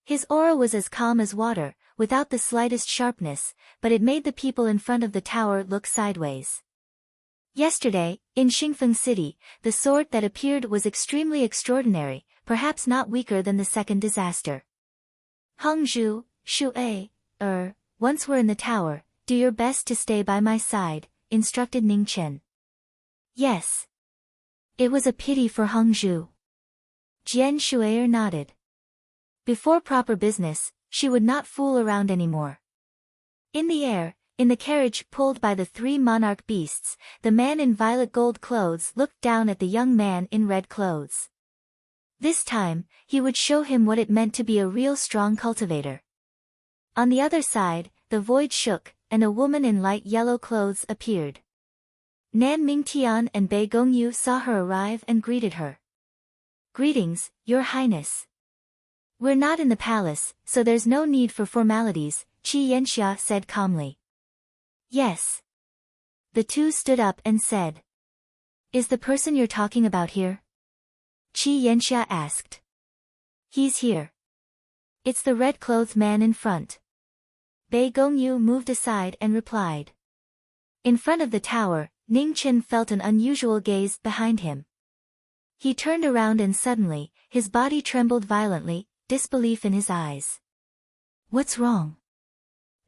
His aura was as calm as water, without the slightest sharpness, but it made the people in front of the tower look sideways. Yesterday, in Xingfeng City, the sword that appeared was extremely extraordinary, perhaps not weaker than the second disaster. Hongzhu, Shu-ei, once we're in the tower, do your best to stay by my side, instructed Ning Chen. Yes. It was a pity for Hongzhu. Jian Shuier nodded. Before proper business, she would not fool around anymore. In the air, in the carriage pulled by the three monarch beasts, the man in violet gold clothes looked down at the young man in red clothes. This time, he would show him what it meant to be a real strong cultivator. On the other side, the void shook, and a woman in light yellow clothes appeared. Nan Mingtian and Bei Gongyu saw her arrive and greeted her. Greetings, Your Highness. We're not in the palace, so there's no need for formalities, Qi Yanxia said calmly. Yes. The two stood up and said. Is the person you're talking about here? Qi Yanxia asked. He's here. It's the red-clothed man in front. Bei Gongyu moved aside and replied. In front of the tower, Ning Chen felt an unusual gaze behind him. He turned around and suddenly, his body trembled violently, disbelief in his eyes. What's wrong?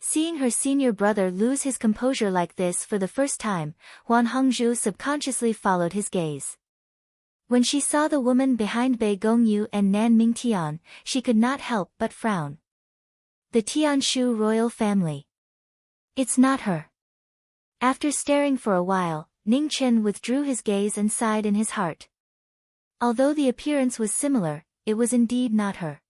Seeing her senior brother lose his composure like this for the first time, Huan Hongzhu subconsciously followed his gaze. When she saw the woman behind Bei Gongyu and Nan Mingtian, she could not help but frown. The Tianshu royal family. It's not her. After staring for a while, Ning Chen withdrew his gaze and sighed in his heart. Although the appearance was similar, it was indeed not her.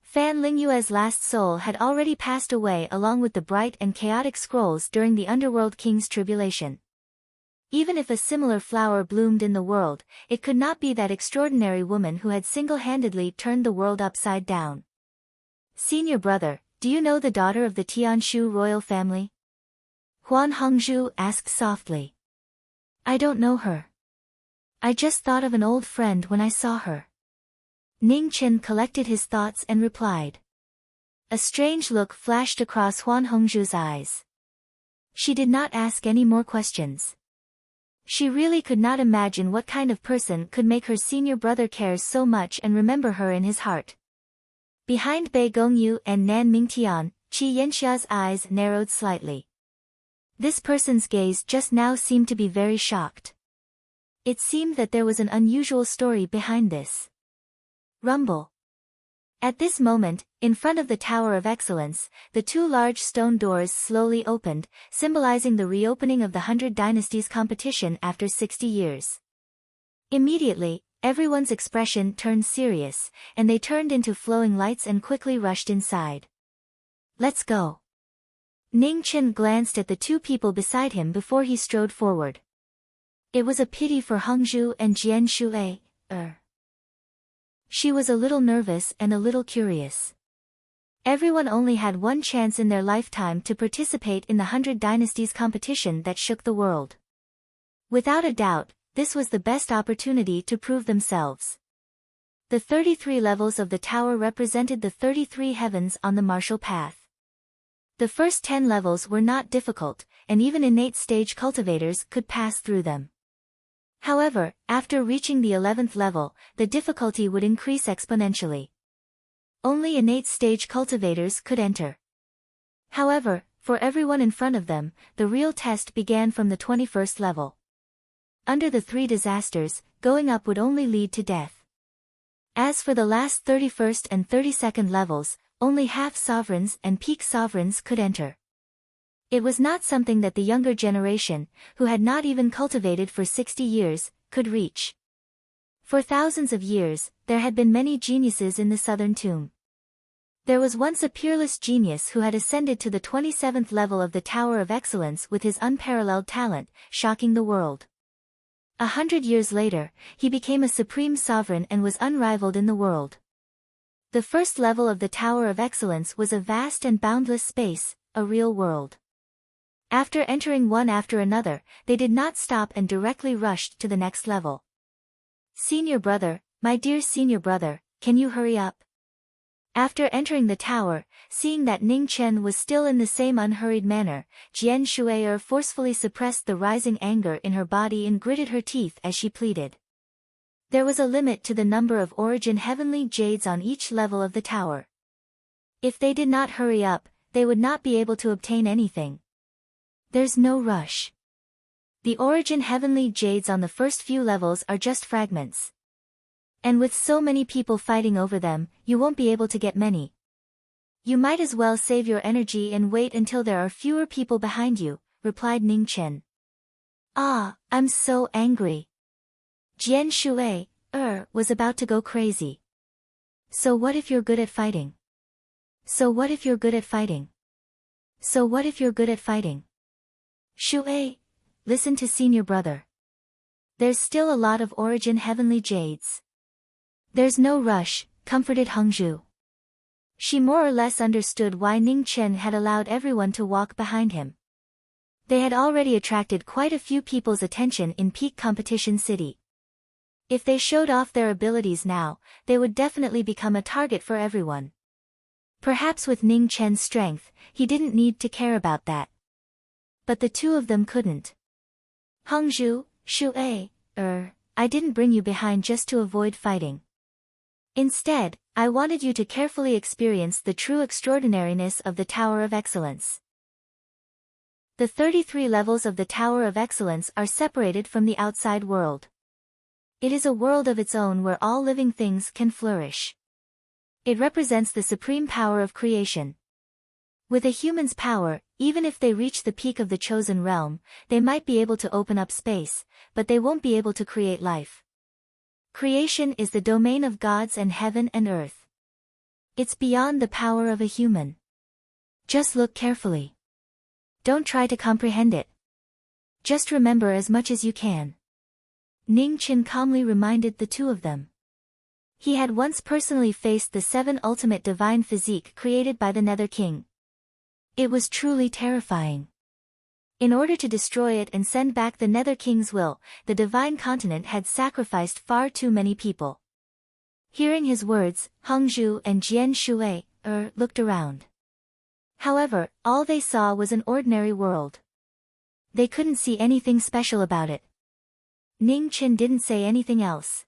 Fan Lingyue's last soul had already passed away along with the bright and chaotic scrolls during the Underworld King's tribulation. Even if a similar flower bloomed in the world, it could not be that extraordinary woman who had single-handedly turned the world upside down. Senior brother, do you know the daughter of the Tianshu royal family? Huan Hongzhu asked softly. I don't know her. I just thought of an old friend when I saw her. Ning Chen collected his thoughts and replied. A strange look flashed across Huan Hongzhu's eyes. She did not ask any more questions. She really could not imagine what kind of person could make her senior brother care so much and remember her in his heart. Behind Bei Gongyu and Nan Mingtian, Qi Yanxia's eyes narrowed slightly. This person's gaze just now seemed to be very shocked. It seemed that there was an unusual story behind this. Rumble. At this moment, in front of the Tower of Excellence, the two large stone doors slowly opened, symbolizing the reopening of the 100 Dynasties competition after 60 years. Immediately, everyone's expression turned serious, and they turned into flowing lights and quickly rushed inside. Let's go. Ning Chen glanced at the two people beside him before he strode forward. It was a pity for Hongzhu and Jian Shuei. She was a little nervous and a little curious. Everyone only had one chance in their lifetime to participate in the 100 Dynasties competition that shook the world. Without a doubt, this was the best opportunity to prove themselves. The 33 levels of the tower represented the 33 heavens on the martial path. The first 10 levels were not difficult, and even innate stage cultivators could pass through them. However, after reaching the 11th level, the difficulty would increase exponentially. Only innate stage cultivators could enter. However, for everyone in front of them, the real test began from the 21st level. Under the three disasters, going up would only lead to death. As for the last 31st and 32nd levels, only half sovereigns and peak sovereigns could enter. It was not something that the younger generation, who had not even cultivated for 60 years, could reach. For thousands of years, there had been many geniuses in the southern tomb. There was once a peerless genius who had ascended to the 27th level of the Tower of Excellence with his unparalleled talent, shocking the world. 100 years later, he became a supreme sovereign and was unrivaled in the world. The first level of the Tower of Excellence was a vast and boundless space, a real world. After entering one after another, they did not stop and directly rushed to the next level. Senior brother, my dear senior brother, can you hurry up? After entering the tower, seeing that Ning Chen was still in the same unhurried manner, Jian Shui'er forcefully suppressed the rising anger in her body and gritted her teeth as she pleaded. There was a limit to the number of origin heavenly jades on each level of the tower. If they did not hurry up, they would not be able to obtain anything. There's no rush. The origin heavenly jades on the first few levels are just fragments. And with so many people fighting over them, you won't be able to get many. You might as well save your energy and wait until there are fewer people behind you, replied Ning Chen. Ah, I'm so angry. Jian Shui'er was about to go crazy. So what if you're good at fighting? So what if you're good at fighting? So what if you're good at fighting? Shu'ei, listen to senior brother. There's still a lot of origin heavenly jades. There's no rush, comforted Hongzhu. She more or less understood why Ning Chen had allowed everyone to walk behind him. They had already attracted quite a few people's attention in peak competition city. If they showed off their abilities now, they would definitely become a target for everyone. Perhaps with Ning Chen's strength, he didn't need to care about that. But the two of them couldn't. Hongzhu, Shu'ei, I didn't bring you behind just to avoid fighting. Instead, I wanted you to carefully experience the true extraordinariness of the Tower of Excellence. The 33 levels of the Tower of Excellence are separated from the outside world. It is a world of its own where all living things can flourish. It represents the supreme power of creation. With a human's power, even if they reach the peak of the chosen realm, they might be able to open up space, but they won't be able to create life. Creation is the domain of gods and heaven and earth. It's beyond the power of a human. Just look carefully. Don't try to comprehend it. Just remember as much as you can. Ning Chen calmly reminded the two of them. He had once personally faced the 7 ultimate divine physique created by the Nether King. It was truly terrifying. In order to destroy it and send back the Nether King's will, the divine continent had sacrificed far too many people. Hearing his words, Hongzhu and Jian Shui'er looked around. However, all they saw was an ordinary world. They couldn't see anything special about it. Ning Chen didn't say anything else.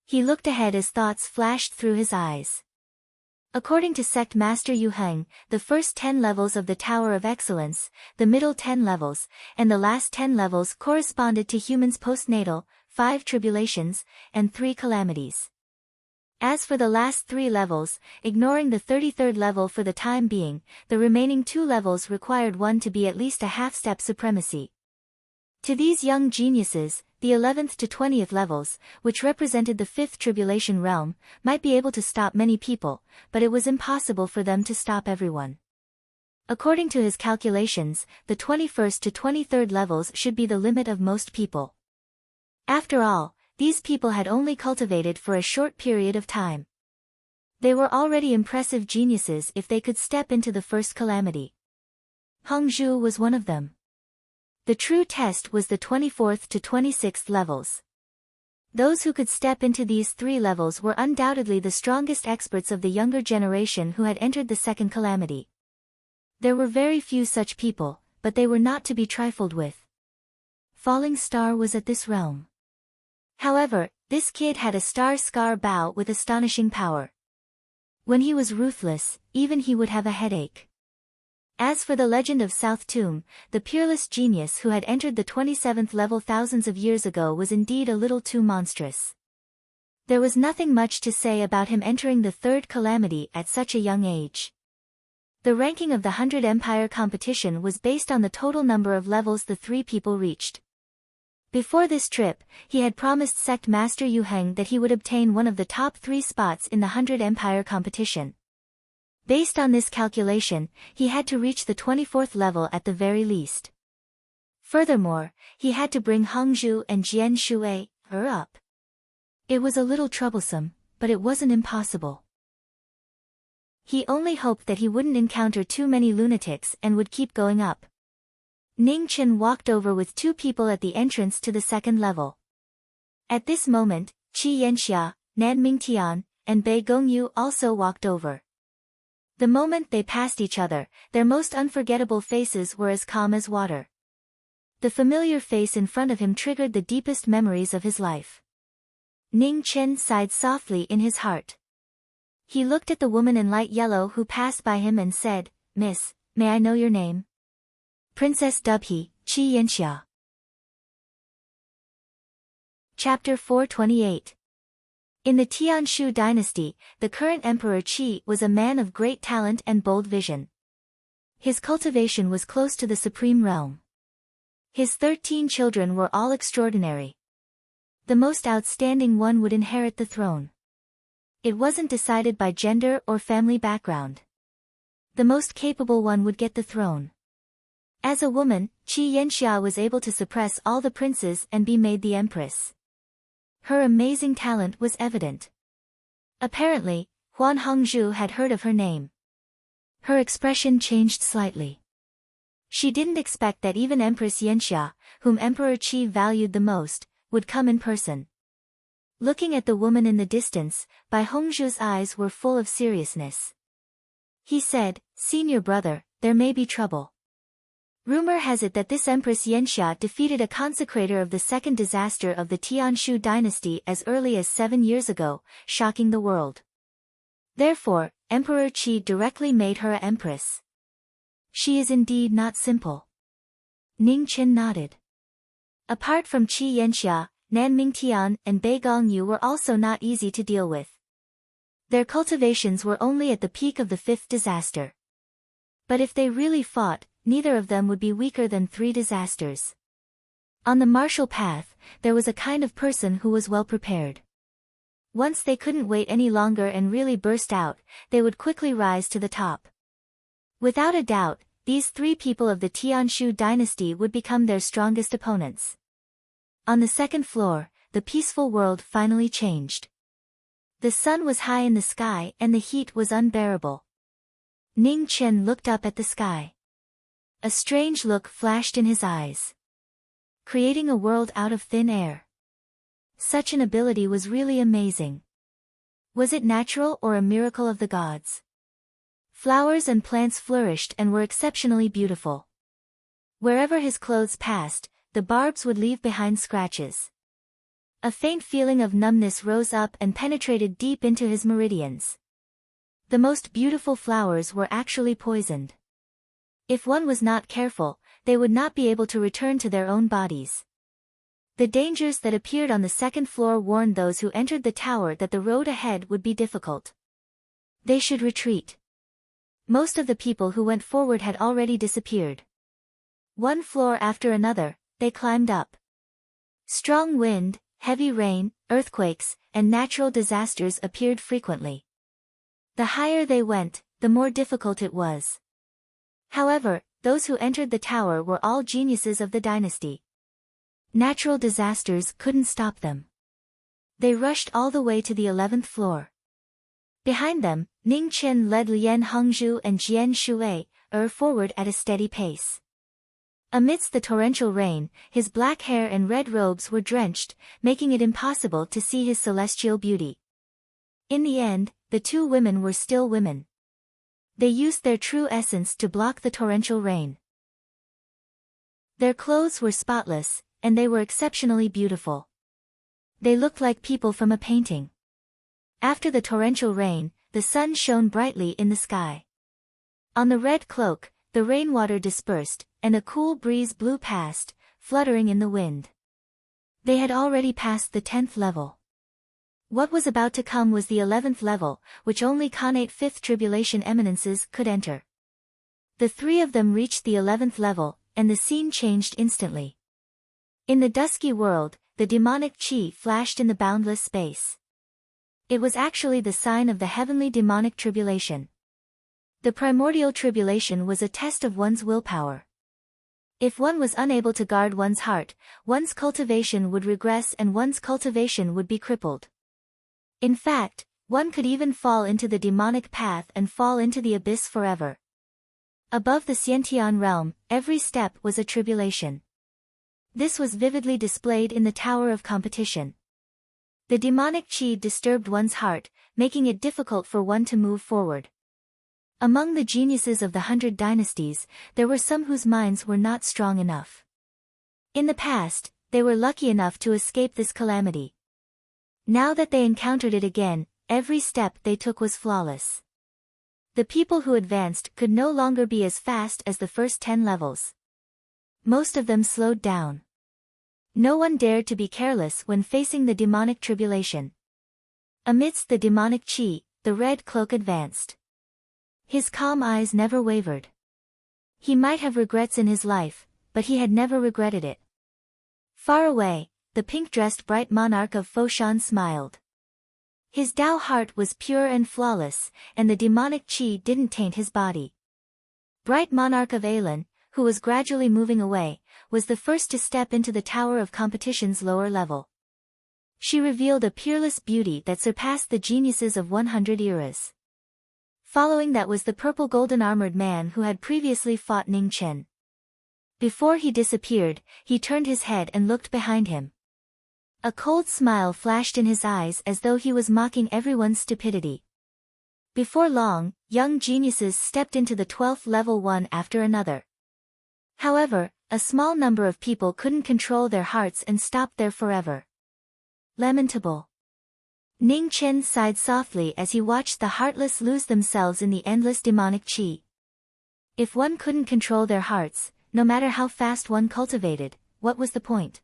He looked ahead as thoughts flashed through his eyes. According to Sect Master Yu Heng, the first 10 levels of the Tower of Excellence, the middle 10 levels, and the last 10 levels corresponded to humans' postnatal, 5 tribulations, and 3 calamities. As for the last 3 levels, ignoring the 33rd level for the time being, the remaining 2 levels required one to be at least a half-step supremacy. To these young geniuses, the 11th to 20th levels, which represented the 5th tribulation realm, might be able to stop many people, but it was impossible for them to stop everyone. According to his calculations, the 21st to 23rd levels should be the limit of most people. After all, these people had only cultivated for a short period of time. They were already impressive geniuses if they could step into the first calamity. Hongzhu was one of them. The true test was the 24th to 26th levels. Those who could step into these 3 levels were undoubtedly the strongest experts of the younger generation who had entered the second calamity. There were very few such people, but they were not to be trifled with. Falling Star was at this realm. However, this kid had a star bow with astonishing power. When he was ruthless, even he would have a headache. As for the legend of South Tomb, the peerless genius who had entered the 27th level thousands of years ago was indeed a little too monstrous. There was nothing much to say about him entering the 3rd calamity at such a young age. The ranking of the 100 Empire competition was based on the total number of levels the 3 people reached. Before this trip, he had promised Sect Master Yu Heng that he would obtain one of the top 3 spots in the 100 Empire competition. Based on this calculation, he had to reach the 24th level at the very least. Furthermore, he had to bring Hongzhu and Jian Shui'er up. It was a little troublesome, but it wasn't impossible. He only hoped that he wouldn't encounter too many lunatics and would keep going up. Ning Chen walked over with 2 people at the entrance to the 2nd level. At this moment, Qi Yanxia, Nan Mingtian, and Bei Gongyu also walked over. The moment they passed each other, their most unforgettable faces were as calm as water. The familiar face in front of him triggered the deepest memories of his life. Ning Chen sighed softly in his heart. He looked at the woman in light yellow who passed by him and said, "Miss, may I know your name?" "Princess Dubhe, Qi Yanxia." Chapter 428. In the Tianshu dynasty, the current emperor Qi was a man of great talent and bold vision. His cultivation was close to the supreme realm. His 13 children were all extraordinary. The most outstanding one would inherit the throne. It wasn't decided by gender or family background. The most capable one would get the throne. As a woman, Qi Yanxia was able to suppress all the princes and be made the empress. Her amazing talent was evident. Apparently, Huan Hongzhu had heard of her name. Her expression changed slightly. She didn't expect that even Empress Yanxia, whom Emperor Qi valued the most, would come in person. Looking at the woman in the distance, Bai Hongzhu's eyes were full of seriousness. He said, "Senior brother, there may be trouble. Rumor has it that this Empress Yanxia defeated a consecrator of the second disaster of the Tianshu dynasty as early as 7 years ago, shocking the world. Therefore, Emperor Qi directly made her a empress. She is indeed not simple." Ning Chen nodded. Apart from Qi Yanxia, Nan Mingtian and Bai Gongyu were also not easy to deal with. Their cultivations were only at the peak of the 5th disaster. But if they really fought, neither of them would be weaker than 3 disasters. On the martial path, there was a kind of person who was well prepared. Once they couldn't wait any longer and really burst out, they would quickly rise to the top. Without a doubt, these 3 people of the Tianshu dynasty would become their strongest opponents. On the 2nd floor, the peaceful world finally changed. The sun was high in the sky and the heat was unbearable. Ning Chen looked up at the sky. A strange look flashed in his eyes. Creating a world out of thin air. Such an ability was really amazing. Was it natural or a miracle of the gods? Flowers and plants flourished and were exceptionally beautiful. Wherever his clothes passed, the barbs would leave behind scratches. A faint feeling of numbness rose up and penetrated deep into his meridians. The most beautiful flowers were actually poisoned. If one was not careful, they would not be able to return to their own bodies. The dangers that appeared on the 2nd floor warned those who entered the tower that the road ahead would be difficult. They should retreat. Most of the people who went forward had already disappeared. One floor after another, they climbed up. Strong wind, heavy rain, earthquakes, and natural disasters appeared frequently. The higher they went, the more difficult it was. However, those who entered the tower were all geniuses of the dynasty. Natural disasters couldn't stop them. They rushed all the way to the 11th floor. Behind them, Ning Chen led Lian Hongzhu and Jian Shui forward at a steady pace. Amidst the torrential rain, his black hair and red robes were drenched, making it impossible to see his celestial beauty. In the end, the 2 women were still women. They used their true essence to block the torrential rain. Their clothes were spotless, and they were exceptionally beautiful. They looked like people from a painting. After the torrential rain, the sun shone brightly in the sky. On the red cloak, the rainwater dispersed, and a cool breeze blew past, fluttering in the wind. They had already passed the 10th level. What was about to come was the 11th level, which only connate 5th tribulation eminences could enter. The 3 of them reached the 11th level, and the scene changed instantly. In the dusky world, the demonic chi flashed in the boundless space. It was actually the sign of the heavenly demonic tribulation. The primordial tribulation was a test of one's willpower. If one was unable to guard one's heart, one's cultivation would regress and one's cultivation would be crippled. In fact, one could even fall into the demonic path and fall into the abyss forever. Above the Xiantian realm, every step was a tribulation. This was vividly displayed in the Tower of Competition. The demonic chi disturbed one's heart, making it difficult for one to move forward. Among the geniuses of the 100 dynasties, there were some whose minds were not strong enough. In the past, they were lucky enough to escape this calamity. Now that they encountered it again, every step they took was flawless. The people who advanced could no longer be as fast as the first 10 levels. Most of them slowed down. No one dared to be careless when facing the demonic tribulation. Amidst the demonic chi, the red cloak advanced. His calm eyes never wavered. He might have regrets in his life, but he had never regretted it. Far away, the pink-dressed bright monarch of Foshan smiled. His Tao heart was pure and flawless, and the demonic chi didn't taint his body. Bright monarch of Alan, who was gradually moving away, was the first to step into the tower of competition's lower level. She revealed a peerless beauty that surpassed the geniuses of 100 eras. Following that was the purple golden armored man who had previously fought Ning Chen. Before he disappeared, he turned his head and looked behind him. A cold smile flashed in his eyes as though he was mocking everyone's stupidity. Before long, young geniuses stepped into the 12th level one after another. However, a small number of people couldn't control their hearts and stopped there forever. Lamentable. Ning Chen sighed softly as he watched the heartless lose themselves in the endless demonic chi. If one couldn't control their hearts, no matter how fast one cultivated, what was the point?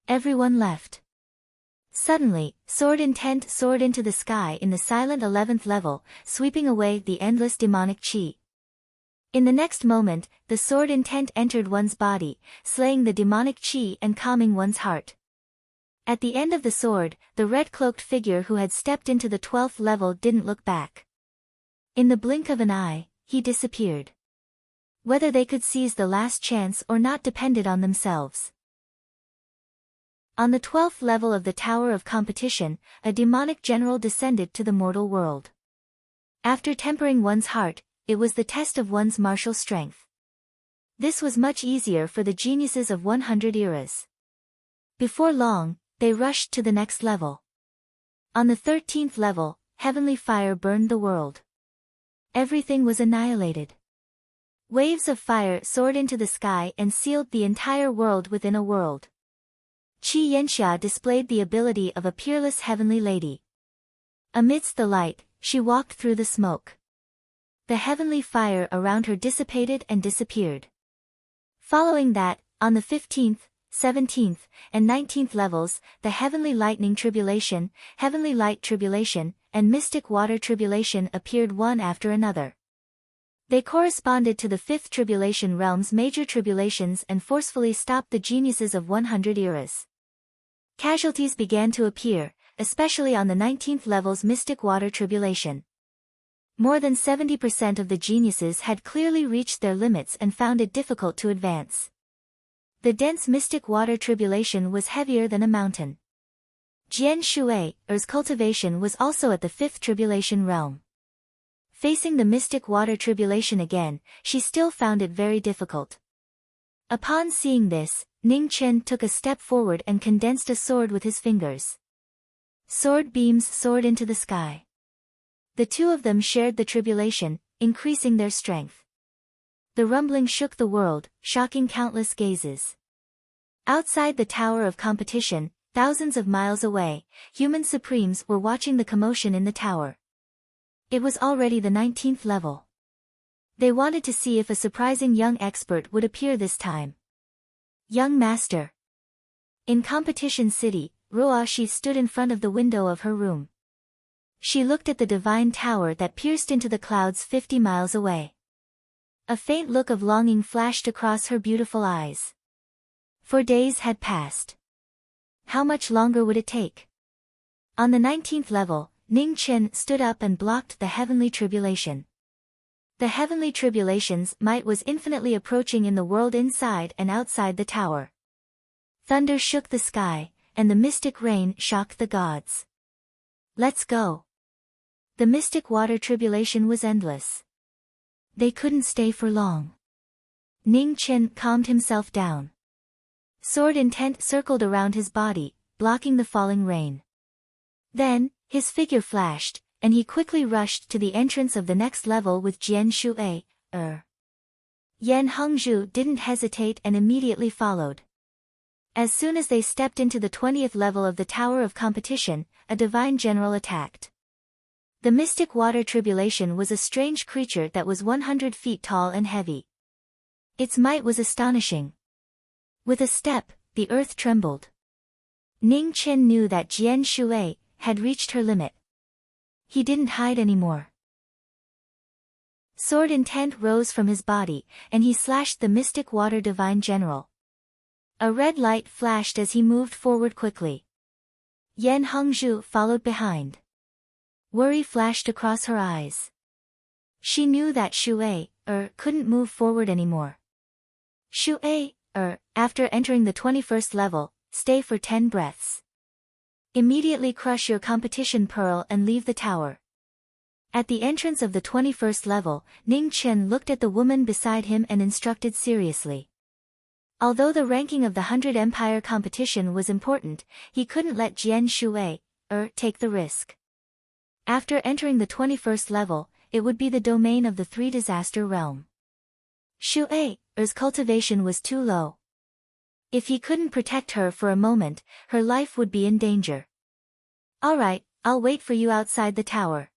Everyone left. Suddenly, Sword Intent soared into the sky in the silent 11th level, sweeping away the endless demonic chi. In the next moment, the Sword Intent entered one's body, slaying the demonic chi and calming one's heart. At the end of the sword, the red-cloaked figure who had stepped into the 12th level didn't look back. In the blink of an eye, he disappeared. Whether they could seize the last chance or not depended on themselves. On the 12th level of the Tower of Competition, a demonic general descended to the mortal world. After tempering one's heart, it was the test of one's martial strength. This was much easier for the geniuses of 100 eras. Before long, they rushed to the next level. On the 13th level, heavenly fire burned the world. Everything was annihilated. Waves of fire soared into the sky and sealed the entire world within a world. Qi Yanxia displayed the ability of a peerless heavenly lady. Amidst the light, she walked through the smoke. The heavenly fire around her dissipated and disappeared. Following that, on the 15th, 17th, and 19th levels, the Heavenly Lightning Tribulation, Heavenly Light Tribulation, and Mystic Water Tribulation appeared one after another. They corresponded to the 5th Tribulation realm's major tribulations and forcefully stopped the geniuses of 100 eras. Casualties began to appear, especially on the 19th level's Mystic Water Tribulation. More than 70% of the geniuses had clearly reached their limits and found it difficult to advance. The dense mystic water tribulation was heavier than a mountain. Jian Shui's cultivation was also at the 5th tribulation realm. Facing the mystic water tribulation again, she still found it very difficult. Upon seeing this, Ning Chen took a step forward and condensed a sword with his fingers. Sword beams soared into the sky. The two of them shared the tribulation, increasing their strength. The rumbling shook the world, shocking countless gazes. Outside the Tower of Competition, thousands of miles away, human supremes were watching the commotion in the tower. It was already the 19th level. They wanted to see if a surprising young expert would appear this time. Young master. In Competition City, Ruoshi stood in front of the window of her room. She looked at the divine tower that pierced into the clouds 50 miles away. A faint look of longing flashed across her beautiful eyes. 4 days had passed. How much longer would it take? On the 19th level, Ning Chen stood up and blocked the heavenly tribulation. The heavenly tribulation's might was infinitely approaching in the world inside and outside the tower. Thunder shook the sky, and the mystic rain shocked the gods. Let's go. The mystic water tribulation was endless. They couldn't stay for long. Ning Chen calmed himself down. Sword Intent circled around his body, blocking the falling rain. Then, his figure flashed, and he quickly rushed to the entrance of the next level with Jian Shui. Yan Hongzhu didn't hesitate and immediately followed. As soon as they stepped into the 20th level of the Tower of Competition, a divine general attacked. The mystic water tribulation was a strange creature that was 100 feet tall and heavy. Its might was astonishing. With a step, the earth trembled. Ning Chen knew that Jian Shui had reached her limit. He didn't hide anymore. Sword intent rose from his body, and he slashed the mystic water divine general. A red light flashed as he moved forward quickly. Yan Hongzhu followed behind. Worry flashed across her eyes. She knew that Shui couldn't move forward anymore. Shui after entering the 21st level, stay for 10 breaths. Immediately crush your competition pearl and leave the tower. At the entrance of the 21st level, Ning Chen looked at the woman beside him and instructed seriously. Although the ranking of the 100 Empire competition was important, he couldn't let Jian Shui take the risk. After entering the 21st level, it would be the domain of the 3 disaster realm. Shui's cultivation was too low. If he couldn't protect her for a moment, her life would be in danger. Alright, I'll wait for you outside the tower.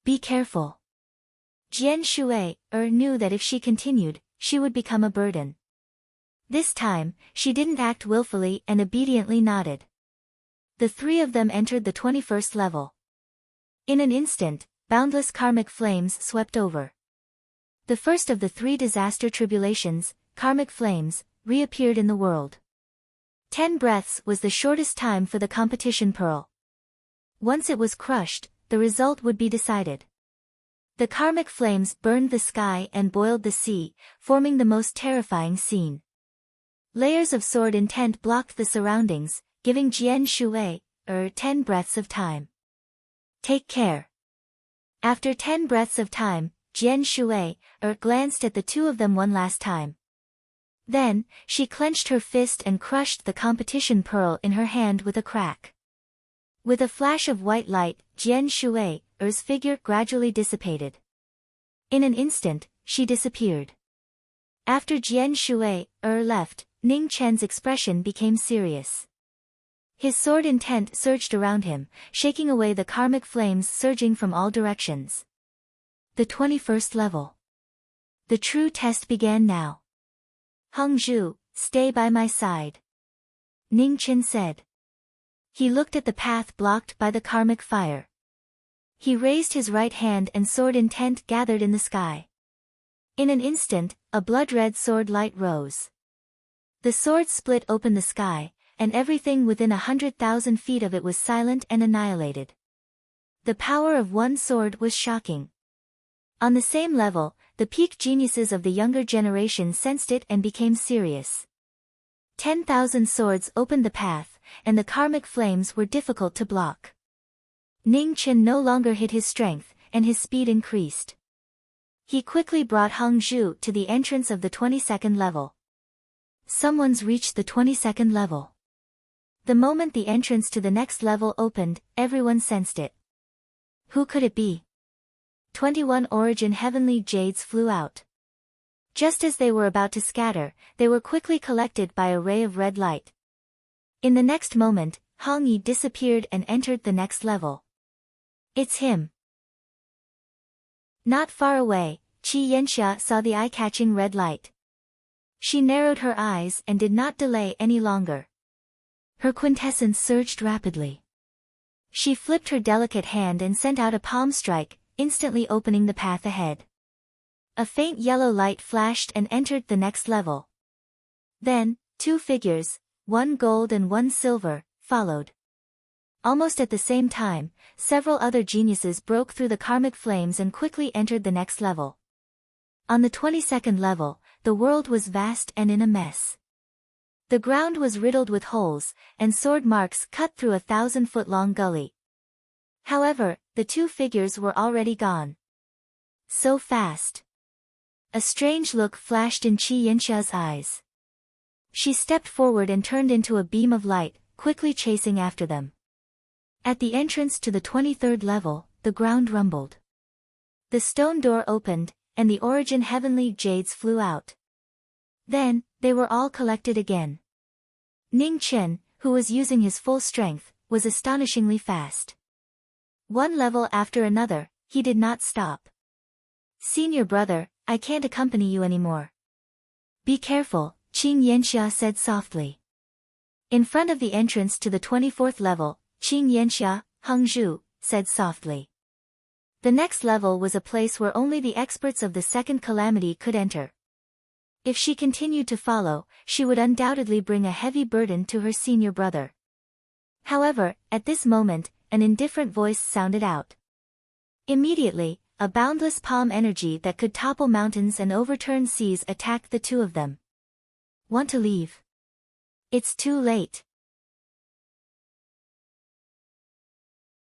Be careful. Jian Shui knew that if she continued, she would become a burden. This time, she didn't act willfully and obediently nodded. The 3 of them entered the 21st level. In an instant, boundless karmic flames swept over. The first of the 3 disaster tribulations, karmic flames, reappeared in the world. 10 breaths was the shortest time for the competition pearl. Once it was crushed, the result would be decided. The karmic flames burned the sky and boiled the sea, forming the most terrifying scene. Layers of sword intent blocked the surroundings, giving Jian Shui 10 breaths of time. Take care. After 10 breaths of time, Jian Shui glanced at the 2 of them one last time. Then, she clenched her fist and crushed the competition pearl in her hand with a crack. With a flash of white light, Jian Shui's figure gradually dissipated. In an instant, she disappeared. After Jian Shui left, Ning Chen's expression became serious. His sword intent surged around him, shaking away the karmic flames surging from all directions. The 21st level. The true test began now. Hongzhu, stay by my side. Ning Chen said. He looked at the path blocked by the karmic fire. He raised his right hand and sword intent gathered in the sky. In an instant, a blood-red sword light rose. The sword split open the sky, and everything within 100,000 feet of it was silent and annihilated. The power of one sword was shocking. On the same level, the peak geniuses of the younger generation sensed it and became serious. 10,000 swords opened the path, and the karmic flames were difficult to block. Ning Chen no longer hid his strength, and his speed increased. He quickly brought Hongzhu to the entrance of the 22nd level. Someone's reached the 22nd level. The moment the entrance to the next level opened, everyone sensed it. Who could it be? 21 origin heavenly jades flew out. Just as they were about to scatter, they were quickly collected by a ray of red light. In the next moment, Hong Yi disappeared and entered the next level. It's him. Not far away, Qi Yanxia saw the eye-catching red light. She narrowed her eyes and did not delay any longer. Her quintessence surged rapidly. She flipped her delicate hand and sent out a palm strike, instantly opening the path ahead. A faint yellow light flashed and entered the next level. Then, 2 figures, one gold and one silver, followed. Almost at the same time, several other geniuses broke through the karmic flames and quickly entered the next level. On the 22nd level, the world was vast and in a mess. The ground was riddled with holes, and sword marks cut through a 1,000-foot-long gully. However, the 2 figures were already gone. So fast. A strange look flashed in Qi Yanxia's eyes. She stepped forward and turned into a beam of light, quickly chasing after them. At the entrance to the 23rd level, the ground rumbled. The stone door opened, and the origin heavenly jades flew out. Then, they were all collected again. Ning Chen, who was using his full strength, was astonishingly fast. One level after another, he did not stop. "Senior brother, I can't accompany you anymore." "Be careful," Qing Yanxia said softly. In front of the entrance to the 24th level, Qing Yanxia, Hangzhu, said softly. The next level was a place where only the experts of the second calamity could enter. If she continued to follow, she would undoubtedly bring a heavy burden to her senior brother. However, at this moment, an indifferent voice sounded out. Immediately, a boundless palm energy that could topple mountains and overturn seas attacked the two of them. "Want to leave? It's too late."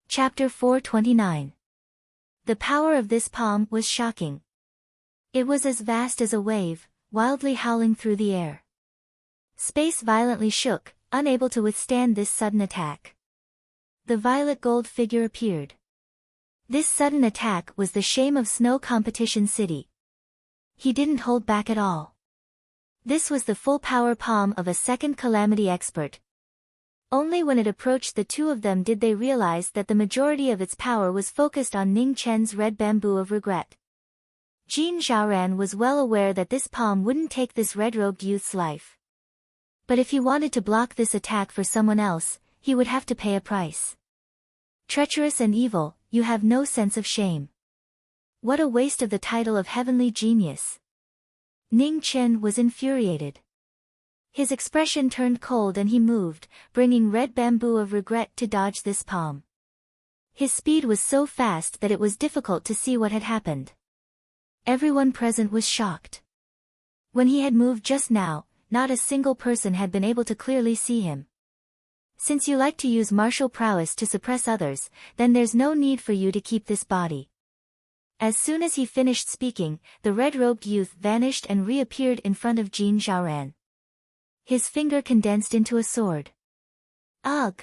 Chapter 429. The power of this palm was shocking. It was as vast as a wave, wildly howling through the air. Space violently shook, unable to withstand this sudden attack. The violet gold figure appeared. This sudden attack was the shame of Snow Competition City. He didn't hold back at all. This was the full power palm of a second calamity expert. Only when it approached the two of them did they realize that the majority of its power was focused on Ning Chen's red bamboo of regret. Jin Zhaoran was well aware that this palm wouldn't take this red-robed youth's life. But if he wanted to block this attack for someone else, he would have to pay a price. Treacherous and evil, you have no sense of shame. What a waste of the title of heavenly genius. Ning Chen was infuriated. His expression turned cold and he moved, bringing red bamboo of regret to dodge this palm. His speed was so fast that it was difficult to see what had happened. Everyone present was shocked. When he had moved just now, not a single person had been able to clearly see him. Since you like to use martial prowess to suppress others, then there's no need for you to keep this body. As soon as he finished speaking, the red-robed youth vanished and reappeared in front of Jin Zhaoran. His finger condensed into a sword. Ugh!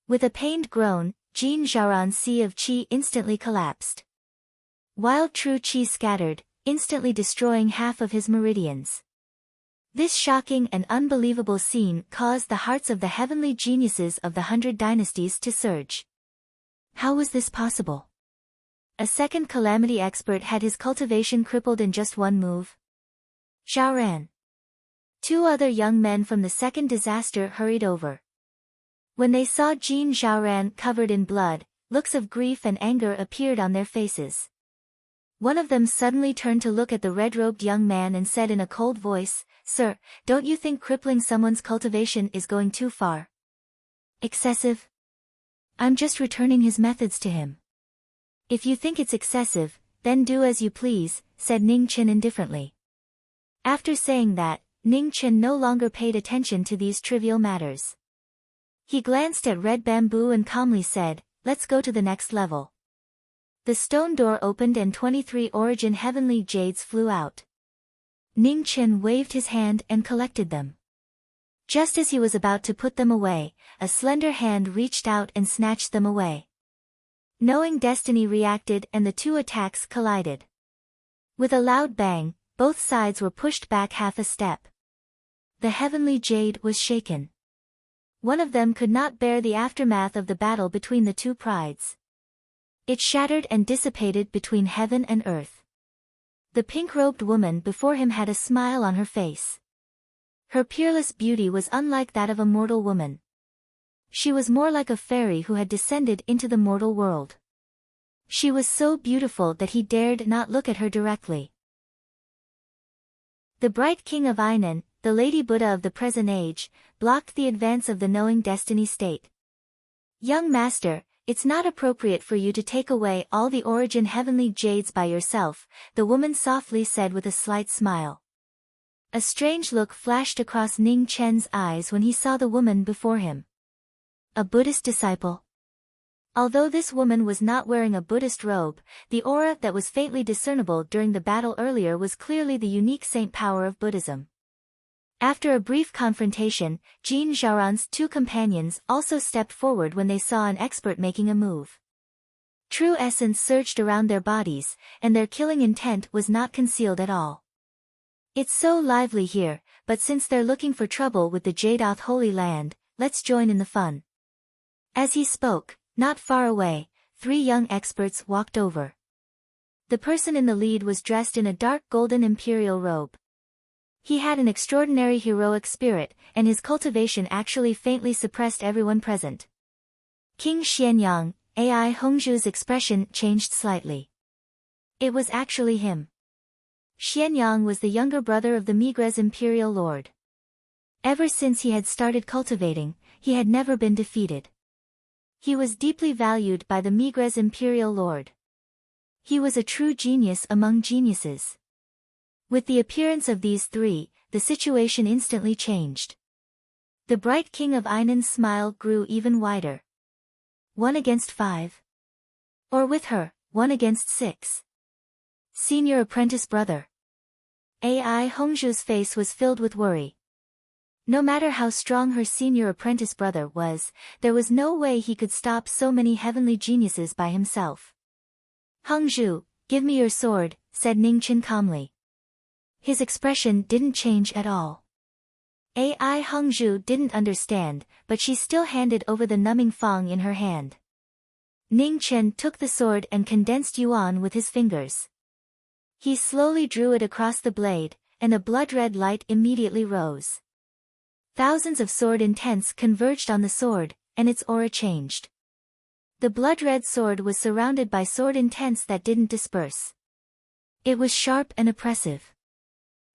With a pained groan, Jin Zhaoran's sea of qi instantly collapsed. Wild true qi scattered, instantly destroying half of his meridians. This shocking and unbelievable scene caused the hearts of the heavenly geniuses of the 100 dynasties to surge. How was this possible? A second calamity expert had his cultivation crippled in just one move. Zhaoran. Two other young men from the second disaster hurried over. When they saw Jin Zhaoran covered in blood, looks of grief and anger appeared on their faces. One of them suddenly turned to look at the red-robed young man and said in a cold voice, "Sir, don't you think crippling someone's cultivation is going too far? Excessive? I'm just returning his methods to him." "If you think it's excessive, then do as you please," said Ning Chen indifferently. After saying that, Ning Chen no longer paid attention to these trivial matters. He glanced at red bamboo and calmly said, "Let's go to the next level." The stone door opened and 23 origin heavenly jades flew out. Ning Chen waved his hand and collected them. Just as he was about to put them away, a slender hand reached out and snatched them away. Knowing destiny reacted and the two attacks collided. With a loud bang, both sides were pushed back half a step. The heavenly jade was shaken. One of them could not bear the aftermath of the battle between the two prides. It shattered and dissipated between heaven and earth. The pink-robed woman before him had a smile on her face. Her peerless beauty was unlike that of a mortal woman. She was more like a fairy who had descended into the mortal world. She was so beautiful that he dared not look at her directly. The bright king of Ainan, the Lady Buddha of the present age, blocked the advance of the knowing destiny state. "Young master, it's not appropriate for you to take away all the origin heavenly jades by yourself," the woman softly said with a slight smile. A strange look flashed across Ning Chen's eyes when he saw the woman before him. A Buddhist disciple? Although this woman was not wearing a Buddhist robe, the aura that was faintly discernible during the battle earlier was clearly the unique saint power of Buddhism. After a brief confrontation, Jin Zhaoran's two companions also stepped forward when they saw an expert making a move. True essence surged around their bodies, and their killing intent was not concealed at all. It's so lively here, but since they're looking for trouble with the Jadoth Holy Land, let's join in the fun. As he spoke, not far away, 3 young experts walked over. The person in the lead was dressed in a dark golden imperial robe. He had an extraordinary heroic spirit, and his cultivation actually faintly suppressed everyone present. King Xianyang, Ai Hongzhu's expression changed slightly. It was actually him. Xianyang was the younger brother of the Migres imperial lord. Ever since he had started cultivating, he had never been defeated. He was deeply valued by the Migres imperial lord. He was a true genius among geniuses. With the appearance of these 3, the situation instantly changed. The bright king of Ainan's smile grew even wider. 1 against 5. Or with her, 1 against 6. Senior apprentice brother. Ai Hongzhu's face was filled with worry. No matter how strong her senior apprentice brother was, there was no way he could stop so many heavenly geniuses by himself. Hongzhu, give me your sword, said Ningchen calmly. His expression didn't change at all. Ai Hongzhu didn't understand, but she still handed over the numbing fang in her hand. Ningchen took the sword and condensed yuan with his fingers. He slowly drew it across the blade, and a blood-red light immediately rose. Thousands of sword intents converged on the sword, and its aura changed. The blood-red sword was surrounded by sword intents that didn't disperse. It was sharp and oppressive.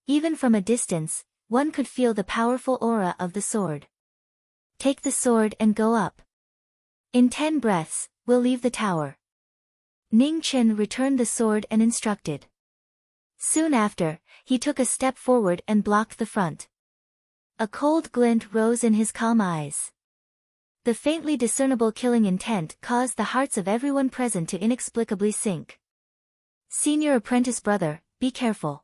Even from a distance, one could feel the powerful aura of the sword. Take the sword and go up. In 10 breaths, we'll leave the tower. Ning Chen returned the sword and instructed. Soon after, he took a step forward and blocked the front. A cold glint rose in his calm eyes. The faintly discernible killing intent caused the hearts of everyone present to inexplicably sink. Senior apprentice brother, be careful.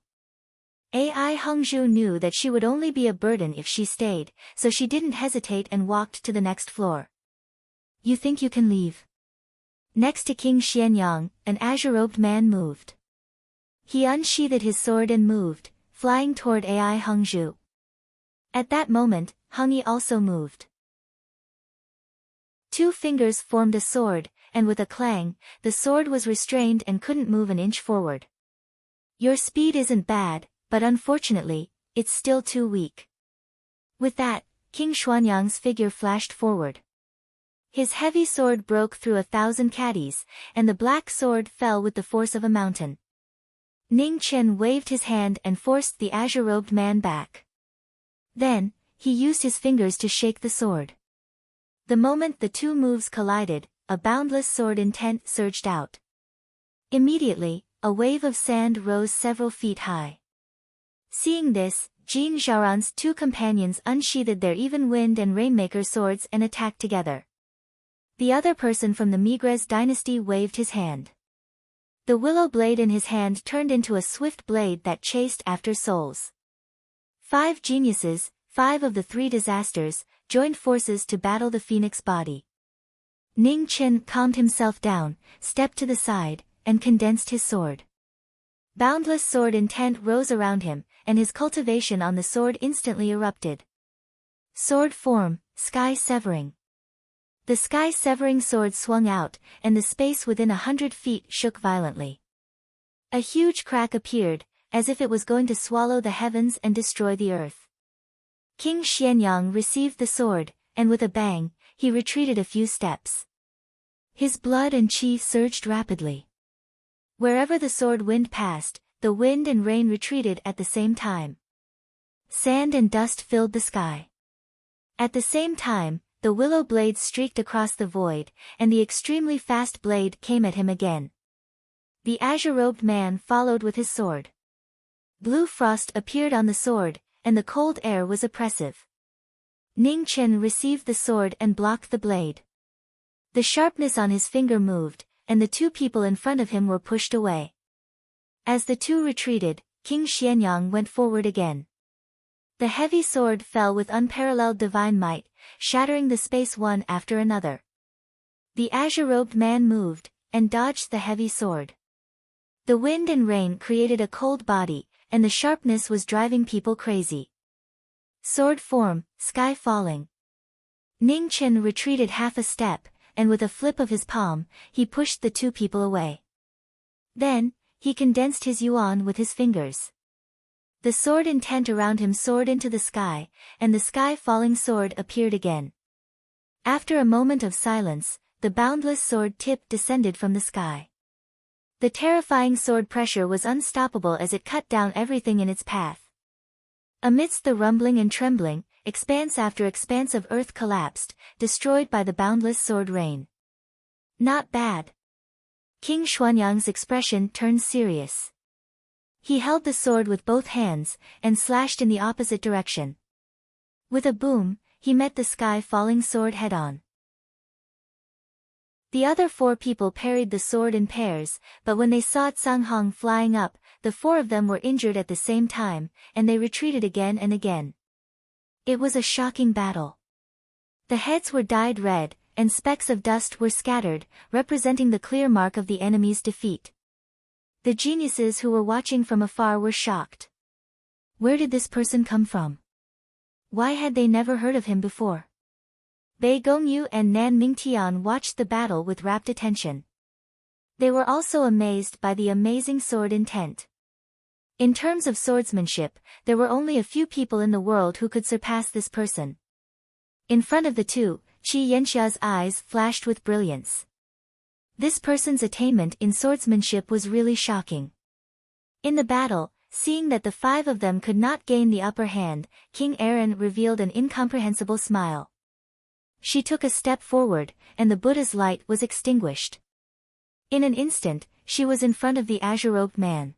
Ai Hongzhu knew that she would only be a burden if she stayed, so she didn't hesitate and walked to the next floor. You think you can leave? Next to King Xianyang, an azure-robed man moved. He unsheathed his sword and moved, flying toward Ai Hongzhu. At that moment, Hongyi also moved. 2 fingers formed a sword, and with a clang, the sword was restrained and couldn't move an inch forward. Your speed isn't bad, but unfortunately, it's still too weak. With that, King Xuanyang's figure flashed forward. His heavy sword broke through 1,000 caddies, and the black sword fell with the force of a mountain. Ning Chen waved his hand and forced the azure-robed man back. Then, he used his fingers to shake the sword. The moment the 2 moves collided, a boundless sword intent surged out. Immediately, a wave of sand rose several feet high. Seeing this, Jin Zhaoran's 2 companions unsheathed their even wind and rainmaker swords and attacked together. The other person from the Migres dynasty waved his hand. The willow blade in his hand turned into a swift blade that chased after souls. 5 geniuses, 5 of the 3 disasters, joined forces to battle the phoenix body. Ning Chen calmed himself down, stepped to the side, and condensed his sword. Boundless sword intent rose around him, and his cultivation on the sword instantly erupted. Sword form, sky severing. The sky-severing sword swung out, and the space within 100 feet shook violently. A huge crack appeared, as if it was going to swallow the heavens and destroy the earth. King Xianyang received the sword, and with a bang, he retreated a few steps. His blood and chi surged rapidly. Wherever the sword wind passed, the wind and rain retreated at the same time. Sand and dust filled the sky. At the same time, the willow blade streaked across the void, and the extremely fast blade came at him again. The azure-robed man followed with his sword. Blue frost appeared on the sword, and the cold air was oppressive. Ning Chen received the sword and blocked the blade. The sharpness on his finger moved, and the 2 people in front of him were pushed away. As the 2 retreated, King Xianyang went forward again. The heavy sword fell with unparalleled divine might, shattering the space one after another. The azure-robed man moved, and dodged the heavy sword. The wind and rain created a cold body, and the sharpness was driving people crazy. Sword form, sky falling. Ning Chen retreated half a step, and with a flip of his palm, he pushed the two people away. Then, he condensed his yuan with his fingers. The sword intent around him soared into the sky, and the sky-falling sword appeared again. After a moment of silence, the boundless sword tip descended from the sky. The terrifying sword pressure was unstoppable as it cut down everything in its path. Amidst the rumbling and trembling, expanse after expanse of earth collapsed, destroyed by the boundless sword rain. Not bad. King Xuanyang's expression turned serious. He held the sword with both hands, and slashed in the opposite direction. With a boom, he met the sky-falling sword head-on. The other four people parried the sword in pairs, but when they saw Tsang Hong flying up, the four of them were injured at the same time, and they retreated again and again. It was a shocking battle. The heads were dyed red, and specks of dust were scattered, representing the clear mark of the enemy's defeat. The geniuses who were watching from afar were shocked. Where did this person come from? Why had they never heard of him before? Bei Gongyu and Nan Mingtian watched the battle with rapt attention. They were also amazed by the amazing sword intent. In terms of swordsmanship, there were only a few people in the world who could surpass this person. In front of the two, Qi Yanxia's eyes flashed with brilliance. This person's attainment in swordsmanship was really shocking. In the battle, seeing that the five of them could not gain the upper hand, King Aaron revealed an incomprehensible smile. She took a step forward, and the Buddha's light was extinguished. In an instant, she was in front of the azure-robed man.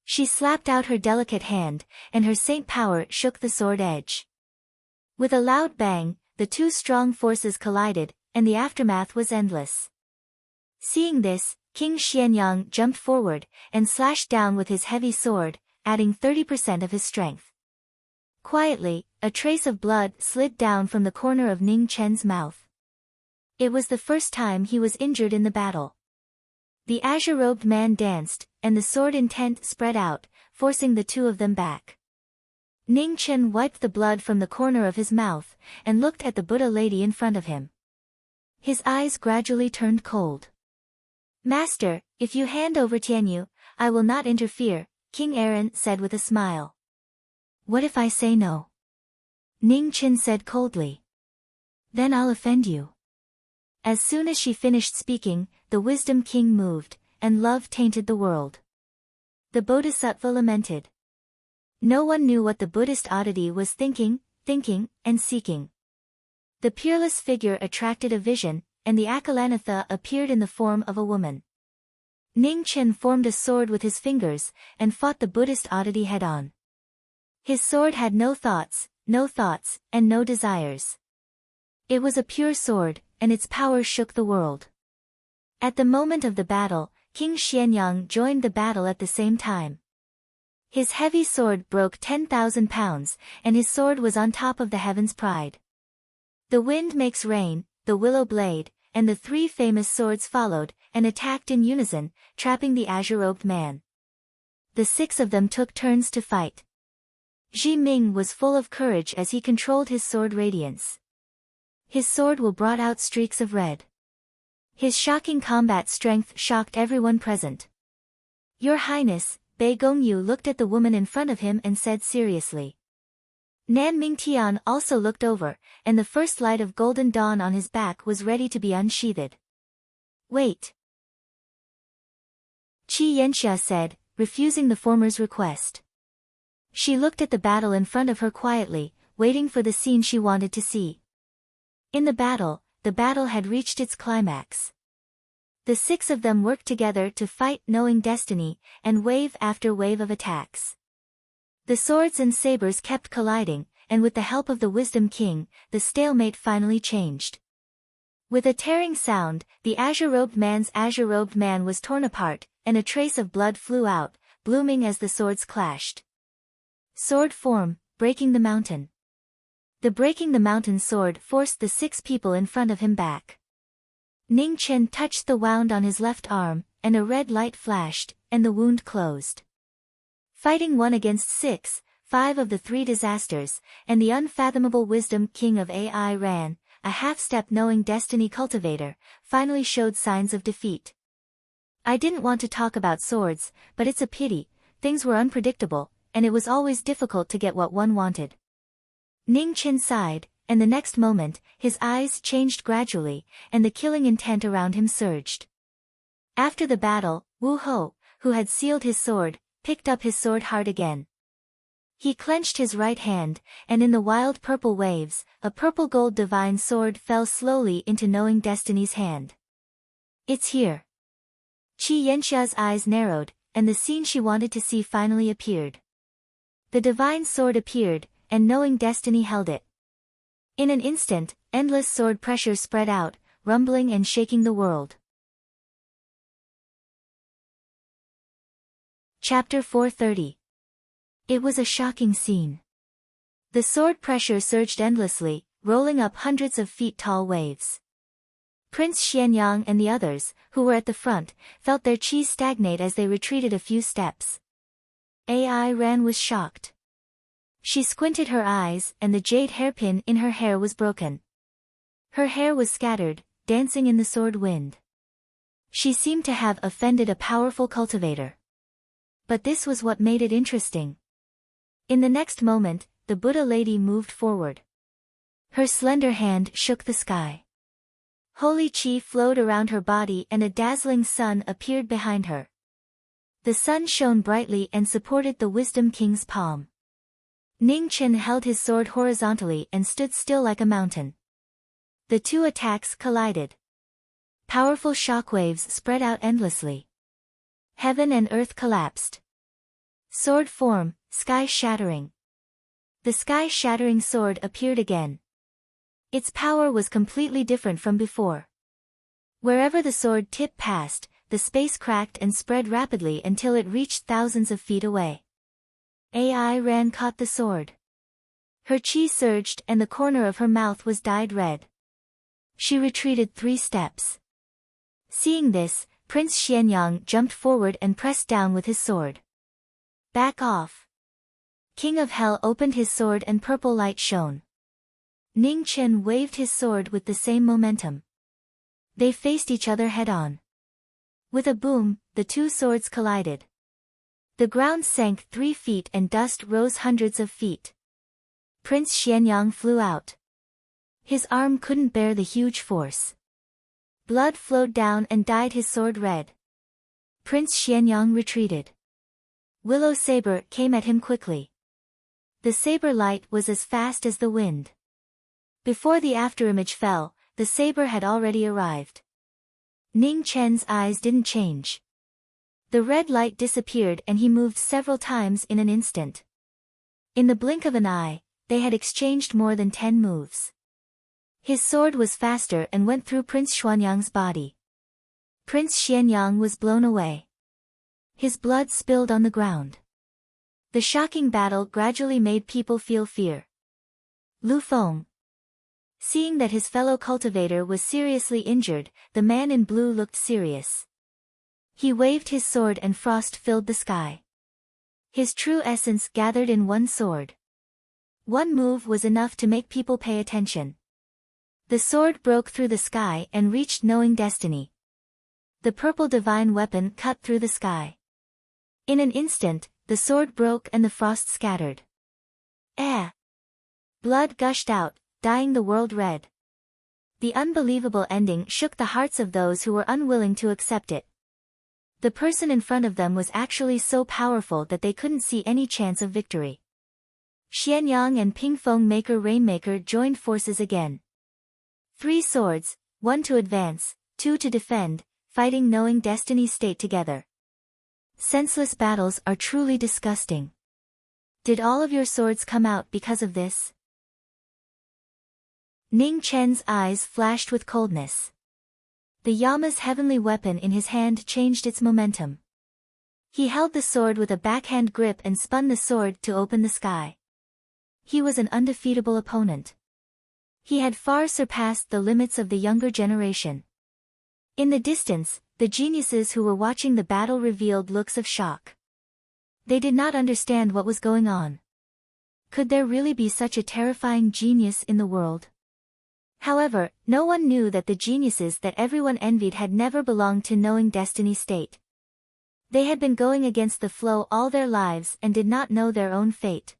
She slapped out her delicate hand, and her saint power shook the sword edge. With a loud bang, the two strong forces collided, and the aftermath was endless. Seeing this, King Xianyang jumped forward, and slashed down with his heavy sword, adding 30% of his strength. Quietly, a trace of blood slid down from the corner of Ning Chen's mouth. It was the first time he was injured in the battle. The azure-robed man danced, and the sword intent spread out, forcing the two of them back. Ning Chen wiped the blood from the corner of his mouth, and looked at the Buddha lady in front of him. His eyes gradually turned cold. Master, if you hand over Tianyu, I will not interfere, King Aaron said with a smile. What if I say no? Ning Chen said coldly. Then I'll offend you. As soon as she finished speaking, the Wisdom King moved, and love tainted the world. The Bodhisattva lamented. No one knew what the Buddhist oddity was thinking, and seeking. The peerless figure attracted a vision, and the Akalanatha appeared in the form of a woman. Ning Chen formed a sword with his fingers, and fought the Buddhist oddity head-on. His sword had no thoughts, and no desires. It was a pure sword, and its power shook the world. At the moment of the battle, King Xianyang joined the battle at the same time. His heavy sword broke 10,000 pounds, and his sword was on top of the heaven's pride. The wind makes rain, the willow blade, and the three famous swords followed, and attacked in unison, trapping the azure-robed man. The six of them took turns to fight. Zhi Ming was full of courage as he controlled his sword radiance. His sword brought out streaks of red. His shocking combat strength shocked everyone present. Your Highness, Bei Gongyu looked at the woman in front of him and said seriously. Nan Mingtian also looked over, and the first light of golden dawn on his back was ready to be unsheathed. Wait. Qi Yanxia said, refusing the former's request. She looked at the battle in front of her quietly, waiting for the scene she wanted to see. In the battle had reached its climax. The six of them worked together to fight knowing destiny, and wave after wave of attacks. The swords and sabers kept colliding, and with the help of the Wisdom King, the stalemate finally changed. With a tearing sound, the azure-robed man was torn apart, and a trace of blood flew out, blooming as the swords clashed. Sword form, breaking the mountain. The breaking the mountain sword forced the six people in front of him back. Ning Chen touched the wound on his left arm, and a red light flashed, and the wound closed. Fighting 1 against 6, 5 of the 3 disasters, and the unfathomable wisdom king of AI Ran, a half-step knowing destiny cultivator, finally showed signs of defeat. I didn't want to talk about swords, but it's a pity, things were unpredictable, and it was always difficult to get what one wanted. Ning Chen sighed, and the next moment, his eyes changed gradually, and the killing intent around him surged. After the battle, Wu Ho, who had sealed his sword, picked up his sword hard again. He clenched his right hand, and in the wild purple waves, a purple-gold divine sword fell slowly into knowing destiny's hand. It's here. Qi Yanxia's eyes narrowed, and the scene she wanted to see finally appeared. The divine sword appeared, and knowing destiny held it. In an instant, endless sword pressure spread out, rumbling and shaking the world. Chapter 430. It was a shocking scene. The sword pressure surged endlessly, rolling up hundreds of feet tall waves. Prince Xianyang and the others, who were at the front, felt their chi stagnate as they retreated a few steps. AI Ran was shocked. She squinted her eyes, and the jade hairpin in her hair was broken. Her hair was scattered, dancing in the sword wind. She seemed to have offended a powerful cultivator. But this was what made it interesting. In the next moment, the Buddha lady moved forward. Her slender hand shook the sky. Holy chi flowed around her body and a dazzling sun appeared behind her. The sun shone brightly and supported the Wisdom King's palm. Ning Chen held his sword horizontally and stood still like a mountain. The two attacks collided. Powerful shockwaves spread out endlessly. Heaven and earth collapsed. Sword form, sky shattering. The sky-shattering sword appeared again. Its power was completely different from before. Wherever the sword tip passed, the space cracked and spread rapidly until it reached thousands of feet away. AI Ran caught the sword. Her chi surged and the corner of her mouth was dyed red. She retreated 3 steps. Seeing this, Prince Xianyang jumped forward and pressed down with his sword. Back off. King of Hell opened his sword and purple light shone. Ning Chen waved his sword with the same momentum. They faced each other head-on. With a boom, the 2 swords collided. The ground sank 3 feet and dust rose hundreds of feet. Prince Xianyang flew out. His arm couldn't bear the huge force. Blood flowed down and dyed his sword red. Prince Xianyang retreated. Willow Saber came at him quickly. The saber light was as fast as the wind. Before the afterimage fell, the saber had already arrived. Ning Chen's eyes didn't change. The red light disappeared and he moved several times in an instant. In the blink of an eye, they had exchanged more than 10 moves. His sword was faster and went through Prince Xuanyang's body. Prince Xianyang was blown away. His blood spilled on the ground. The shocking battle gradually made people feel fear. Lu Feng. Seeing that his fellow cultivator was seriously injured, the man in blue looked serious. He waved his sword and frost filled the sky. His true essence gathered in one sword. One move was enough to make people pay attention. The sword broke through the sky and reached knowing destiny. The purple divine weapon cut through the sky. In an instant, the sword broke and the frost scattered. Blood gushed out, dyeing the world red. The unbelievable ending shook the hearts of those who were unwilling to accept it. The person in front of them was actually so powerful that they couldn't see any chance of victory. Xianyang and Pingfeng Maker Rainmaker joined forces again. 3 swords, 1 to advance, 2 to defend, fighting knowing destiny's state together. Senseless battles are truly disgusting. Did all of your swords come out because of this? Ning Chen's eyes flashed with coldness. The Yama's heavenly weapon in his hand changed its momentum. He held the sword with a backhand grip and spun the sword to open the sky. He was an undefeatable opponent. He had far surpassed the limits of the younger generation. In the distance, the geniuses who were watching the battle revealed looks of shock. They did not understand what was going on. Could there really be such a terrifying genius in the world? However, no one knew that the geniuses that everyone envied had never belonged to knowing destiny state. They had been going against the flow all their lives and did not know their own fate.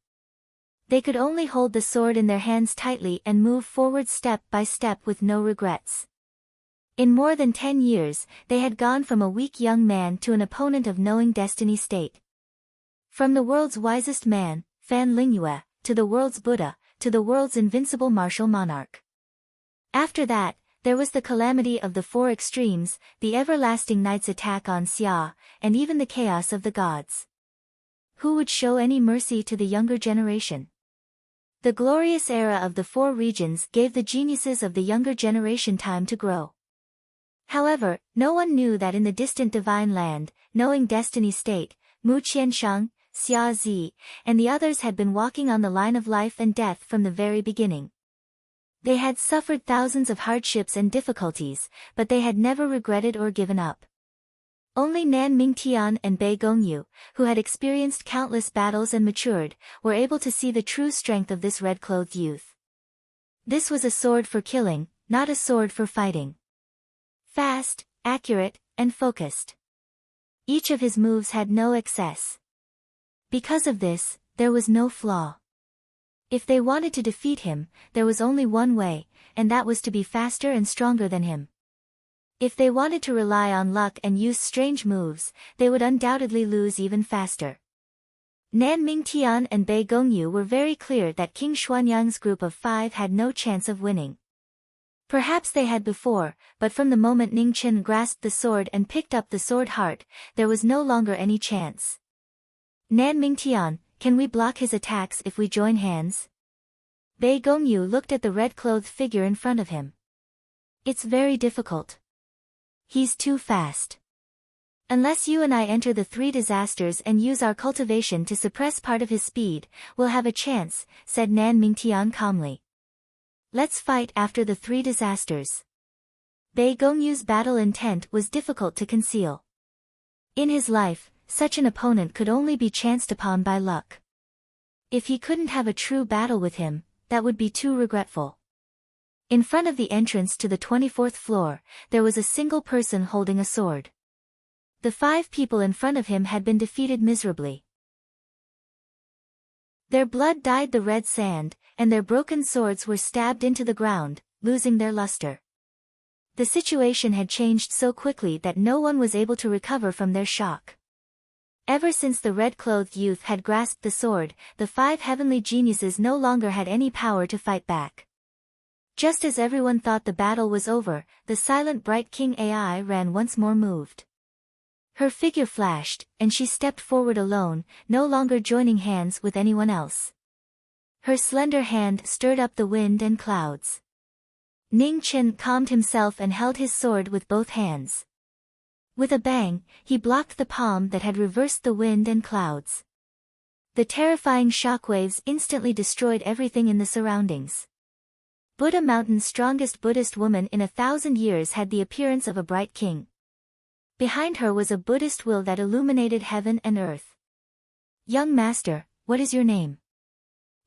They could only hold the sword in their hands tightly and move forward step by step with no regrets. In more than 10 years, they had gone from a weak young man to an opponent of knowing destiny state. From the world's wisest man, Fan Lingyue, to the world's Buddha, to the world's invincible martial monarch. After that, there was the calamity of the four extremes, the everlasting night's attack on Xia, and even the chaos of the gods. Who would show any mercy to the younger generation? The glorious era of the four regions gave the geniuses of the younger generation time to grow. However, no one knew that in the distant divine land, knowing destiny state, Mu Qiansheng, Xia Zi, and the others had been walking on the line of life and death from the very beginning. They had suffered thousands of hardships and difficulties, but they had never regretted or given up. Only Nan Mingtian and Bei Gongyu, who had experienced countless battles and matured, were able to see the true strength of this red-clothed youth. This was a sword for killing, not a sword for fighting. Fast, accurate, and focused. Each of his moves had no excess. Because of this, there was no flaw. If they wanted to defeat him, there was only one way, and that was to be faster and stronger than him. If they wanted to rely on luck and use strange moves, they would undoubtedly lose even faster. Nan Mingtian and Bei Gongyu were very clear that King Xuanyang's group of 5 had no chance of winning. Perhaps they had before, but from the moment Ning Chen grasped the sword and picked up the sword heart, there was no longer any chance. Nan Mingtian, can we block his attacks if we join hands? Bei Gongyu looked at the red-clothed figure in front of him. It's very difficult. He's too fast. Unless you and I enter the 3 disasters and use our cultivation to suppress part of his speed, we'll have a chance, said Nan Mingtian calmly. Let's fight after the 3 disasters. Bei Gongyu's battle intent was difficult to conceal. In his life, such an opponent could only be chanced upon by luck. If he couldn't have a true battle with him, that would be too regretful. In front of the entrance to the 24th floor, there was a single person holding a sword. The 5 people in front of him had been defeated miserably. Their blood dyed the red sand, and their broken swords were stabbed into the ground, losing their luster. The situation had changed so quickly that no one was able to recover from their shock. Ever since the red-clothed youth had grasped the sword, the 5 heavenly geniuses no longer had any power to fight back. Just as everyone thought the battle was over, the silent bright King Ai ran once more moved. Her figure flashed, and she stepped forward alone, no longer joining hands with anyone else. Her slender hand stirred up the wind and clouds. Ning Chen calmed himself and held his sword with both hands. With a bang, he blocked the palm that had reversed the wind and clouds. The terrifying shockwaves instantly destroyed everything in the surroundings. Buddha Mountain's strongest Buddhist woman in 1,000 years had the appearance of a bright king. Behind her was a Buddhist will that illuminated heaven and earth. Young master, what is your name?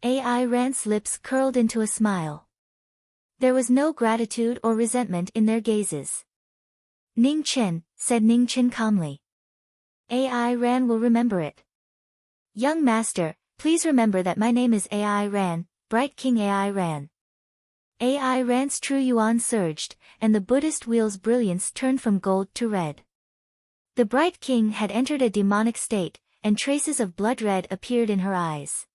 Ai Ran's lips curled into a smile. There was no gratitude or resentment in their gazes. Ning Chen, said Ning Chen calmly. Ai Ran will remember it. Young master, please remember that my name is Ai Ran, bright king Ai Ran. Ai Ran's true yuan surged, and the Buddhist wheel's brilliance turned from gold to red. The bright king had entered a demonic state, and traces of blood red appeared in her eyes.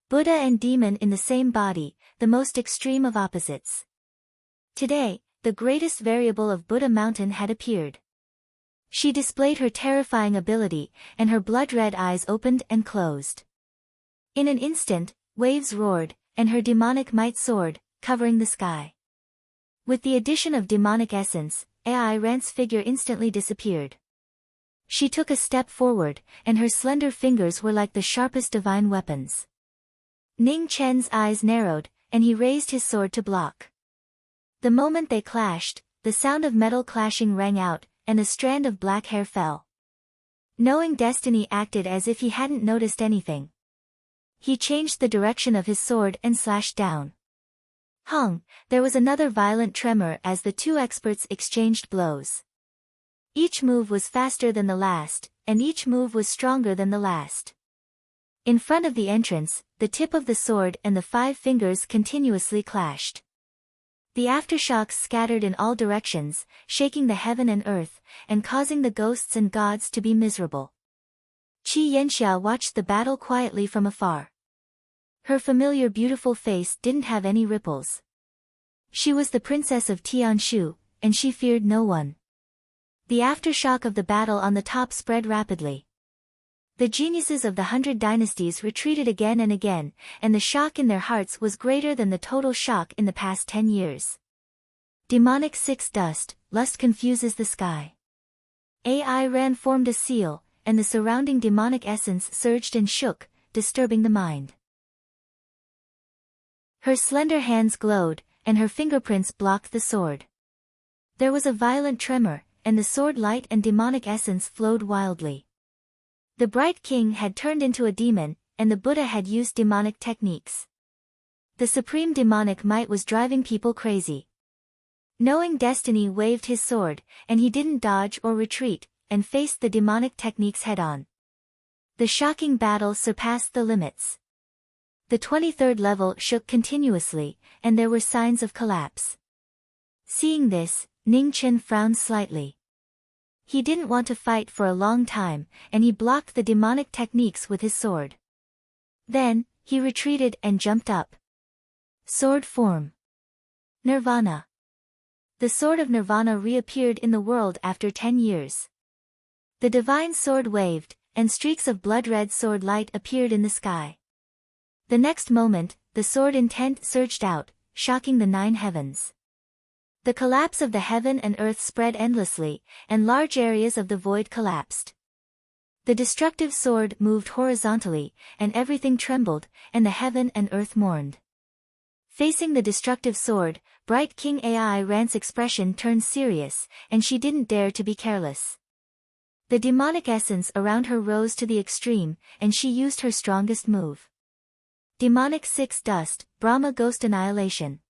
Buddha and demon in the same body, the most extreme of opposites. Today, the greatest variable of Buddha Mountain had appeared. She displayed her terrifying ability, and her blood-red eyes opened and closed. In an instant, waves roared, and her demonic might soared, covering the sky. With the addition of demonic essence, Ai Ran's figure instantly disappeared. She took a step forward, and her slender fingers were like the sharpest divine weapons. Ning Chen's eyes narrowed, and he raised his sword to block. The moment they clashed, the sound of metal clashing rang out, and a strand of black hair fell. Knowing destiny acted as if he hadn't noticed anything. He changed the direction of his sword and slashed down. Hung, there was another violent tremor as the two experts exchanged blows. Each move was faster than the last, and each move was stronger than the last. In front of the entrance, the tip of the sword and the 5 fingers continuously clashed. The aftershocks scattered in all directions, shaking the heaven and earth, and causing the ghosts and gods to be miserable. Qi Yanxia watched the battle quietly from afar. Her familiar beautiful face didn't have any ripples. She was the princess of Tianshu, and she feared no one. The aftershock of the battle on the top spread rapidly. The geniuses of the 100 dynasties retreated again and again, and the shock in their hearts was greater than the total shock in the past 10 years. Demonic 6 dust, lust confuses the sky. AI Ran formed a seal, and the surrounding demonic essence surged and shook, disturbing the mind. Her slender hands glowed, and her fingerprints blocked the sword. There was a violent tremor, and the sword light and demonic essence flowed wildly. The bright king had turned into a demon, and the Buddha had used demonic techniques. The supreme demonic might was driving people crazy. Knowing destiny waved his sword, and he didn't dodge or retreat, and faced the demonic techniques head-on. The shocking battle surpassed the limits. The 23rd level shook continuously, and there were signs of collapse. Seeing this, Ning Chen frowned slightly. He didn't want to fight for a long time, and he blocked the demonic techniques with his sword. Then, he retreated and jumped up. Sword form. Nirvana. The sword of Nirvana reappeared in the world after 10 years. The divine sword waved, and streaks of blood-red sword light appeared in the sky. The next moment, the sword intent surged out, shocking the 9 heavens. The collapse of the heaven and earth spread endlessly, and large areas of the void collapsed. The destructive sword moved horizontally, and everything trembled, and the heaven and earth mourned. Facing the destructive sword, bright King Ai Ran's expression turned serious, and she didn't dare to be careless. The demonic essence around her rose to the extreme, and she used her strongest move. Demonic 6 dust, Brahma Ghost Annihilation.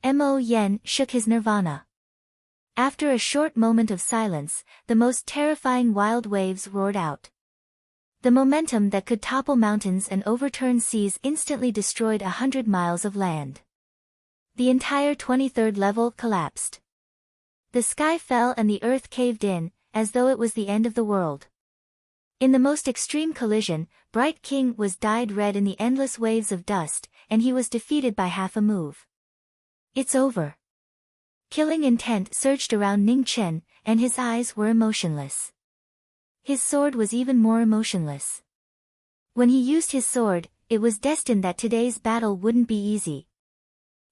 Mo Yen shook his nirvana. After a short moment of silence, the most terrifying wild waves roared out. The momentum that could topple mountains and overturn seas instantly destroyed 100 miles of land. The entire 23rd level collapsed. The sky fell and the earth caved in, as though it was the end of the world. In the most extreme collision, Bright King was dyed red in the endless waves of dust, and he was defeated by half a move. It's over. Killing intent surged around Ning Chen, and his eyes were emotionless. His sword was even more emotionless. When he used his sword, it was destined that today's battle wouldn't be easy.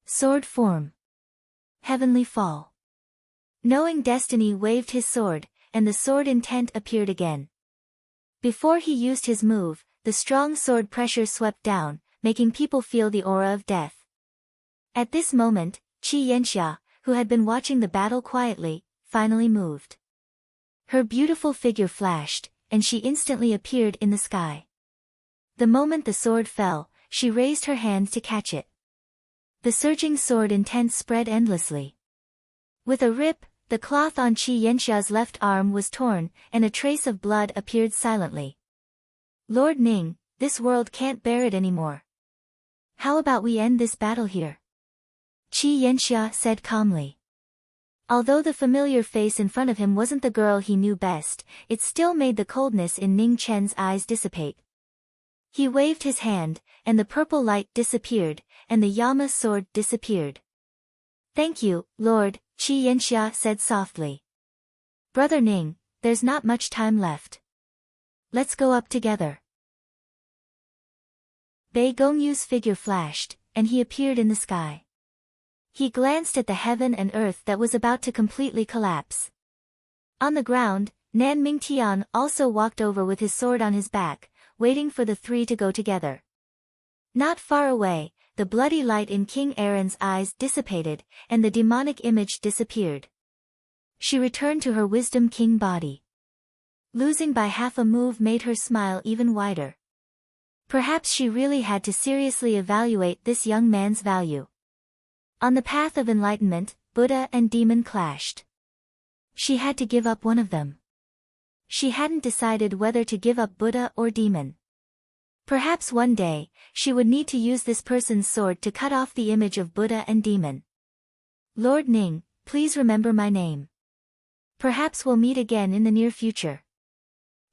Sword form. Heavenly fall. Knowing destiny waved his sword, and the sword intent appeared again. Before he used his move, the strong sword pressure swept down, making people feel the aura of death. At this moment, Qi Yanxia, who had been watching the battle quietly, finally moved. Her beautiful figure flashed, and she instantly appeared in the sky. The moment the sword fell, she raised her hand to catch it. The surging sword intent spread endlessly. With a rip, the cloth on Qi Yanxia's left arm was torn, and a trace of blood appeared silently. Lord Ning, this world can't bear it anymore. How about we end this battle here? Qi Yanxia said calmly. Although the familiar face in front of him wasn't the girl he knew best, it still made the coldness in Ning Chen's eyes dissipate. He waved his hand, and the purple light disappeared, and the Yama sword disappeared. Thank you, Lord, Qi Yanxia said softly. Brother Ning, there's not much time left. Let's go up together. Bei Gongyu's figure flashed, and he appeared in the sky. He glanced at the heaven and earth that was about to completely collapse. On the ground, Nan Mingtian also walked over with his sword on his back, waiting for the 3 to go together. Not far away, the bloody light in King Aaron's eyes dissipated, and the demonic image disappeared. She returned to her Wisdom King body. Losing by half a move made her smile even wider. Perhaps she really had to seriously evaluate this young man's value. On the path of enlightenment, Buddha and demon clashed. She had to give up one of them. She hadn't decided whether to give up Buddha or demon. Perhaps one day, she would need to use this person's sword to cut off the image of Buddha and demon. Lord Ning, please remember my name. Perhaps we'll meet again in the near future.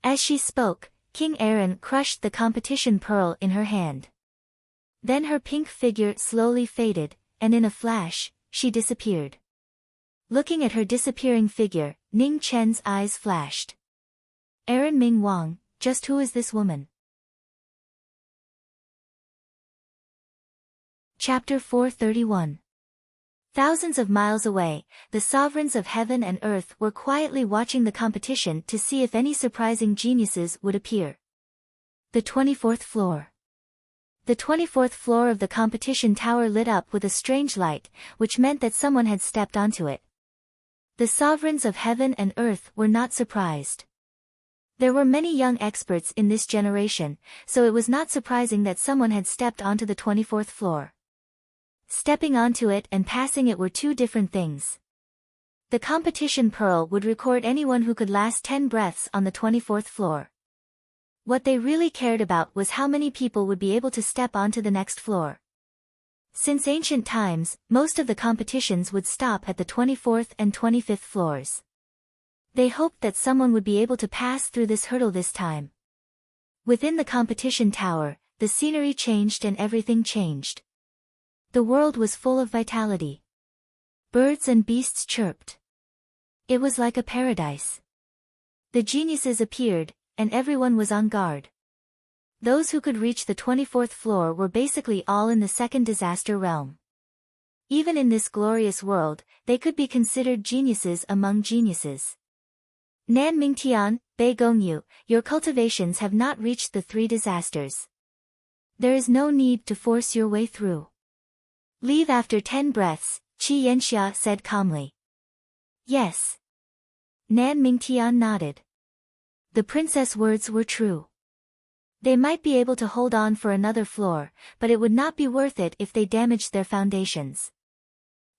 As she spoke, King Aaron crushed the competition pearl in her hand. Then her pink figure slowly faded, and in a flash, she disappeared. Looking at her disappearing figure, Ning Chen's eyes flashed. Aaron Ming Wang, just who is this woman? Chapter 431. Thousands of miles away, the sovereigns of heaven and earth were quietly watching the competition to see if any surprising geniuses would appear. The 24th floor. The 24th floor of the competition tower lit up with a strange light, which meant that someone had stepped onto it. The sovereigns of heaven and earth were not surprised. There were many young experts in this generation, so it was not surprising that someone had stepped onto the 24th floor. Stepping onto it and passing it were two different things. The competition pearl would record anyone who could last 10 breaths on the 24th floor. What they really cared about was how many people would be able to step onto the next floor. Since ancient times, most of the competitions would stop at the 24th and 25th floors. They hoped that someone would be able to pass through this hurdle this time. Within the competition tower, the scenery changed and everything changed. The world was full of vitality. Birds and beasts chirped. It was like a paradise. The geniuses appeared, and everyone was on guard. Those who could reach the 24th floor were basically all in the second disaster realm. Even in this glorious world, they could be considered geniuses among geniuses. Nan Mingtian, Bei Gongyu, your cultivations have not reached the 3 disasters. There is no need to force your way through. Leave after 10 breaths, Qi Yanxia said calmly. Yes. Nan Mingtian nodded. The princess' words were true. They might be able to hold on for another floor, but it would not be worth it if they damaged their foundations.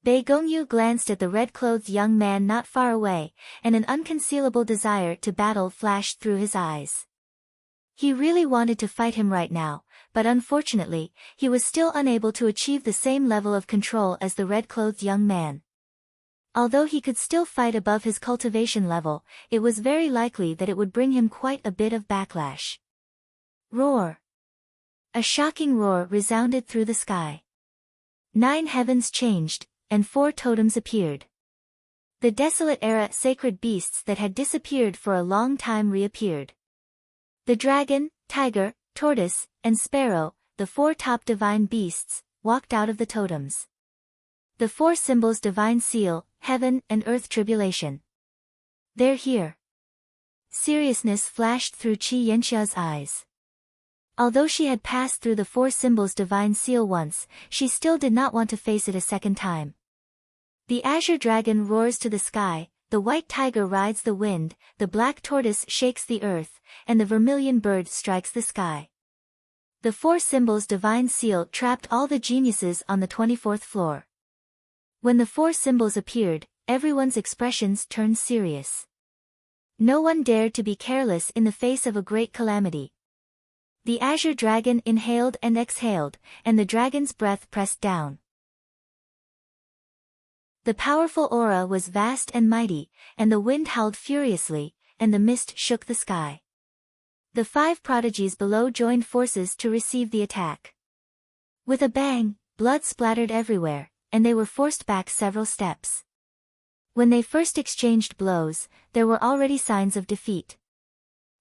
Bei Gongyu glanced at the red-clothed young man not far away, and an unconcealable desire to battle flashed through his eyes. He really wanted to fight him right now, but unfortunately, he was still unable to achieve the same level of control as the red-clothed young man. Although he could still fight above his cultivation level, it was very likely that it would bring him quite a bit of backlash. Roar! A shocking roar resounded through the sky. 9 heavens changed, and 4 totems appeared. The desolate era sacred beasts that had disappeared for a long time reappeared. The dragon, tiger, tortoise, and sparrow, the 4 top divine beasts, walked out of the totems. The 4 symbols divine seal, heaven and earth tribulation. They're here. Seriousness flashed through Qi Yanxia's eyes. Although she had passed through the 4 symbols divine seal once, she still did not want to face it a second time. The azure dragon roars to the sky, the white tiger rides the wind, the black tortoise shakes the earth, and the vermilion bird strikes the sky. The 4 symbols divine seal trapped all the geniuses on the 24th floor. When the 4 symbols appeared, everyone's expressions turned serious. No one dared to be careless in the face of a great calamity. The azure dragon inhaled and exhaled, and the dragon's breath pressed down. The powerful aura was vast and mighty, and the wind howled furiously, and the mist shook the sky. The 5 prodigies below joined forces to receive the attack. With a bang, blood splattered everywhere, and they were forced back several steps. When they first exchanged blows, there were already signs of defeat.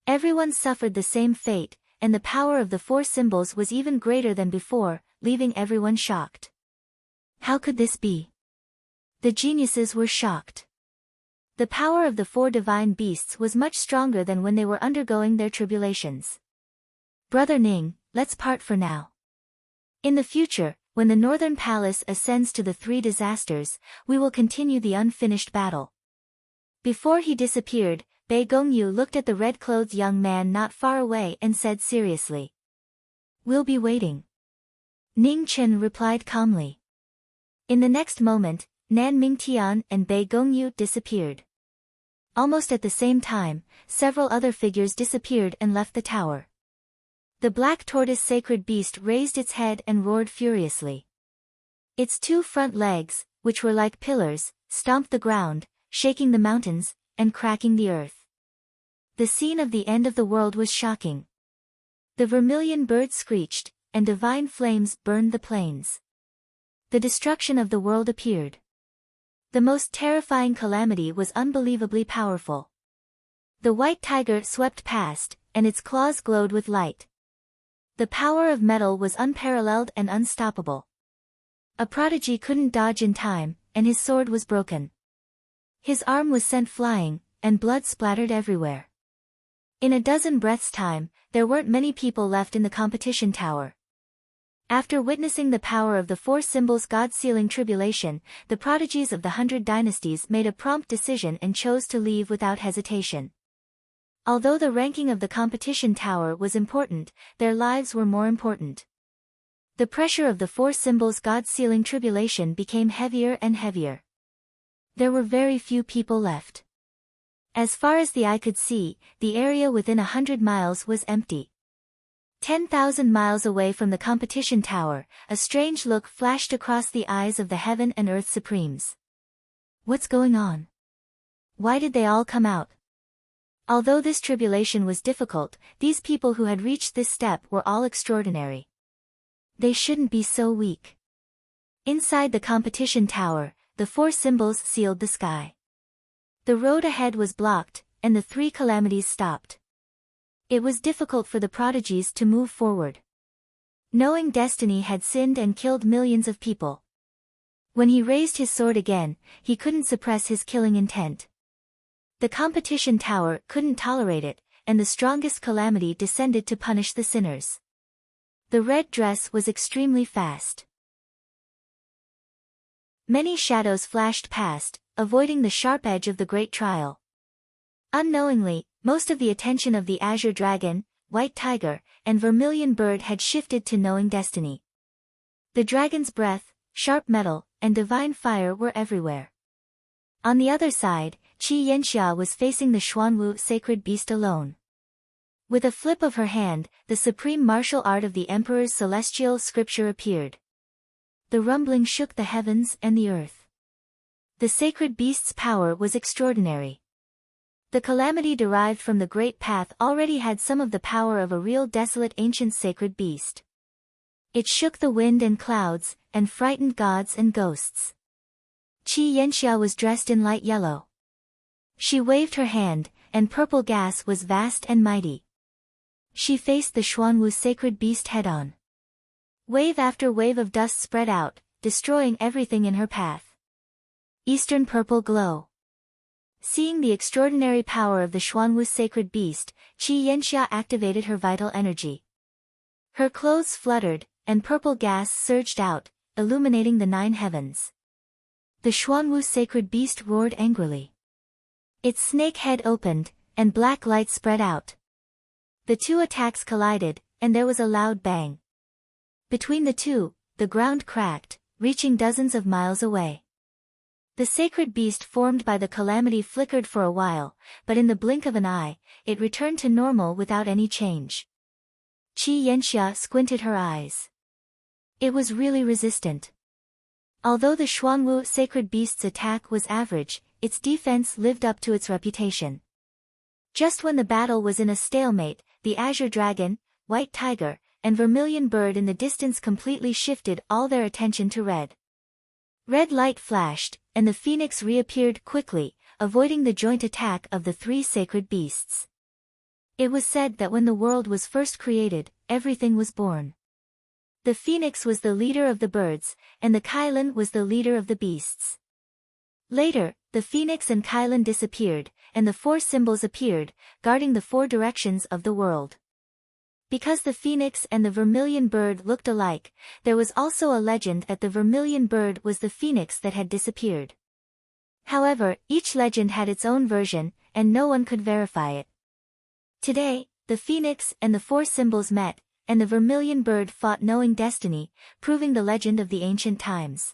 Everyone suffered the same fate, and the power of the 4 symbols was even greater than before, leaving everyone shocked. How could this be? The geniuses were shocked. The power of the 4 divine beasts was much stronger than when they were undergoing their tribulations. Brother Ning, let's part for now. In the future, when the northern palace ascends to the three disasters, we will continue the unfinished battle." Before he disappeared, Bei Gongyu looked at the red-clothed young man not far away and said seriously, "We'll be waiting." Ning Chen replied calmly. In the next moment, Nan Mingtian and Bei Gongyu disappeared. Almost at the same time, several other figures disappeared and left the tower. The black tortoise sacred beast raised its head and roared furiously. Its two front legs, which were like pillars, stomped the ground, shaking the mountains, and cracking the earth. The scene of the end of the world was shocking. The vermilion bird screeched, and divine flames burned the plains. The destruction of the world appeared. The most terrifying calamity was unbelievably powerful. The white tiger swept past, and its claws glowed with light. The power of metal was unparalleled and unstoppable. A prodigy couldn't dodge in time, and his sword was broken. His arm was sent flying, and blood splattered everywhere. In a dozen breaths' time, there weren't many people left in the competition tower. After witnessing the power of the four symbols God-sealing tribulation, the prodigies of the 100 dynasties made a prompt decision and chose to leave without hesitation. Although the ranking of the competition tower was important, their lives were more important. The pressure of the four symbols God-sealing tribulation became heavier and heavier. There were very few people left. As far as the eye could see, the area within 100 miles was empty. 10,000 miles away from the competition tower, a strange look flashed across the eyes of the heaven and earth supremes. What's going on? Why did they all come out? Although this tribulation was difficult, these people who had reached this step were all extraordinary. They shouldn't be so weak. Inside the competition tower, the four symbols sealed the sky. The road ahead was blocked, and the three calamities stopped. It was difficult for the prodigies to move forward. Knowing destiny had sinned and killed millions of people. When he raised his sword again, he couldn't suppress his killing intent. The competition tower couldn't tolerate it, and the strongest calamity descended to punish the sinners. The red dress was extremely fast. Many shadows flashed past, avoiding the sharp edge of the great trial. Unknowingly, most of the attention of the azure dragon, white tiger, and vermilion bird had shifted to knowing destiny. The dragon's breath, sharp metal, and divine fire were everywhere. On the other side, Qi Yanxia was facing the Xuanwu sacred beast alone. With a flip of her hand, the supreme martial art of the emperor's celestial scripture appeared. The rumbling shook the heavens and the earth. The sacred beast's power was extraordinary. The calamity derived from the great path already had some of the power of a real desolate ancient sacred beast. It shook the wind and clouds, and frightened gods and ghosts. Qi Yanxia was dressed in light yellow. She waved her hand, and purple gas was vast and mighty. She faced the Xuanwu sacred beast head-on. Wave after wave of dust spread out, destroying everything in her path. Eastern purple glow. Seeing the extraordinary power of the Xuanwu sacred beast, Qi Yanxia activated her vital energy. Her clothes fluttered, and purple gas surged out, illuminating the 9 heavens. The Xuanwu sacred beast roared angrily. Its snake head opened, and black light spread out. The two attacks collided, and there was a loud bang. Between the two, the ground cracked, reaching dozens of miles away. The sacred beast formed by the calamity flickered for a while, but in the blink of an eye, it returned to normal without any change. Qi Yanxia squinted her eyes. It was really resistant. Although the Xuanwu sacred beast's attack was average, its defense lived up to its reputation. Just when the battle was in a stalemate, the azure dragon, white tiger, and vermilion bird in the distance completely shifted all their attention to red. Red light flashed, and the phoenix reappeared quickly, avoiding the joint attack of the 3 sacred beasts. It was said that when the world was first created, everything was born. The phoenix was the leader of the birds, and the Kailan was the leader of the beasts. Later, the phoenix and Kailan disappeared, and the 4 symbols appeared, guarding the 4 directions of the world. Because the phoenix and the vermilion bird looked alike, there was also a legend that the vermilion bird was the phoenix that had disappeared. However, each legend had its own version, and no one could verify it. Today, the phoenix and the four symbols met, and the vermilion bird fought knowing destiny, proving the legend of the ancient times.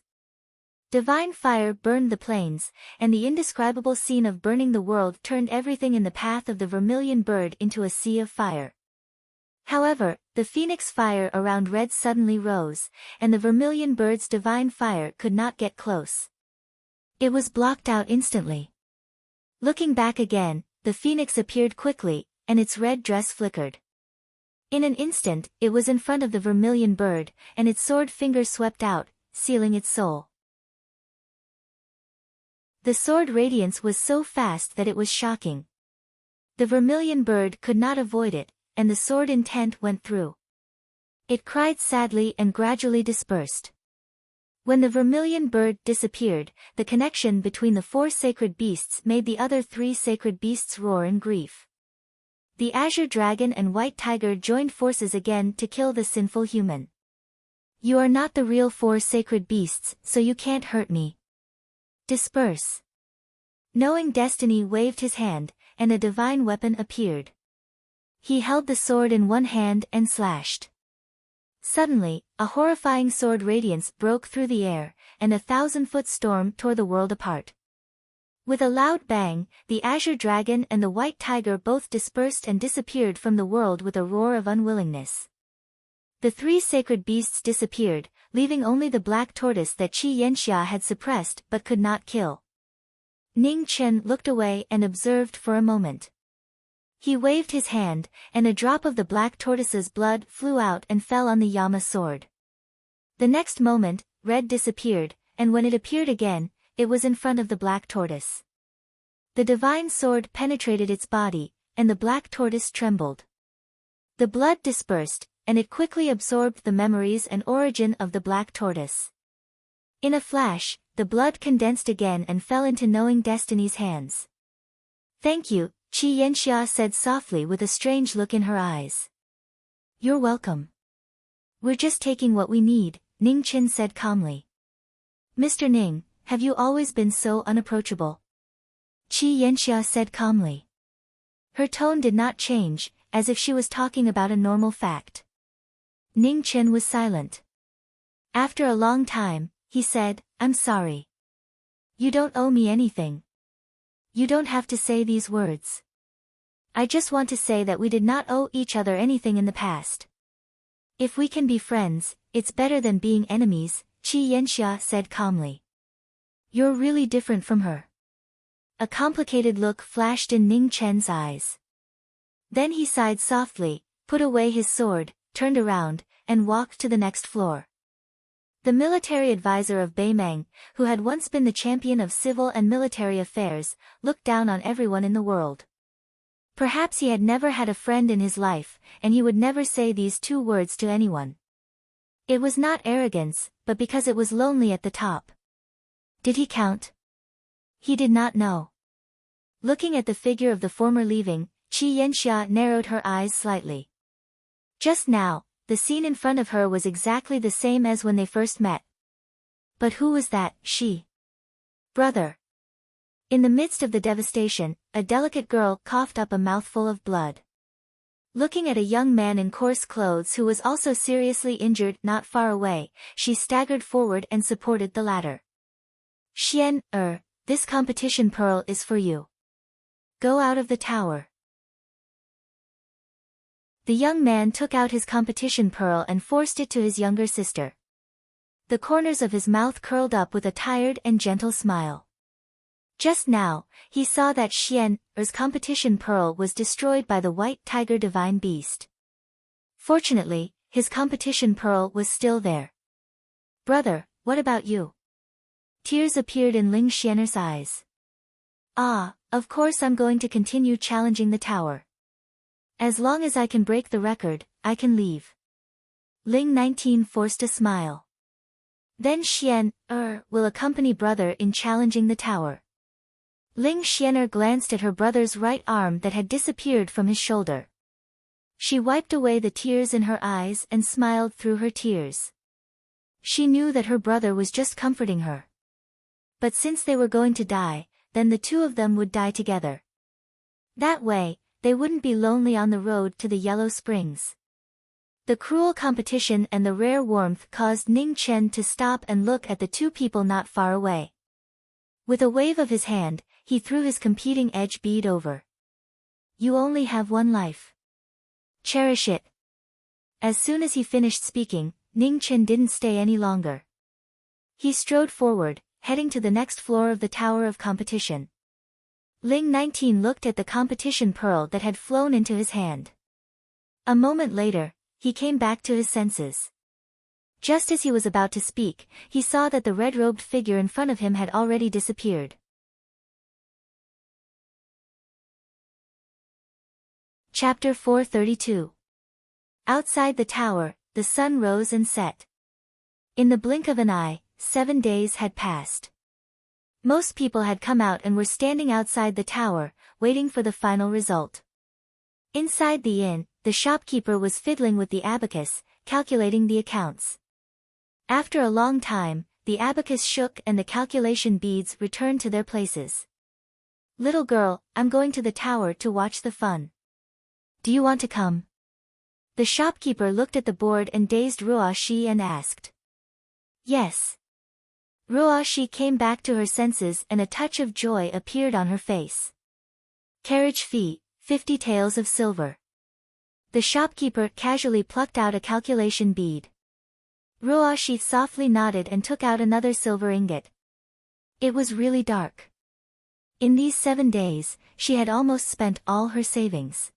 Divine fire burned the plains, and the indescribable scene of burning the world turned everything in the path of the vermilion bird into a sea of fire. However, the phoenix fire around red suddenly rose, and the vermilion bird's divine fire could not get close. It was blocked out instantly. Looking back again, the phoenix appeared quickly, and its red dress flickered. In an instant, it was in front of the vermilion bird, and its sword finger swept out, sealing its soul. The sword radiance was so fast that it was shocking. The vermilion bird could not avoid it, and the sword intent went through. It cried sadly and gradually dispersed. When the vermilion bird disappeared, the connection between the four sacred beasts made the other three sacred beasts roar in grief. The azure dragon and white tiger joined forces again to kill the sinful human. You are not the real four sacred beasts, so you can't hurt me. Disperse. Knowing destiny waved his hand, and a divine weapon appeared. He held the sword in one hand and slashed. Suddenly, a horrifying sword radiance broke through the air, and a 1,000-foot storm tore the world apart. With a loud bang, the azure dragon and the white tiger both dispersed and disappeared from the world with a roar of unwillingness. The three sacred beasts disappeared, leaving only the black tortoise that Qi Yanxia had suppressed but could not kill. Ning Chen looked away and observed for a moment. He waved his hand, and a drop of the black tortoise's blood flew out and fell on the Yama sword. The next moment, red disappeared, and when it appeared again, it was in front of the black tortoise. The divine sword penetrated its body, and the black tortoise trembled. The blood dispersed, and it quickly absorbed the memories and origin of the black tortoise. In a flash, the blood condensed again and fell into knowing destiny's hands. Thank you, Qi Yanxia said softly with a strange look in her eyes. You're welcome. We're just taking what we need, Ning Chen said calmly. Mr. Ning, have you always been so unapproachable? Qi Yanxia said calmly. Her tone did not change, as if she was talking about a normal fact. Ning Chen was silent. After a long time, he said, I'm sorry. You don't owe me anything. You don't have to say these words. I just want to say that we did not owe each other anything in the past. If we can be friends, it's better than being enemies, Qi Yanxia said calmly. You're really different from her. A complicated look flashed in Ning Chen's eyes. Then he sighed softly, put away his sword, turned around, and walked to the next floor. The military advisor of Beimeng, who had once been the champion of civil and military affairs, looked down on everyone in the world. Perhaps he had never had a friend in his life, and he would never say these two words to anyone. It was not arrogance, but because it was lonely at the top. Did he count? He did not know. Looking at the figure of the former leaving, Qi Yanxia narrowed her eyes slightly. Just now, the scene in front of her was exactly the same as when they first met. But who was that, she? Brother. In the midst of the devastation, a delicate girl coughed up a mouthful of blood. Looking at a young man in coarse clothes who was also seriously injured not far away, she staggered forward and supported the latter. Xian, this competition pearl is for you. Go out of the tower. The young man took out his competition pearl and forced it to his younger sister. The corners of his mouth curled up with a tired and gentle smile. Just now, he saw that Xian's competition pearl was destroyed by the white tiger divine beast. Fortunately, his competition pearl was still there. Brother, what about you? Tears appeared in Ling Xianer's eyes. Ah, of course I'm going to continue challenging the tower. As long as I can break the record, I can leave. Ling 19 forced a smile. Then Xian, will accompany brother in challenging the tower. Ling Xianer glanced at her brother's right arm that had disappeared from his shoulder. She wiped away the tears in her eyes and smiled through her tears. She knew that her brother was just comforting her. But since they were going to die, then the two of them would die together. That way, they wouldn't be lonely on the road to the Yellow Springs. The cruel competition and the rare warmth caused Ning Chen to stop and look at the two people not far away. With a wave of his hand, he threw his competing edge bead over. You only have one life. Cherish it. As soon as he finished speaking, Ning Chen didn't stay any longer. He strode forward, heading to the next floor of the Tower of Competition. Ling 19 looked at the competition pearl that had flown into his hand. A moment later, he came back to his senses. Just as he was about to speak, he saw that the red-robed figure in front of him had already disappeared. Chapter 432. Outside the tower, the sun rose and set. In the blink of an eye, 7 days had passed. Most people had come out and were standing outside the tower, waiting for the final result. Inside the inn, the shopkeeper was fiddling with the abacus, calculating the accounts. After a long time, the abacus shook and the calculation beads returned to their places. Little girl, I'm going to the tower to watch the fun. Do you want to come? The shopkeeper looked at the board and dazed Ruoshi and asked. Yes. Ruoshi came back to her senses and a touch of joy appeared on her face. Carriage fee, 50 taels of silver. The shopkeeper casually plucked out a calculation bead. Ruoshi softly nodded and took out another silver ingot. It was really dark. In these 7 days, she had almost spent all her savings.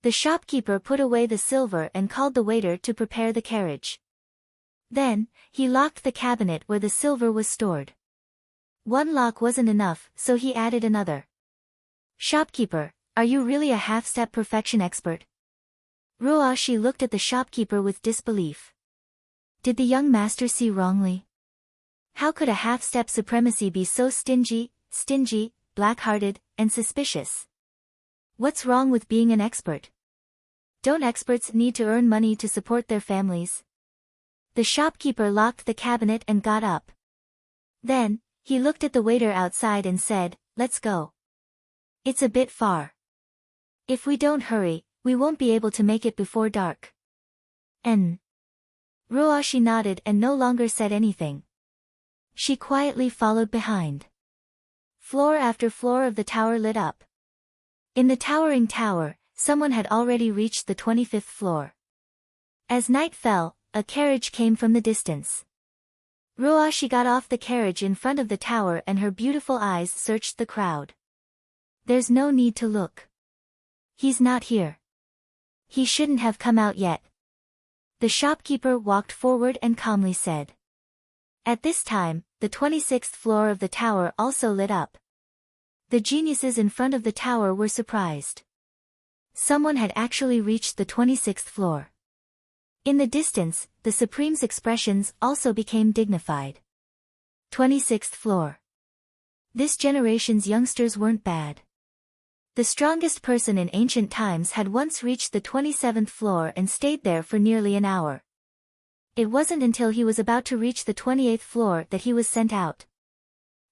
The shopkeeper put away the silver and called the waiter to prepare the carriage. Then, he locked the cabinet where the silver was stored. One lock wasn't enough, so he added another. Shopkeeper, are you really a half-step perfection expert? Ruoshi looked at the shopkeeper with disbelief. Did the young master see wrongly? How could a half-step supremacy be so stingy, black-hearted, and suspicious? What's wrong with being an expert? Don't experts need to earn money to support their families? The shopkeeper locked the cabinet and got up. Then, he looked at the waiter outside and said, let's go. It's a bit far. If we don't hurry, we won't be able to make it before dark. Ruoshi nodded and no longer said anything. She quietly followed behind. Floor after floor of the tower lit up. In the towering tower, someone had already reached the 25th floor. As night fell, a carriage came from the distance. Ruoshi got off the carriage in front of the tower and her beautiful eyes searched the crowd. There's no need to look. He's not here. He shouldn't have come out yet. The shopkeeper walked forward and calmly said. At this time, the 26th floor of the tower also lit up. The geniuses in front of the tower were surprised. Someone had actually reached the 26th floor. In the distance, the Supreme's expressions also became dignified. 26th floor. This generation's youngsters weren't bad. The strongest person in ancient times had once reached the 27th floor and stayed there for nearly an hour. It wasn't until he was about to reach the 28th floor that he was sent out.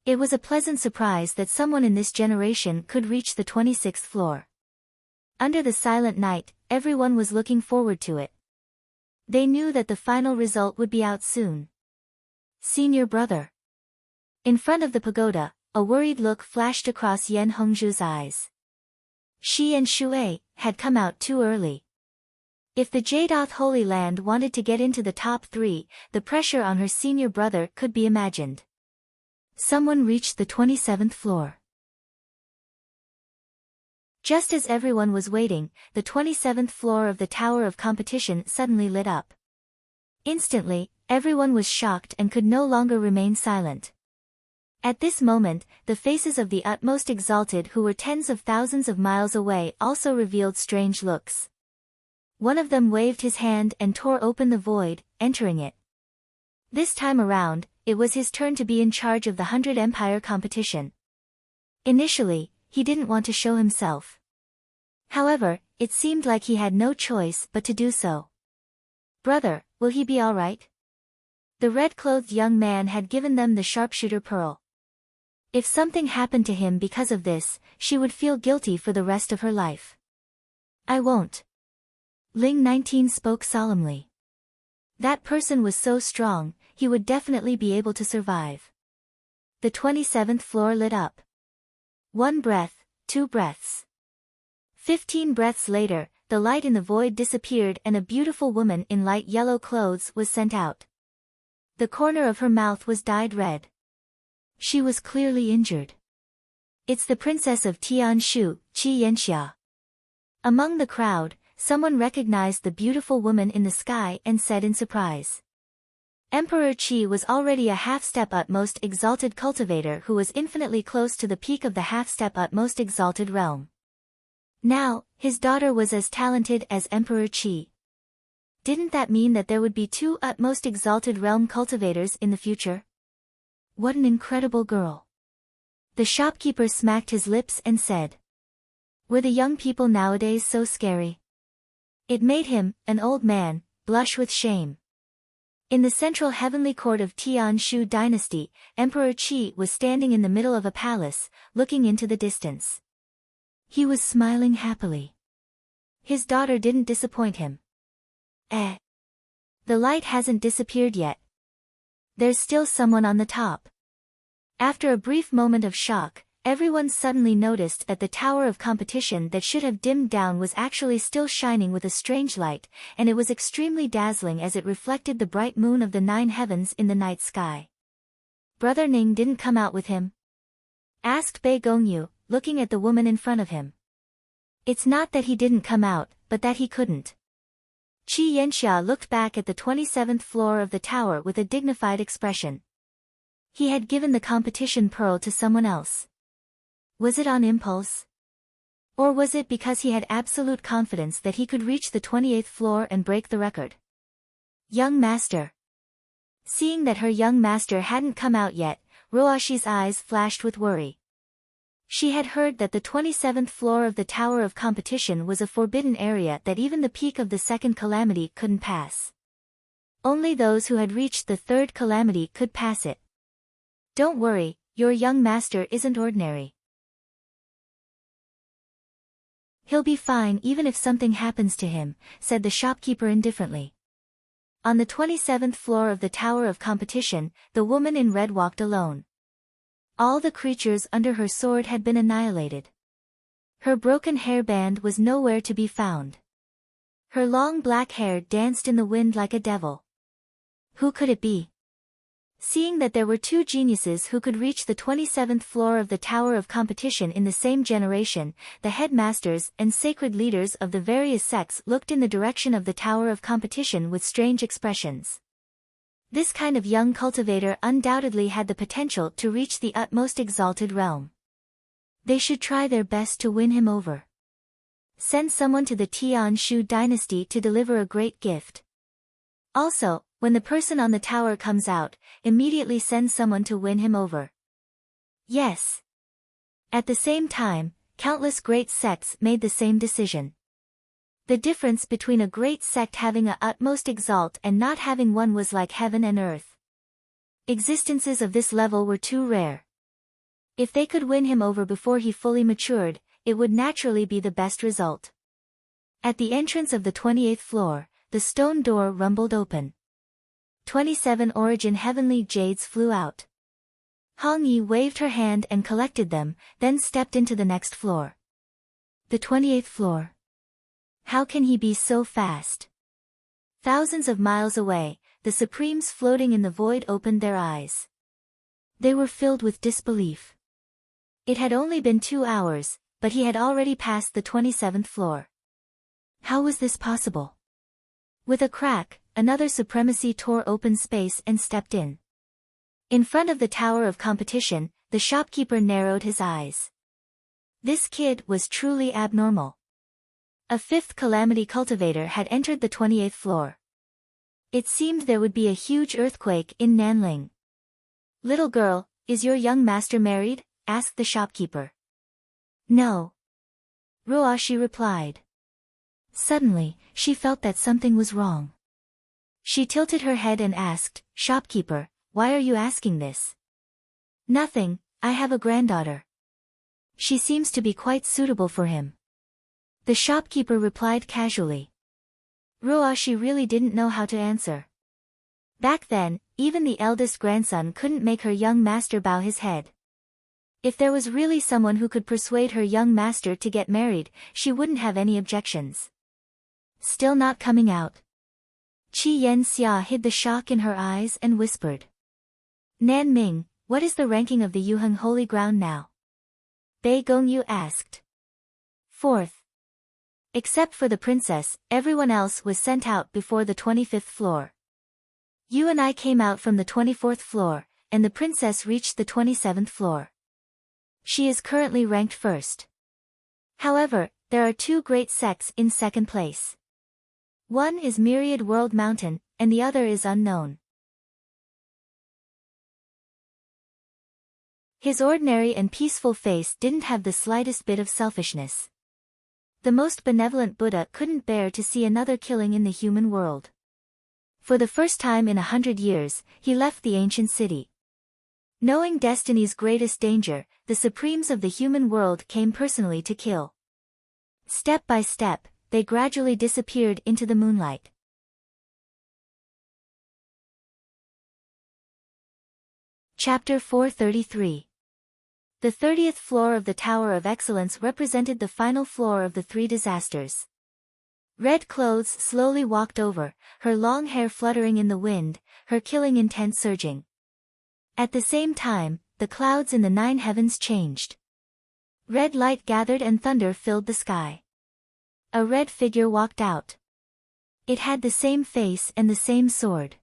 It was a pleasant surprise that someone in this generation could reach the 26th floor. Under the silent night, everyone was looking forward to it. They knew that the final result would be out soon. Senior brother. In front of the pagoda, a worried look flashed across Yan Hongzhu's eyes. She and Shui had come out too early. If the Jadoth Holy Land wanted to get into the top 3, the pressure on her senior brother could be imagined. Someone reached the 27th floor. Just as everyone was waiting, the 27th floor of the Tower of Competition suddenly lit up. Instantly, everyone was shocked and could no longer remain silent. At this moment, the faces of the utmost exalted who were tens of thousands of miles away also revealed strange looks. One of them waved his hand and tore open the void, entering it. This time around, it was his turn to be in charge of the 100 Empire competition. Initially, he didn't want to show himself. However, it seemed like he had no choice but to do so. "Brother, will he be all right?" The red-clothed young man had given them the sharpshooter pearl. If something happened to him because of this, she would feel guilty for the rest of her life. "I won't." Ling 19 spoke solemnly. That person was so strong, he would definitely be able to survive. The 27th floor lit up. 1 breath, 2 breaths. 15 breaths later, the light in the void disappeared and a beautiful woman in light yellow clothes was sent out. The corner of her mouth was dyed red. She was clearly injured. "It's the princess of Tianshu, Qi Yanxia." Among the crowd, someone recognized the beautiful woman in the sky and said in surprise. Emperor Qi was already a half-step utmost exalted cultivator who was infinitely close to the peak of the half-step utmost exalted realm. Now, his daughter was as talented as Emperor Qi. Didn't that mean that there would be 2 utmost exalted realm cultivators in the future? What an incredible girl. The shopkeeper smacked his lips and said. Were the young people nowadays so scary? It made him, an old man, blush with shame. In the central heavenly court of Tianshu dynasty, Emperor Qi was standing in the middle of a palace, looking into the distance. He was smiling happily. His daughter didn't disappoint him. The light hasn't disappeared yet. There's still someone on the top. After a brief moment of shock, everyone suddenly noticed that the tower of competition that should have dimmed down was actually still shining with a strange light, and it was extremely dazzling as it reflected the bright moon of the 9 heavens in the night sky. Brother Ning didn't come out with him? Asked Bei Gongyu, looking at the woman in front of him. It's not that he didn't come out, but that he couldn't. Qi Yanxia looked back at the 27th floor of the tower with a dignified expression. He had given the competition pearl to someone else. Was it on impulse? Or was it because he had absolute confidence that he could reach the 28th floor and break the record? Young master. Seeing that her young master hadn't come out yet, Roashi's eyes flashed with worry. She had heard that the 27th floor of the Tower of Competition was a forbidden area that even the peak of the 2nd calamity couldn't pass. Only those who had reached the 3rd calamity could pass it. Don't worry, your young master isn't ordinary. He'll be fine even if something happens to him, said the shopkeeper indifferently. On the 27th floor of the Tower of Competition, the woman in red walked alone. All the creatures under her sword had been annihilated. Her broken hairband was nowhere to be found. Her long black hair danced in the wind like a devil. Who could it be? Seeing that there were 2 geniuses who could reach the 27th floor of the Tower of Competition in the same generation, the headmasters and sacred leaders of the various sects looked in the direction of the Tower of Competition with strange expressions. This kind of young cultivator undoubtedly had the potential to reach the utmost exalted realm. They should try their best to win him over. Send someone to the Tianshu dynasty to deliver a great gift. Also, when the person on the tower comes out, immediately send someone to win him over. Yes. At the same time, countless great sects made the same decision. The difference between a great sect having a utmost exalt and not having one was like heaven and earth. Existences of this level were too rare. If they could win him over before he fully matured, it would naturally be the best result. At the entrance of the 28th floor, the stone door rumbled open. 27 origin heavenly jades flew out. Hong Yi waved her hand and collected them, then stepped into the next floor. The 28th floor. How can he be so fast? Thousands of miles away, the Supremes floating in the void opened their eyes. They were filled with disbelief. It had only been 2 hours, but he had already passed the 27th floor. How was this possible? With a crack, another supremacy tore open space and stepped in. In front of the Tower of Competition, the shopkeeper narrowed his eyes. This kid was truly abnormal. A 5th calamity cultivator had entered the 28th floor. It seemed there would be a huge earthquake in Nanling. Little girl, is your young master married? Asked the shopkeeper. No. Ruashi replied. Suddenly, she felt that something was wrong. She tilted her head and asked, "Shopkeeper, why are you asking this?" "Nothing, I have a granddaughter. She seems to be quite suitable for him." The shopkeeper replied casually. She really didn't know how to answer. Back then, even the eldest grandson couldn't make her young master bow his head. If there was really someone who could persuade her young master to get married, she wouldn't have any objections. Still not coming out. Qi Yanxia hid the shock in her eyes and whispered. "Nan Ming, what is the ranking of the Yuheng Holy Ground now?" Bei Gongyu asked. "Fourth. Except for the princess, everyone else was sent out before the 25th floor. You and I came out from the 24th floor, and the princess reached the 27th floor. She is currently ranked first. However, there are two great sects in second place. One is Myriad World Mountain, and the other is unknown." His ordinary and peaceful face didn't have the slightest bit of selfishness. The most benevolent Buddha couldn't bear to see another killing in the human world. For the first time in 100 years, he left the ancient city. Knowing destiny's greatest danger, the supremes of the human world came personally to kill. Step by step, they gradually disappeared into the moonlight. Chapter 433. The 30th floor of the Tower of Excellence represented the final floor of the three disasters. Red Clothes slowly walked over, her long hair fluttering in the wind, her killing intent surging. At the same time, the clouds in the 9 heavens changed. Red light gathered and thunder filled the sky. A red figure walked out. It had the same face and the same sword.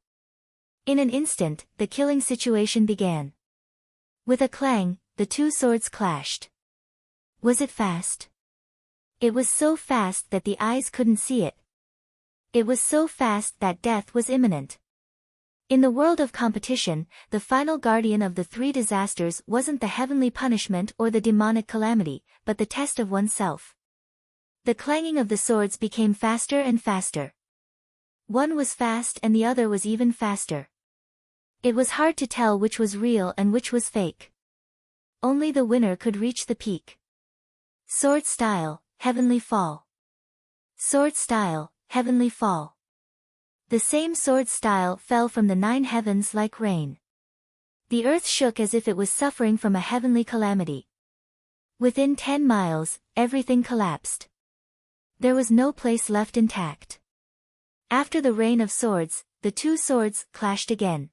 In an instant, the killing situation began. With a clang, the two swords clashed. Was it fast? It was so fast that the eyes couldn't see it. It was so fast that death was imminent. In the world of competition, the final guardian of the three disasters wasn't the heavenly punishment or the demonic calamity, but the test of oneself. The clanging of the swords became faster and faster. One was fast and the other was even faster. It was hard to tell which was real and which was fake. Only the winner could reach the peak. Sword style, heavenly fall. Sword style, heavenly fall. The same sword style fell from the 9 heavens like rain. The earth shook as if it was suffering from a heavenly calamity. Within 10 miles, everything collapsed. There was no place left intact. After the rain of swords, the two swords clashed again.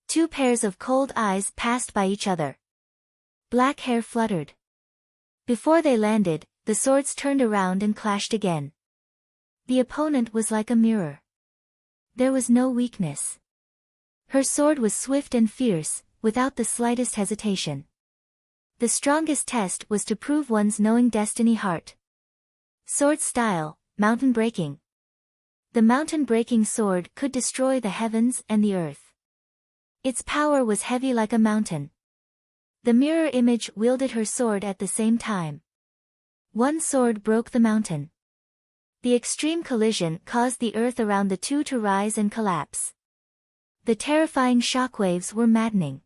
Two pairs of cold eyes passed by each other. Black hair fluttered. Before they landed, the swords turned around and clashed again. The opponent was like a mirror. There was no weakness. Her sword was swift and fierce, without the slightest hesitation. The strongest test was to prove one's knowing destiny heart. Sword style, mountain breaking. The mountain breaking sword could destroy the heavens and the earth. Its power was heavy like a mountain. The mirror image wielded her sword at the same time. One sword broke the mountain. The extreme collision caused the earth around the two to rise and collapse. The terrifying shockwaves were maddening.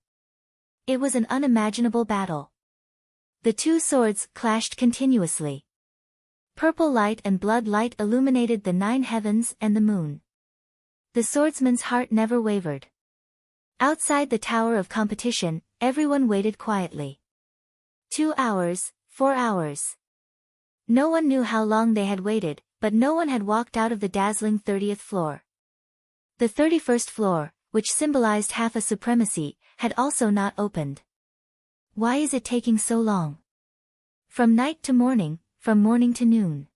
It was an unimaginable battle. The two swords clashed continuously. Purple light and blood light illuminated the 9 heavens and the moon. The swordsman's heart never wavered. Outside the tower of competition, everyone waited quietly. 2 hours, 4 hours. No one knew how long they had waited, but no one had walked out of the dazzling 30th floor. The 31st floor, which symbolized half a supremacy, had also not opened. Why is it taking so long? From night to morning, from morning to noon.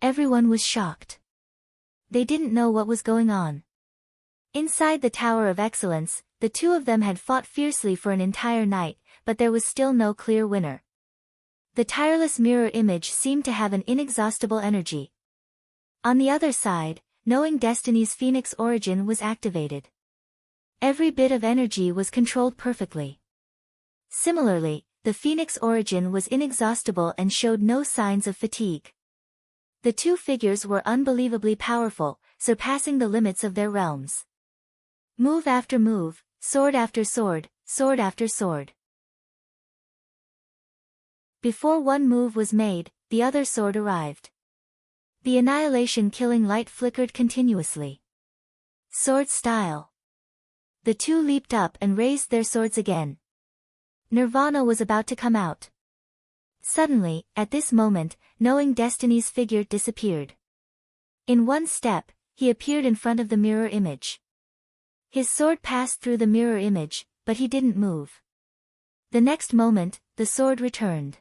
Everyone was shocked. They didn't know what was going on. Inside the Tower of Excellence, the two of them had fought fiercely for an entire night, but there was still no clear winner. The tireless mirror image seemed to have an inexhaustible energy. On the other side, knowing destiny's phoenix origin was activated. Every bit of energy was controlled perfectly. Similarly, the phoenix origin was inexhaustible and showed no signs of fatigue. The two figures were unbelievably powerful, surpassing the limits of their realms. Move after move, sword after sword, sword after sword. Before one move was made, the other sword arrived. The annihilation-killing light flickered continuously. Sword style. The two leaped up and raised their swords again. Nirvana was about to come out. Suddenly, at this moment, knowing destiny's figure disappeared. In one step, he appeared in front of the mirror image. His sword passed through the mirror image, but he didn't move. The next moment, the sword returned.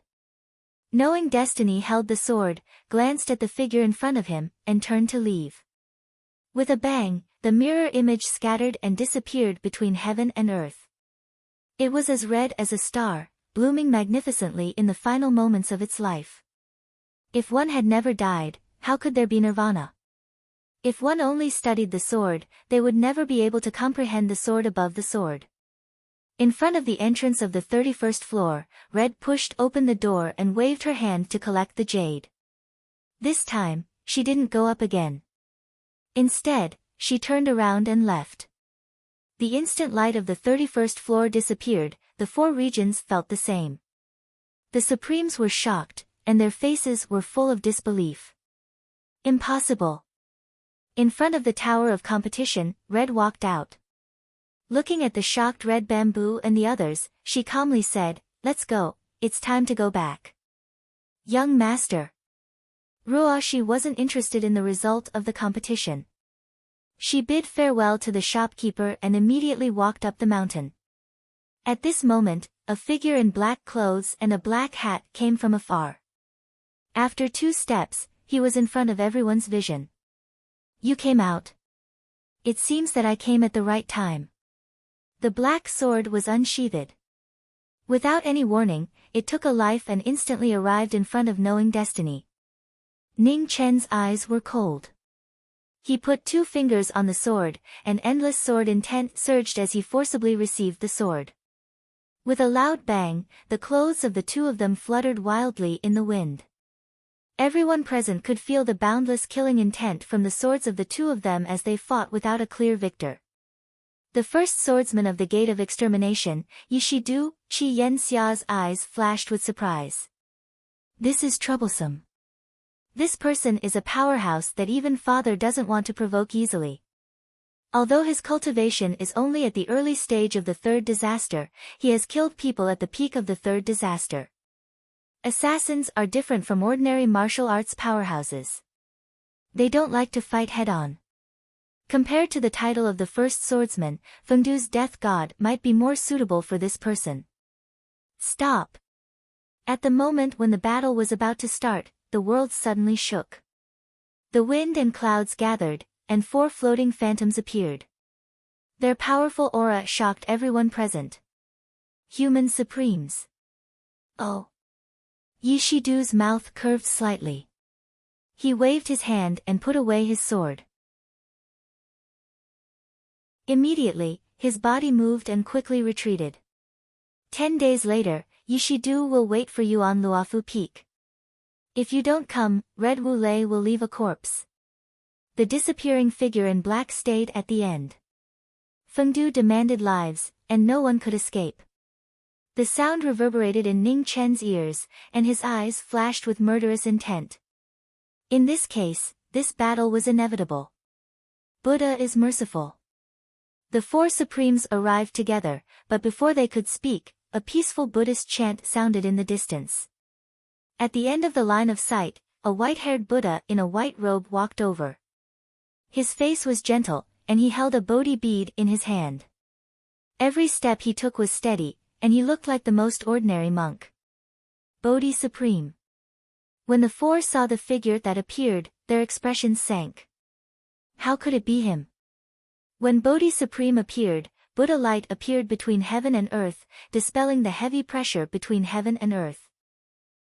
Knowing destiny held the sword, glanced at the figure in front of him, and turned to leave. With a bang, the mirror image scattered and disappeared between heaven and earth. It was as red as a star, blooming magnificently in the final moments of its life. If one had never died, how could there be nirvana? If one only studied the sword, they would never be able to comprehend the sword above the sword. In front of the entrance of the 31st floor, Red pushed open the door and waved her hand to collect the jade. This time, she didn't go up again. Instead, she turned around and left. The instant light of the 31st floor disappeared, the four regions felt the same. The Supremes were shocked, and their faces were full of disbelief. Impossible. In front of the Tower of Competition, Red walked out. Looking at the shocked Red Bamboo and the others, she calmly said, "Let's go, it's time to go back." Young master. Ruoshi wasn't interested in the result of the competition. She bid farewell to the shopkeeper and immediately walked up the mountain. At this moment, a figure in black clothes and a black hat came from afar. After 2 steps, he was in front of everyone's vision. "You came out. It seems that I came at the right time." The black sword was unsheathed. Without any warning, it took a life and instantly arrived in front of knowing destiny. Ning Chen's eyes were cold. He put 2 fingers on the sword, and endless sword intent surged as he forcibly received the sword. With a loud bang, the clothes of the 2 of them fluttered wildly in the wind. Everyone present could feel the boundless killing intent from the swords of the 2 of them as they fought without a clear victor. The first swordsman of the Gate of Extermination, Yishidu, Qi Yenxia's eyes flashed with surprise. This is troublesome. This person is a powerhouse that even father doesn't want to provoke easily. Although his cultivation is only at the early stage of the 3rd disaster, he has killed people at the peak of the 3rd disaster. Assassins are different from ordinary martial arts powerhouses. They don't like to fight head-on. Compared to the title of the first swordsman, Fengdu's death god might be more suitable for this person. Stop! At the moment when the battle was about to start, the world suddenly shook. The wind and clouds gathered, and 4 floating phantoms appeared. Their powerful aura shocked everyone present. Human Supremes. Oh! Yishidu's mouth curved slightly. He waved his hand and put away his sword. Immediately, his body moved and quickly retreated. 10 days later, Yishidu will wait for you on Luofu Peak. If you don't come, Red Wulei will leave a corpse. The disappearing figure in black stayed at the end. Fengdu demanded lives, and no one could escape. The sound reverberated in Ning Chen's ears, and his eyes flashed with murderous intent. In this case, this battle was inevitable. Buddha is merciful. The 4 Supremes arrived together, but before they could speak, a peaceful Buddhist chant sounded in the distance. At the end of the line of sight, a white-haired Buddha in a white robe walked over. His face was gentle, and he held a Bodhi bead in his hand. Every step he took was steady, and he looked like the most ordinary monk. Bodhi Supreme. When the 4 saw the figure that appeared, their expressions sank. How could it be him? When Bodhi Supreme appeared, Buddha light appeared between heaven and earth, dispelling the heavy pressure between heaven and earth.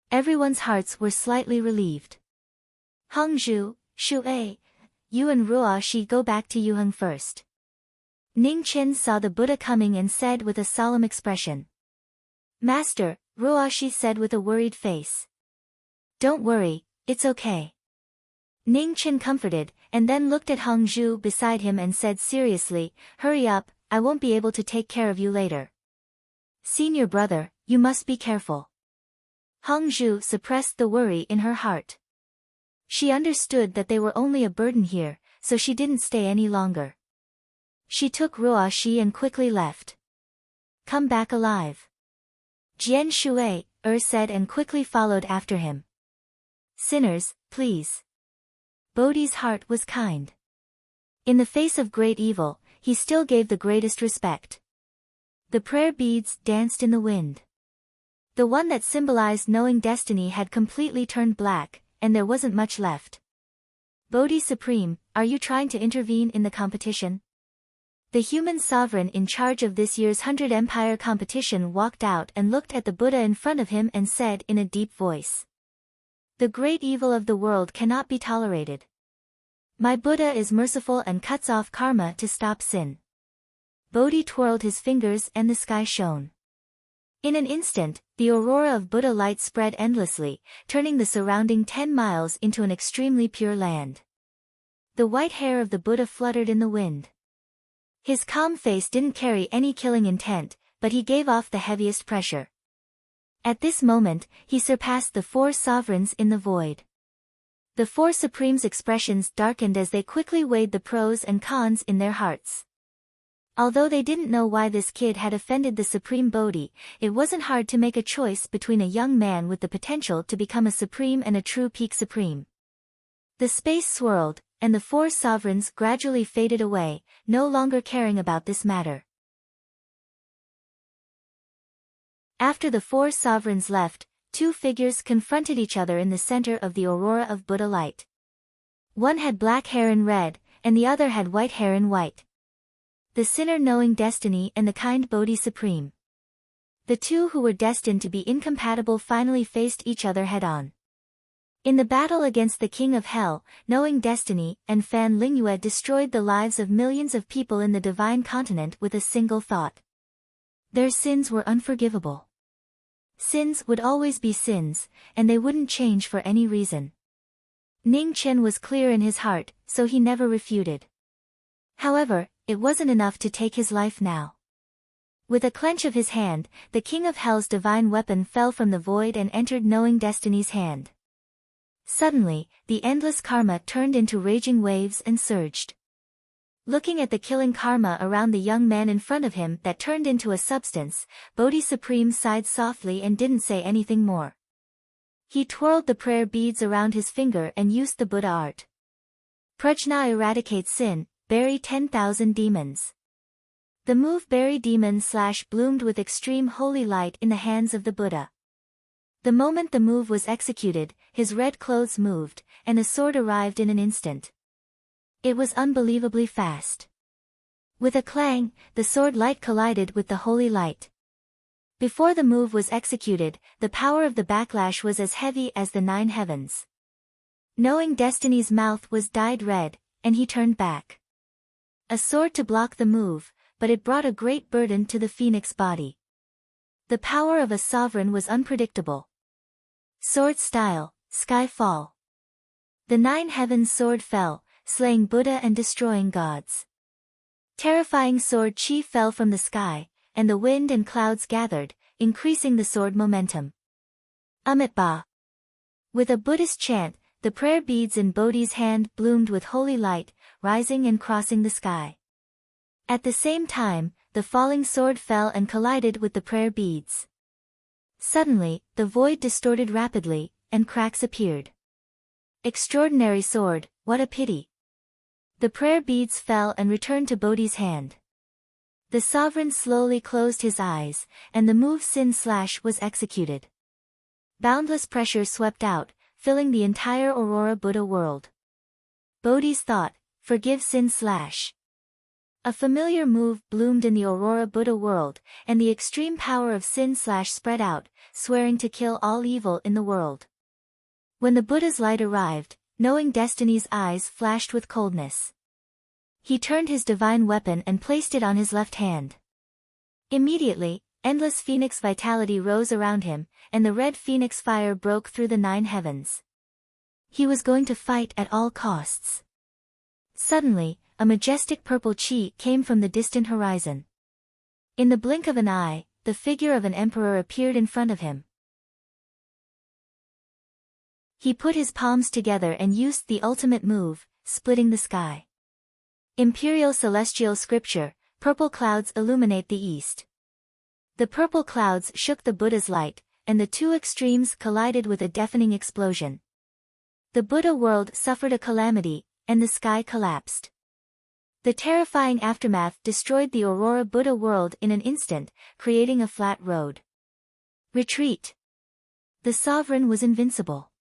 Everyone's hearts were slightly relieved. Hongzhu, Shu-ei, you and Ruoshi go back to Yuheng first. Ning Chen saw the Buddha coming and said with a solemn expression. Master, Ruoshi said with a worried face. Don't worry, it's okay. Ning Chen comforted, and then looked at Hong Zhu beside him and said seriously, "Hurry up, I won't be able to take care of you later." "Senior brother, you must be careful." Hong Zhu suppressed the worry in her heart. She understood that they were only a burden here, so she didn't stay any longer. She took Ruo Shi and quickly left. "Come back alive," Jian Shui said and quickly followed after him. "Sinners, please." Bodhi's heart was kind. In the face of great evil, he still gave the greatest respect. The prayer beads danced in the wind. The one that symbolized knowing destiny had completely turned black, and there wasn't much left. "Bodhi Supreme, are you trying to intervene in the competition?" The human sovereign in charge of this year's 100 Empire competition walked out and looked at the Buddha in front of him and said in a deep voice, "The great evil of the world cannot be tolerated. My Buddha is merciful and cuts off karma to stop sin." Bodhi twirled his fingers and the sky shone. In an instant, the aurora of Buddha light spread endlessly, turning the surrounding 10 miles into an extremely pure land. The white hair of the Buddha fluttered in the wind. His calm face didn't carry any killing intent, but he gave off the heaviest pressure. At this moment, he surpassed the 4 sovereigns in the void. The 4 supremes' expressions darkened as they quickly weighed the pros and cons in their hearts. Although they didn't know why this kid had offended the Supreme Bodhi, it wasn't hard to make a choice between a young man with the potential to become a supreme and a true peak supreme. The space swirled, and the 4 sovereigns gradually faded away, no longer caring about this matter. After the 4 sovereigns left, 2 figures confronted each other in the center of the aurora of Buddha light. One had black hair in red, and the other had white hair in white. The sinner knowing destiny and the kind Bodhi Supreme. The 2 who were destined to be incompatible finally faced each other head-on. In the battle against the King of Hell, knowing destiny and Fan Lingyue destroyed the lives of millions of people in the divine continent with a single thought. Their sins were unforgivable. Sins would always be sins, and they wouldn't change for any reason. Ning Chen was clear in his heart, so he never refuted. However, it wasn't enough to take his life now. With a clench of his hand, the King of Hell's divine weapon fell from the void and entered knowing destiny's hand. Suddenly, the endless karma turned into raging waves and surged. Looking at the killing karma around the young man in front of him that turned into a substance, Bodhi Supreme sighed softly and didn't say anything more. He twirled the prayer beads around his finger and used the Buddha art. Prajna eradicates sin, bury 10,000 demons. The move bury demons / bloomed with extreme holy light in the hands of the Buddha. The moment the move was executed, his red clothes moved, and a sword arrived in an instant. It was unbelievably fast. With a clang, the sword light collided with the holy light. Before the move was executed, the power of the backlash was as heavy as the 9 heavens. Knowing destiny's mouth was dyed red, and he turned back. A sword to block the move, but it brought a great burden to the phoenix body. The power of a sovereign was unpredictable. Sword style, sky fall. The 9 heavens sword fell, slaying Buddha and destroying gods. Terrifying sword chi fell from the sky, and the wind and clouds gathered, increasing the sword momentum. Amitba. With a Buddhist chant, the prayer beads in Bodhi's hand bloomed with holy light, rising and crossing the sky. At the same time, the falling sword fell and collided with the prayer beads. Suddenly, the void distorted rapidly, and cracks appeared. Extraordinary sword, what a pity. The prayer beads fell and returned to Bodhi's hand. The sovereign slowly closed his eyes, and the move sin / was executed. Boundless pressure swept out, filling the entire Aurora Buddha world. Bodhi's thought, forgive sin / A familiar move bloomed in the Aurora Buddha world, and the extreme power of sin / spread out, swearing to kill all evil in the world. When the Buddha's light arrived, knowing destiny's eyes flashed with coldness. He turned his divine weapon and placed it on his left hand. Immediately, endless phoenix vitality rose around him, and the red phoenix fire broke through the 9 heavens. He was going to fight at all costs. Suddenly, a majestic purple chi came from the distant horizon. In the blink of an eye, the figure of an emperor appeared in front of him. He put his palms together and used the ultimate move, splitting the sky. Imperial Celestial Scripture, purple clouds illuminate the east. The purple clouds shook the Buddha's light, and the two extremes collided with a deafening explosion. The Buddha world suffered a calamity, and the sky collapsed. The terrifying aftermath destroyed the Aurora Buddha world in an instant, creating a flat road. Retreat. The sovereign was invincible.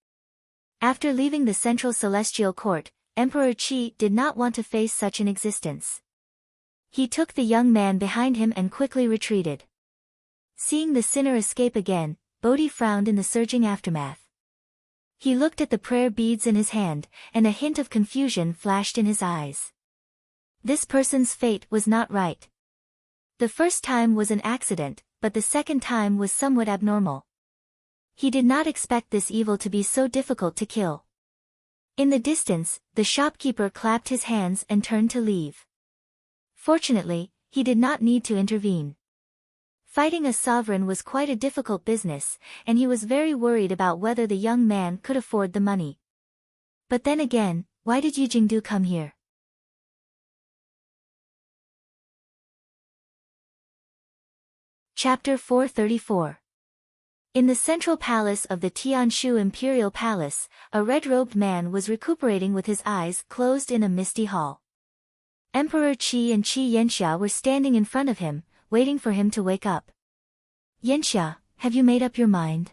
After leaving the central celestial court, Emperor Qi did not want to face such an existence. He took the young man behind him and quickly retreated. Seeing the sinner escape again, Bodhi frowned in the surging aftermath. He looked at the prayer beads in his hand, and a hint of confusion flashed in his eyes. This person's fate was not right. The first time was an accident, but the second time was somewhat abnormal. He did not expect this evil to be so difficult to kill. In the distance, the shopkeeper clapped his hands and turned to leave. Fortunately, he did not need to intervene. Fighting a sovereign was quite a difficult business, and he was very worried about whether the young man could afford the money. But then again, why did Yu Jingdu come here? Chapter 434. In the central palace of the Tianshu Imperial Palace, a red-robed man was recuperating with his eyes closed in a misty hall. Emperor Qi and Qi Yanxia were standing in front of him, waiting for him to wake up. Yanxia, have you made up your mind?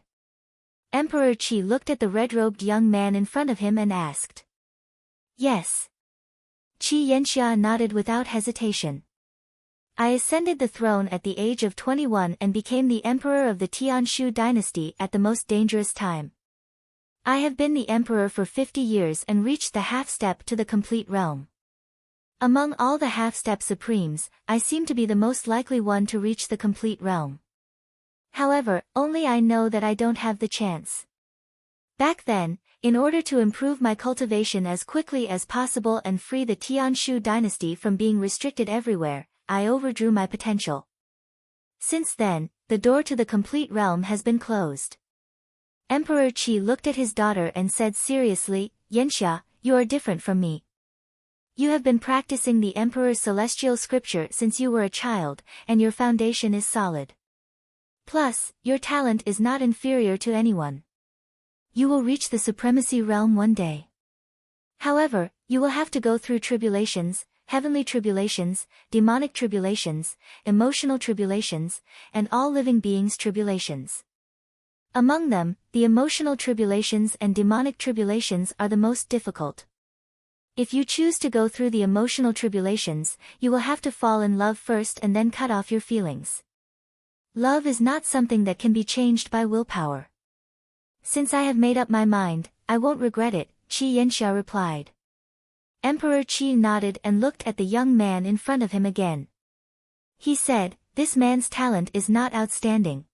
Emperor Qi looked at the red-robed young man in front of him and asked. Yes. Qi Yanxia nodded without hesitation. I ascended the throne at the age of 21 and became the emperor of the Tianshu dynasty at the most dangerous time. I have been the emperor for 50 years and reached the half-step to the complete realm. Among all the half-step supremes, I seem to be the most likely one to reach the complete realm. However, only I know that I don't have the chance. Back then, in order to improve my cultivation as quickly as possible and free the Tianshu dynasty from being restricted everywhere, I overdrew my potential. Since then, the door to the complete realm has been closed. Emperor Qi looked at his daughter and said seriously, Yanxia, you are different from me. You have been practicing the Emperor's celestial scripture since you were a child, and your foundation is solid. Plus, your talent is not inferior to anyone. You will reach the supremacy realm one day. However, you will have to go through tribulations, heavenly tribulations, demonic tribulations, emotional tribulations, and all living beings' tribulations. Among them, the emotional tribulations and demonic tribulations are the most difficult. If you choose to go through the emotional tribulations, you will have to fall in love first and then cut off your feelings. Love is not something that can be changed by willpower. Since I have made up my mind, I won't regret it, Qi Yanxia replied. Emperor Qi nodded and looked at the young man in front of him again. He said, this man's talent is not outstanding.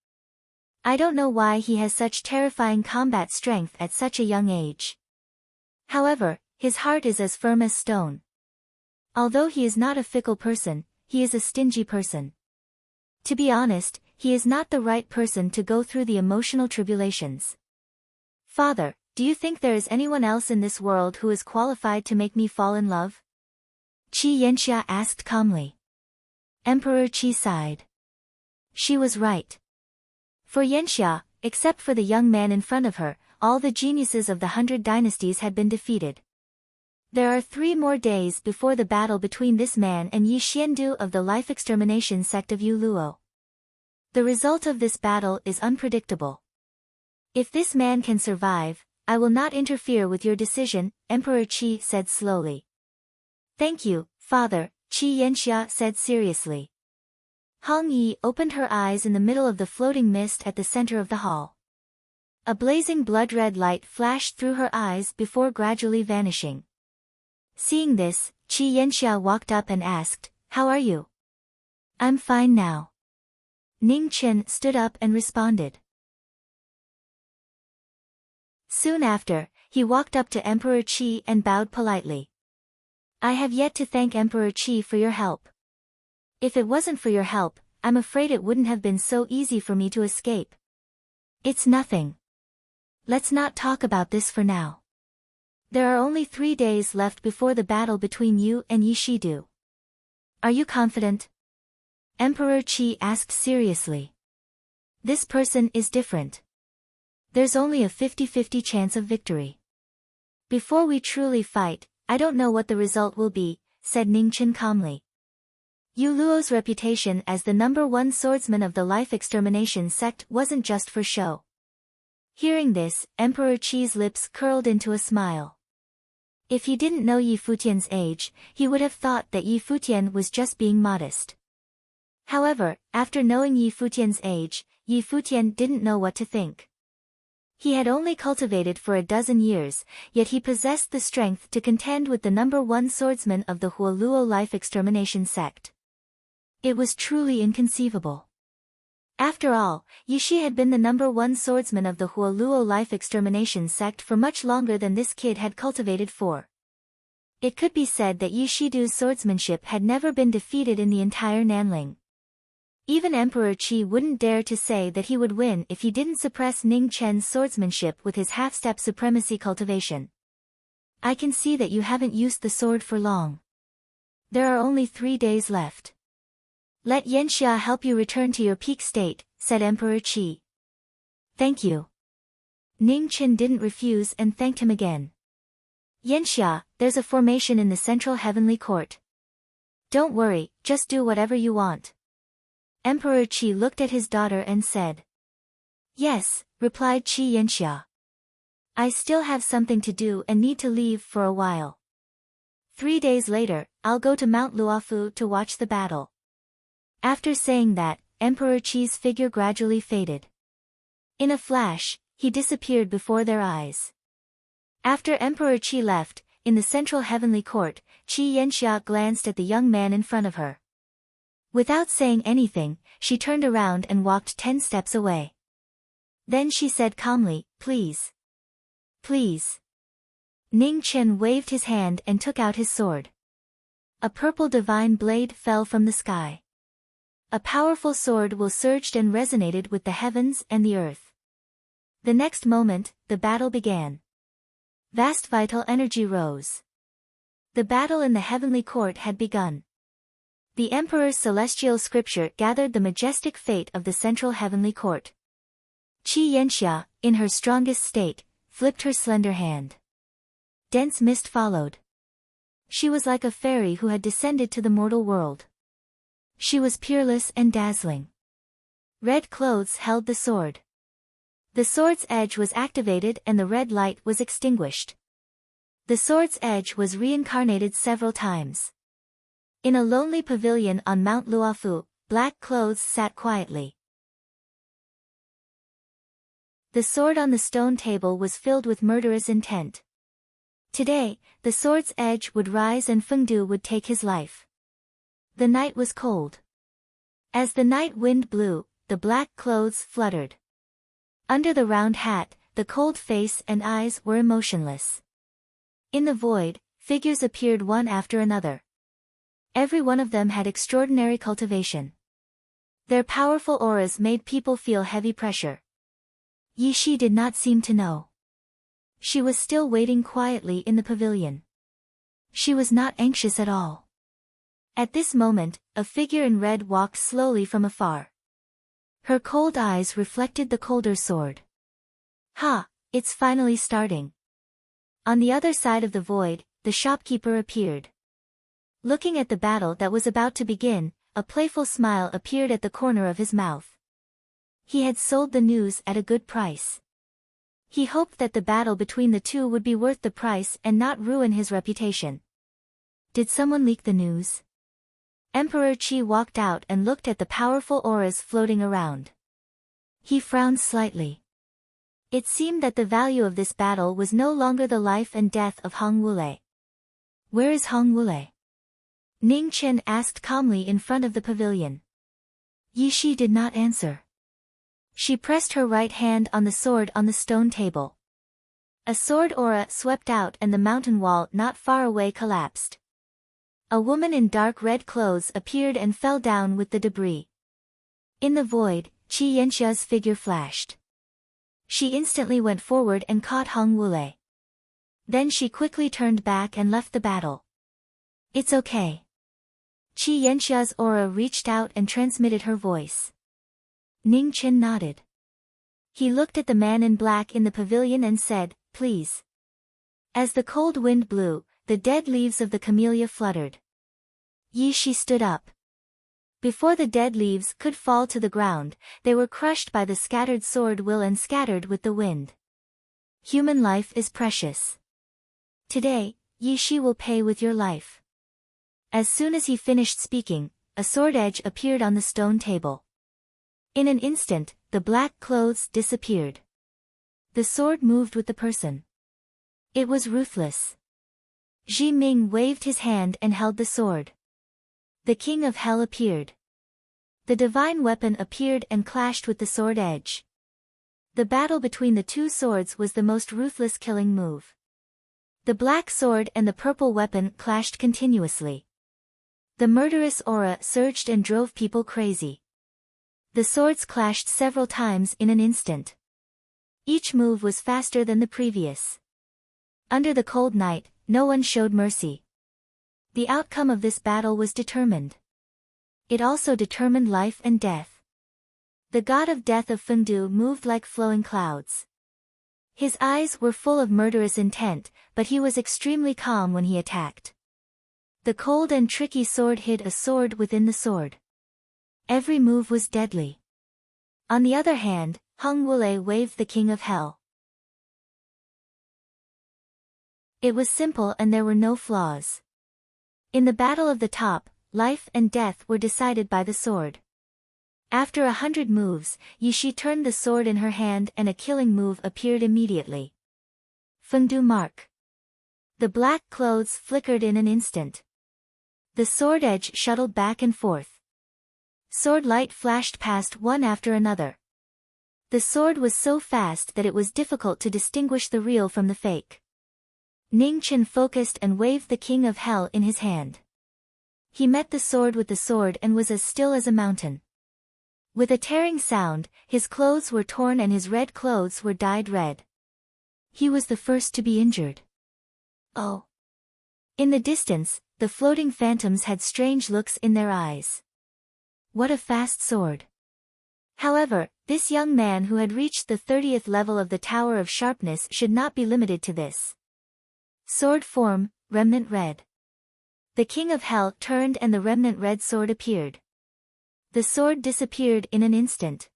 I don't know why he has such terrifying combat strength at such a young age. However, his heart is as firm as stone. Although he is not a fickle person, he is a stingy person. To be honest, he is not the right person to go through the emotional tribulations. Father, do you think there is anyone else in this world who is qualified to make me fall in love? Qi Yanxia asked calmly. Emperor Qi sighed. She was right. For Yanxia, except for the young man in front of her, all the geniuses of the 100 dynasties had been defeated. There are 3 more days before the battle between this man and Yi Xiandu of the life extermination sect of Yu Luo. The result of this battle is unpredictable. If this man can survive, I will not interfere with your decision, Emperor Qi said slowly. Thank you, Father, Qi Yanxia said seriously. Hong Yi opened her eyes in the middle of the floating mist at the center of the hall. A blazing blood-red light flashed through her eyes before gradually vanishing. Seeing this, Qi Yanxia walked up and asked, How are you? I'm fine now. Ning Chen stood up and responded. Soon after, he walked up to Emperor Qi and bowed politely. I have yet to thank Emperor Qi for your help. If it wasn't for your help, I'm afraid it wouldn't have been so easy for me to escape. It's nothing. Let's not talk about this for now. There are only 3 days left before the battle between you and Yishidu. Are you confident? Emperor Qi asked seriously. This person is different. There's only a 50-50 chance of victory. Before we truly fight, I don't know what the result will be, said Ningchen calmly. Yu Luo's reputation as the #1 swordsman of the life extermination sect wasn't just for show. Hearing this, Emperor Qi's lips curled into a smile. If he didn't know Yi Futian's age, he would have thought that Yi Futian was just being modest. However, after knowing Yi Futian's age, Yi Futian didn't know what to think. He had only cultivated for a dozen years, yet he possessed the strength to contend with the #1 swordsman of the Huoluo life extermination sect. It was truly inconceivable. After all, Yishi had been the #1 swordsman of the Huoluo life extermination sect for much longer than this kid had cultivated for. It could be said that Yishidu's swordsmanship had never been defeated in the entire Nanling. Even Emperor Qi wouldn't dare to say that he would win if he didn't suppress Ning Chen's swordsmanship with his half-step supremacy cultivation. I can see that you haven't used the sword for long. There are only 3 days left. Let Yanxia help you return to your peak state, said Emperor Qi. Thank you. Ning Chen didn't refuse and thanked him again. Yanxia, there's a formation in the central heavenly court. Don't worry, just do whatever you want. Emperor Qi looked at his daughter and said. Yes, replied Qi Yanxia. I still have something to do and need to leave for a while. 3 days later, I'll go to Mount Luofu to watch the battle. After saying that, Emperor Qi's figure gradually faded. In a flash, he disappeared before their eyes. After Emperor Qi left, in the central heavenly court, Qi Yanxia glanced at the young man in front of her. Without saying anything, she turned around and walked 10 steps away. Then she said calmly, Please. Please. Ning Chen waved his hand and took out his sword. A purple divine blade fell from the sky. A powerful sword will surged and resonated with the heavens and the earth. The next moment, the battle began. Vast vital energy rose. The battle in the heavenly court had begun. The Emperor's celestial scripture gathered the majestic fate of the central heavenly court. Qi Yanxia, in her strongest state, flipped her slender hand. Dense mist followed. She was like a fairy who had descended to the mortal world. She was peerless and dazzling. Red clothes held the sword. The sword's edge was activated and the red light was extinguished. The sword's edge was reincarnated several times. In a lonely pavilion on Mount Luofu, black clothes sat quietly. The sword on the stone table was filled with murderous intent. Today, the sword's edge would rise and Fengdu would take his life. The night was cold. As the night wind blew, the black clothes fluttered. Under the round hat, the cold face and eyes were emotionless. In the void, figures appeared one after another. Every one of them had extraordinary cultivation. Their powerful auras made people feel heavy pressure. Yishi did not seem to know. She was still waiting quietly in the pavilion. She was not anxious at all. At this moment, a figure in red walked slowly from afar. Her cold eyes reflected the colder sword. Ha, it's finally starting. On the other side of the void, the shopkeeper appeared. Looking at the battle that was about to begin, a playful smile appeared at the corner of his mouth. He had sold the news at a good price. He hoped that the battle between the two would be worth the price and not ruin his reputation. Did someone leak the news? Emperor Qi walked out and looked at the powerful auras floating around. He frowned slightly. It seemed that the value of this battle was no longer the life and death of Hong Wulei. Where is Hong Wulei? Ning Chen asked calmly in front of the pavilion. Yishi did not answer. She pressed her right hand on the sword on the stone table. A sword aura swept out and the mountain wall not far away collapsed. A woman in dark red clothes appeared and fell down with the debris. In the void, Qi Yanxia's figure flashed. She instantly went forward and caught Heng Wulei. Then she quickly turned back and left the battle. It's okay. Qi Yanxia's aura reached out and transmitted her voice. Ning Chen nodded. He looked at the man in black in the pavilion and said, "Please." As the cold wind blew, the dead leaves of the camellia fluttered. Yi Shi stood up. Before the dead leaves could fall to the ground, they were crushed by the scattered sword will and scattered with the wind. Human life is precious. Today, Yi Shi will pay with your life. As soon as he finished speaking, a sword edge appeared on the stone table. In an instant, the black clothes disappeared. The sword moved with the person. It was ruthless. Zhi Ming waved his hand and held the sword. The king of hell appeared. The divine weapon appeared and clashed with the sword edge. The battle between the two swords was the most ruthless killing move. The black sword and the purple weapon clashed continuously. The murderous aura surged and drove people crazy. The swords clashed several times in an instant. Each move was faster than the previous. Under the cold night, no one showed mercy. The outcome of this battle was determined. It also determined life and death. The god of death of Fengdu moved like flowing clouds. His eyes were full of murderous intent, but he was extremely calm when he attacked. The cold and tricky sword hid a sword within the sword. Every move was deadly. On the other hand, Heng Wulei waved the king of hell. It was simple and there were no flaws. In the battle of the top, life and death were decided by the sword. After 100 moves, Yi Shi turned the sword in her hand and a killing move appeared immediately. Fengdu mark. The black clothes flickered in an instant. The sword edge shuttled back and forth. Sword light flashed past one after another. The sword was so fast that it was difficult to distinguish the real from the fake. Ning Chen focused and waved the king of hell in his hand. He met the sword with the sword and was as still as a mountain. With a tearing sound, his clothes were torn and his red clothes were dyed red. He was the first to be injured. Oh! In the distance, the floating phantoms had strange looks in their eyes. What a fast sword! However, this young man who had reached the 30th level of the Tower of Sharpness should not be limited to this. Sword form, remnant red. The king of hell turned and the remnant red sword appeared. The sword disappeared in an instant.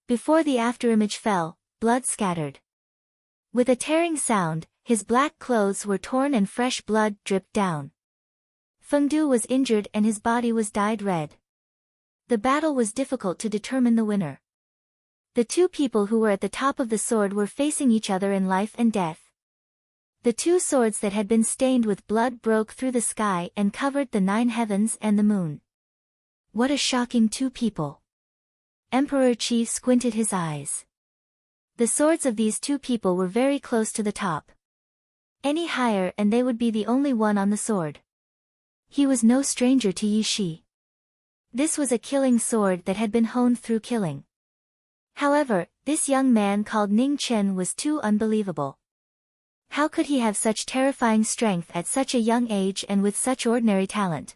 Before the afterimage fell, blood scattered. With a tearing sound, his black clothes were torn and fresh blood dripped down. Fengdu was injured and his body was dyed red. The battle was difficult to determine the winner. The two people who were at the top of the sword were facing each other in life and death. The two swords that had been stained with blood broke through the sky and covered the 9 heavens and the moon. What a shocking two people! Emperor Qi squinted his eyes. The swords of these two people were very close to the top. Any higher and they would be the only one on the sword. He was no stranger to Yi Shi. This was a killing sword that had been honed through killing. However, this young man called Ning Chen was too unbelievable. How could he have such terrifying strength at such a young age and with such ordinary talent?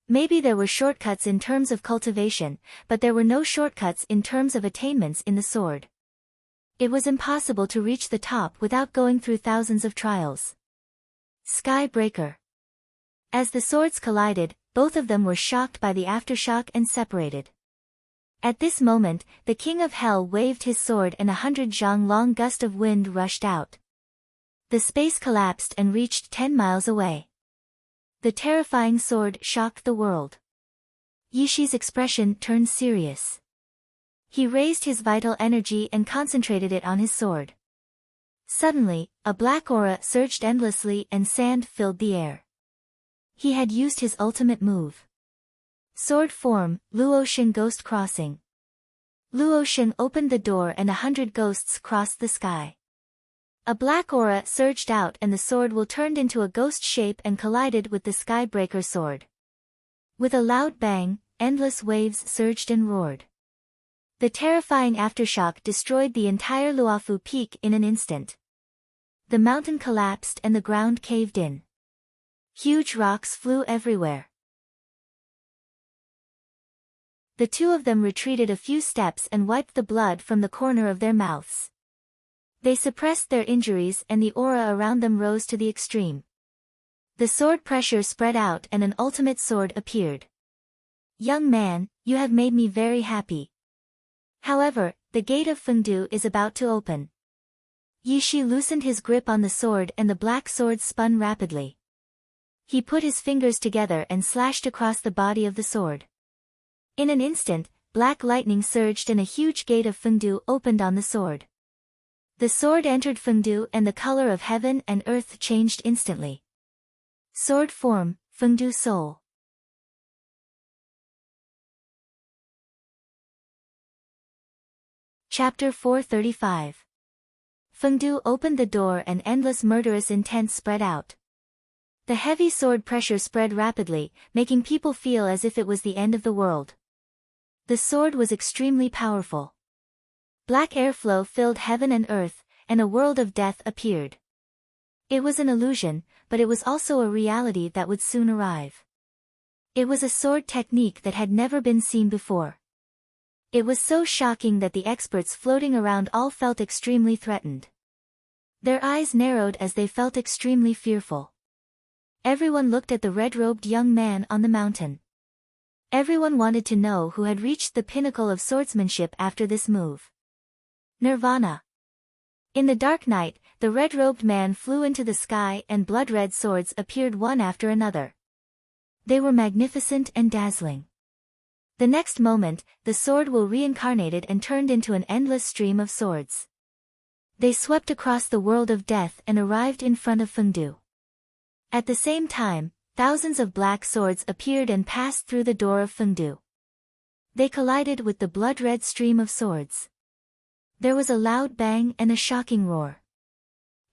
Maybe there were shortcuts in terms of cultivation, but there were no shortcuts in terms of attainments in the sword. It was impossible to reach the top without going through thousands of trials. Sky Breaker. As the swords collided, both of them were shocked by the aftershock and separated. At this moment, the king of hell waved his sword and 100 zhang long gust of wind rushed out. The space collapsed and reached 10 miles away. The terrifying sword shocked the world. Yi Shi's expression turned serious. He raised his vital energy and concentrated it on his sword. Suddenly, a black aura surged endlessly and sand filled the air. He had used his ultimate move. Sword form, Luotian Ghost Crossing. Luotian opened the door and 100 ghosts crossed the sky. A black aura surged out and the sword will turned into a ghost shape and collided with the Skybreaker sword. With a loud bang, endless waves surged and roared. The terrifying aftershock destroyed the entire Luofu peak in an instant. The mountain collapsed and the ground caved in. Huge rocks flew everywhere. The two of them retreated a few steps and wiped the blood from the corner of their mouths. They suppressed their injuries and the aura around them rose to the extreme. The sword pressure spread out and an ultimate sword appeared. Young man, you have made me very happy. However, the gate of Fengdu is about to open. Yi Shi loosened his grip on the sword and the black sword spun rapidly. He put his fingers together and slashed across the body of the sword. In an instant, black lightning surged and a huge gate of Fengdu opened on the sword. The sword entered Fengdu and the color of heaven and earth changed instantly. Sword form, Fengdu soul. Chapter 435. Fengdu opened the door and endless murderous intent spread out. The heavy sword pressure spread rapidly, making people feel as if it was the end of the world. The sword was extremely powerful. Black airflow filled heaven and earth, and a world of death appeared. It was an illusion, but it was also a reality that would soon arrive. It was a sword technique that had never been seen before. It was so shocking that the experts floating around all felt extremely threatened. Their eyes narrowed as they felt extremely fearful. Everyone looked at the red-robed young man on the mountain. Everyone wanted to know who had reached the pinnacle of swordsmanship after this move. Nirvana. In the dark night, the red-robed man flew into the sky and blood-red swords appeared one after another. They were magnificent and dazzling. The next moment, the sword will reincarnated and turned into an endless stream of swords. They swept across the world of death and arrived in front of Fengdu. At the same time, thousands of black swords appeared and passed through the door of Fengdu. They collided with the blood-red stream of swords. There was a loud bang and a shocking roar.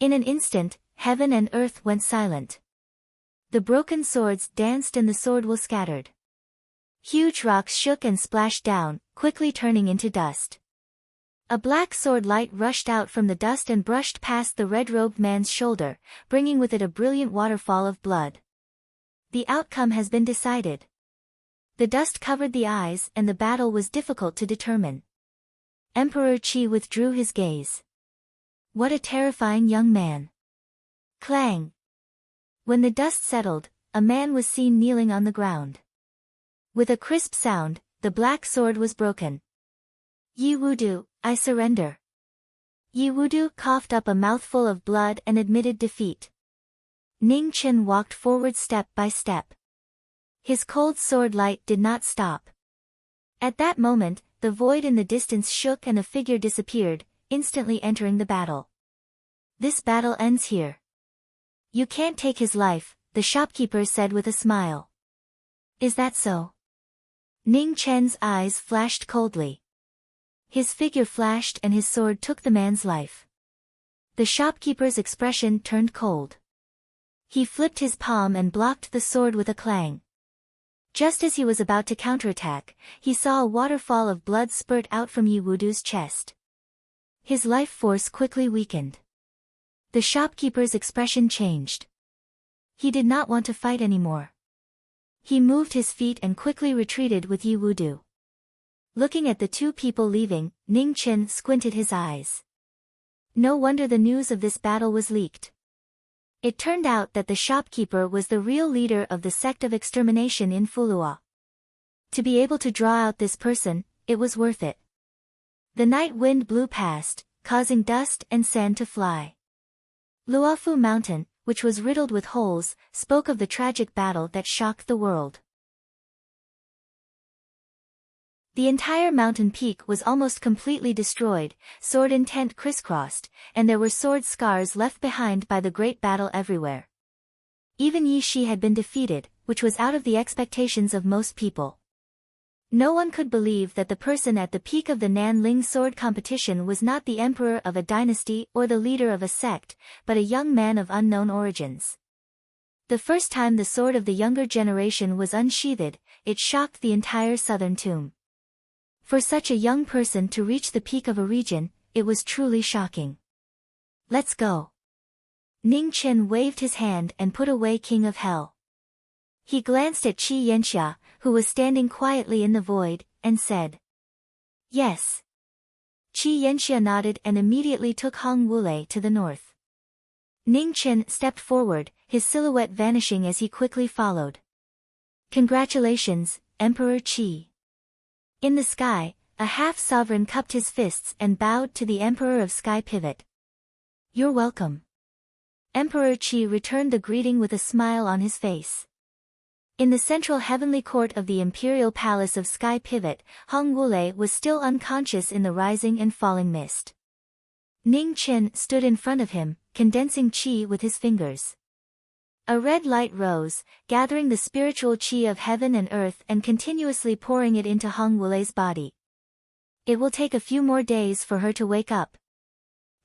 In an instant, heaven and earth went silent. The broken swords danced and the sword was scattered. Huge rocks shook and splashed down, quickly turning into dust. A black sword light rushed out from the dust and brushed past the red-robed man's shoulder, bringing with it a brilliant waterfall of blood. The outcome has been decided. The dust covered the eyes and the battle was difficult to determine. Emperor Qi withdrew his gaze. What a terrifying young man. Clang! When the dust settled, a man was seen kneeling on the ground. With a crisp sound, the black sword was broken. Yi Wudu, I surrender. Yi Wudu coughed up a mouthful of blood and admitted defeat. Ning Chen walked forward step by step. His cold sword light did not stop. At that moment, the void in the distance shook and a figure disappeared, instantly entering the battle. This battle ends here. You can't take his life, the shopkeeper said with a smile. Is that so? Ning Chen's eyes flashed coldly. His figure flashed and his sword took the man's life. The shopkeeper's expression turned cold. He flipped his palm and blocked the sword with a clang. Just as he was about to counterattack, he saw a waterfall of blood spurt out from Yi Wudu's chest. His life force quickly weakened. The shopkeeper's expression changed. He did not want to fight anymore. He moved his feet and quickly retreated with Yi Wudu. Looking at the two people leaving, Ning Chen squinted his eyes. No wonder the news of this battle was leaked. It turned out that the shopkeeper was the real leader of the sect of extermination in Fulua. To be able to draw out this person, it was worth it. The night wind blew past, causing dust and sand to fly. Luofu Mountain, which was riddled with holes, spoke of the tragic battle that shocked the world. The entire mountain peak was almost completely destroyed, sword intent crisscrossed, and there were sword scars left behind by the great battle everywhere. Even Yi Shi had been defeated, which was out of the expectations of most people. No one could believe that the person at the peak of the Nanling sword competition was not the emperor of a dynasty or the leader of a sect, but a young man of unknown origins. The first time the sword of the younger generation was unsheathed, it shocked the entire southern tomb. For such a young person to reach the peak of a region, it was truly shocking. Let's go. Ning Chen waved his hand and put away King of Hell. He glanced at Qi Yanxia, who was standing quietly in the void, and said, "Yes." Qi Yanxia nodded and immediately took Hong Wulei to the north. Ning Chen stepped forward, his silhouette vanishing as he quickly followed. "Congratulations, Emperor Qi." In the sky, a half-sovereign cupped his fists and bowed to the Emperor of Sky Pivot. "You're welcome." Emperor Qi returned the greeting with a smile on his face. In the central heavenly court of the imperial palace of Sky Pivot, Hong Wulei was still unconscious in the rising and falling mist. Ning Chen stood in front of him, condensing qi with his fingers. A red light rose, gathering the spiritual qi of heaven and earth and continuously pouring it into Hong Wulei's body. "It will take a few more days for her to wake up.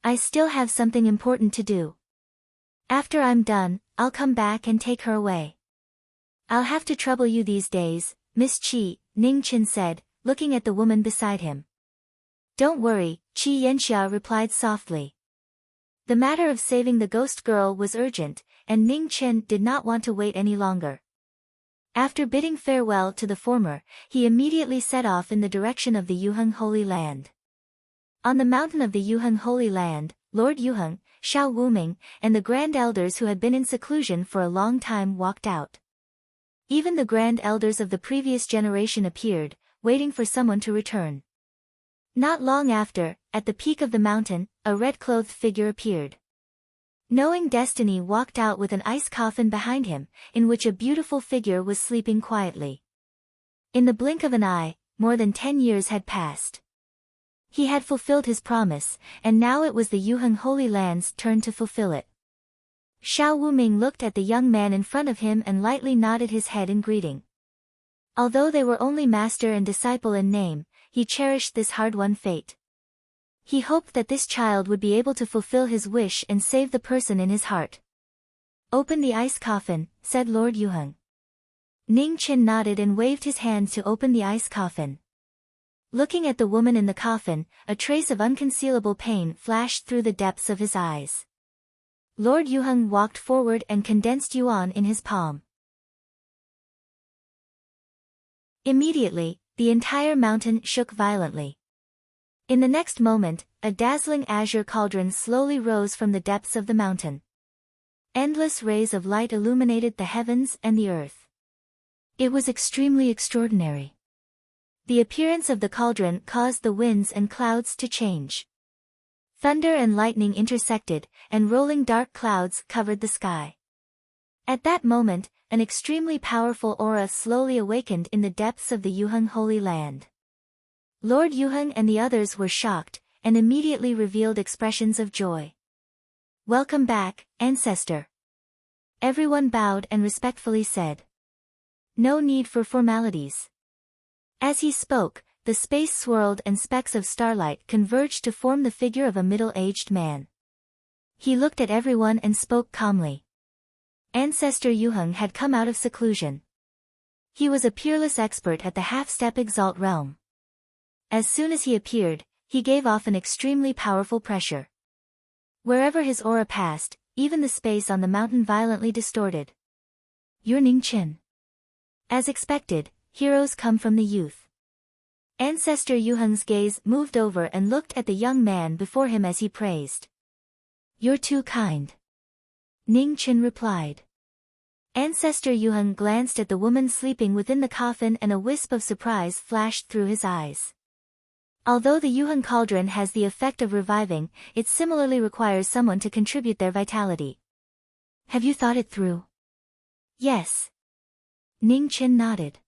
I still have something important to do. After I'm done, I'll come back and take her away." "I'll have to trouble you these days, Miss Qi," Ning Chen said, looking at the woman beside him. "Don't worry," Qi Yanxia replied softly. The matter of saving the ghost girl was urgent, and Ning Chen did not want to wait any longer. After bidding farewell to the former, he immediately set off in the direction of the Yuheng Holy Land. On the mountain of the Yuheng Holy Land, Lord Yuheng, Xiao Wuming, and the grand elders who had been in seclusion for a long time walked out. Even the grand elders of the previous generation appeared, waiting for someone to return. Not long after, at the peak of the mountain, a red-clothed figure appeared. Knowing Destiny walked out with an ice coffin behind him, in which a beautiful figure was sleeping quietly. In the blink of an eye, more than 10 years had passed. He had fulfilled his promise, and now it was the Yuheng Holy Land's turn to fulfill it. Xiao Wuming looked at the young man in front of him and lightly nodded his head in greeting. Although they were only master and disciple in name, he cherished this hard-won fate. He hoped that this child would be able to fulfill his wish and save the person in his heart. "Open the ice coffin," said Lord Yuheng. Ning Chen nodded and waved his hand to open the ice coffin. Looking at the woman in the coffin, a trace of unconcealable pain flashed through the depths of his eyes. Lord Yuheng walked forward and condensed yuan in his palm. Immediately, the entire mountain shook violently. In the next moment, a dazzling azure cauldron slowly rose from the depths of the mountain. Endless rays of light illuminated the heavens and the earth. It was extremely extraordinary. The appearance of the cauldron caused the winds and clouds to change. Thunder and lightning intersected, and rolling dark clouds covered the sky. At that moment, an extremely powerful aura slowly awakened in the depths of the Yuheng Holy Land. Lord Yuheng and the others were shocked, and immediately revealed expressions of joy. "Welcome back, ancestor." Everyone bowed and respectfully said. "No need for formalities." As he spoke, the space swirled and specks of starlight converged to form the figure of a middle-aged man. He looked at everyone and spoke calmly. Ancestor Yuheng had come out of seclusion. He was a peerless expert at the half-step Exalt realm. As soon as he appeared, he gave off an extremely powerful pressure. Wherever his aura passed, even the space on the mountain violently distorted. "You're Ning Chen." As expected, heroes come from the youth. Ancestor Yuheng's gaze moved over and looked at the young man before him as he praised. "You're too kind." Ning Chen replied. Ancestor Yuheng glanced at the woman sleeping within the coffin and a wisp of surprise flashed through his eyes. Although the Yuheng cauldron has the effect of reviving, it similarly requires someone to contribute their vitality. "Have you thought it through?" "Yes." Ning Chen nodded.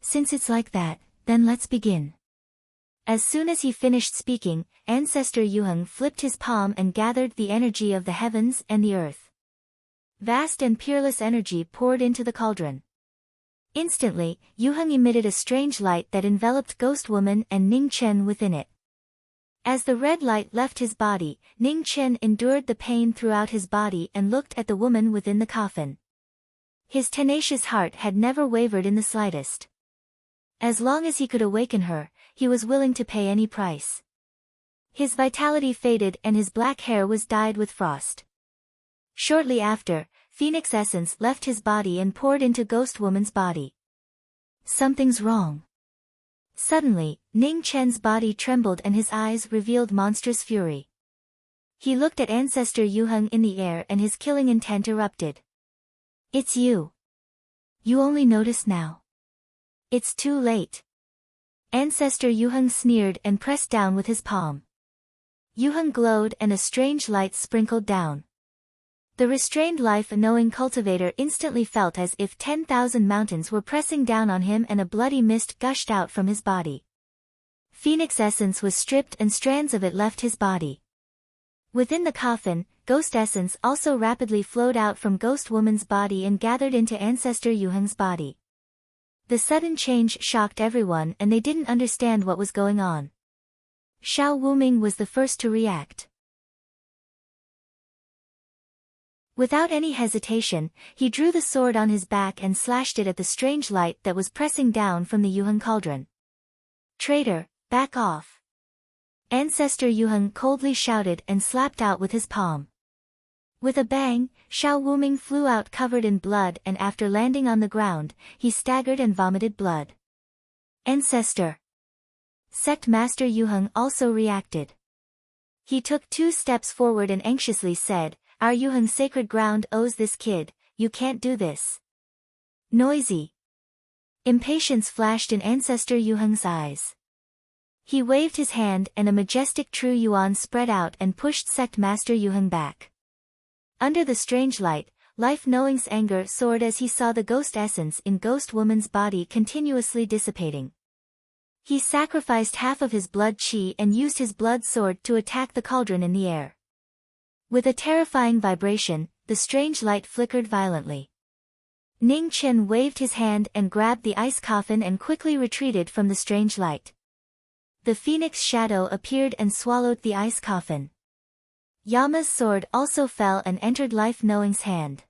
"Since it's like that, then let's begin." As soon as he finished speaking, Ancestor Yuheng flipped his palm and gathered the energy of the heavens and the earth. Vast and peerless energy poured into the cauldron. Instantly, Yuheng emitted a strange light that enveloped Ghost Woman and Ning Chen within it. As the red light left his body, Ning Chen endured the pain throughout his body and looked at the woman within the coffin. His tenacious heart had never wavered in the slightest. As long as he could awaken her, he was willing to pay any price. His vitality faded and his black hair was dyed with frost. Shortly after, Phoenix essence left his body and poured into Ghost Woman's body. Something's wrong. Suddenly, Ning Chen's body trembled and his eyes revealed monstrous fury. He looked at Ancestor Yuheng in the air and his killing intent erupted. It's you. You only notice now. It's too late. Ancestor Yuheng sneered and pressed down with his palm. Yuheng glowed and a strange light sprinkled down. The restrained life-knowing cultivator instantly felt as if 10,000 mountains were pressing down on him and a bloody mist gushed out from his body. Phoenix essence was stripped and strands of it left his body. Within the coffin, ghost essence also rapidly flowed out from Ghost Woman's body and gathered into Ancestor Yuheng's body. The sudden change shocked everyone and they didn't understand what was going on. Xiao Wuming was the first to react. Without any hesitation, he drew the sword on his back and slashed it at the strange light that was pressing down from the Yuheng cauldron. Traitor, back off! Ancestor Yuheng coldly shouted and slapped out with his palm. With a bang, Xiao Wuming flew out covered in blood and after landing on the ground, he staggered and vomited blood. Ancestor! Sect Master Yuheng also reacted. He took 2 steps forward and anxiously said, "Our Yuheng's sacred ground owes this kid, you can't do this." Noisy. Impatience flashed in Ancestor Yuheng's eyes. He waved his hand and a majestic true yuan spread out and pushed Sect Master Yuheng back. Under the strange light, Life-Knowing's anger soared as he saw the ghost essence in Ghost Woman's body continuously dissipating. He sacrificed half of his blood chi and used his blood sword to attack the cauldron in the air. With a terrifying vibration, the strange light flickered violently. Ning Chen waved his hand and grabbed the ice coffin and quickly retreated from the strange light. The phoenix shadow appeared and swallowed the ice coffin. Yama's sword also fell and entered Life-Knowing's hand.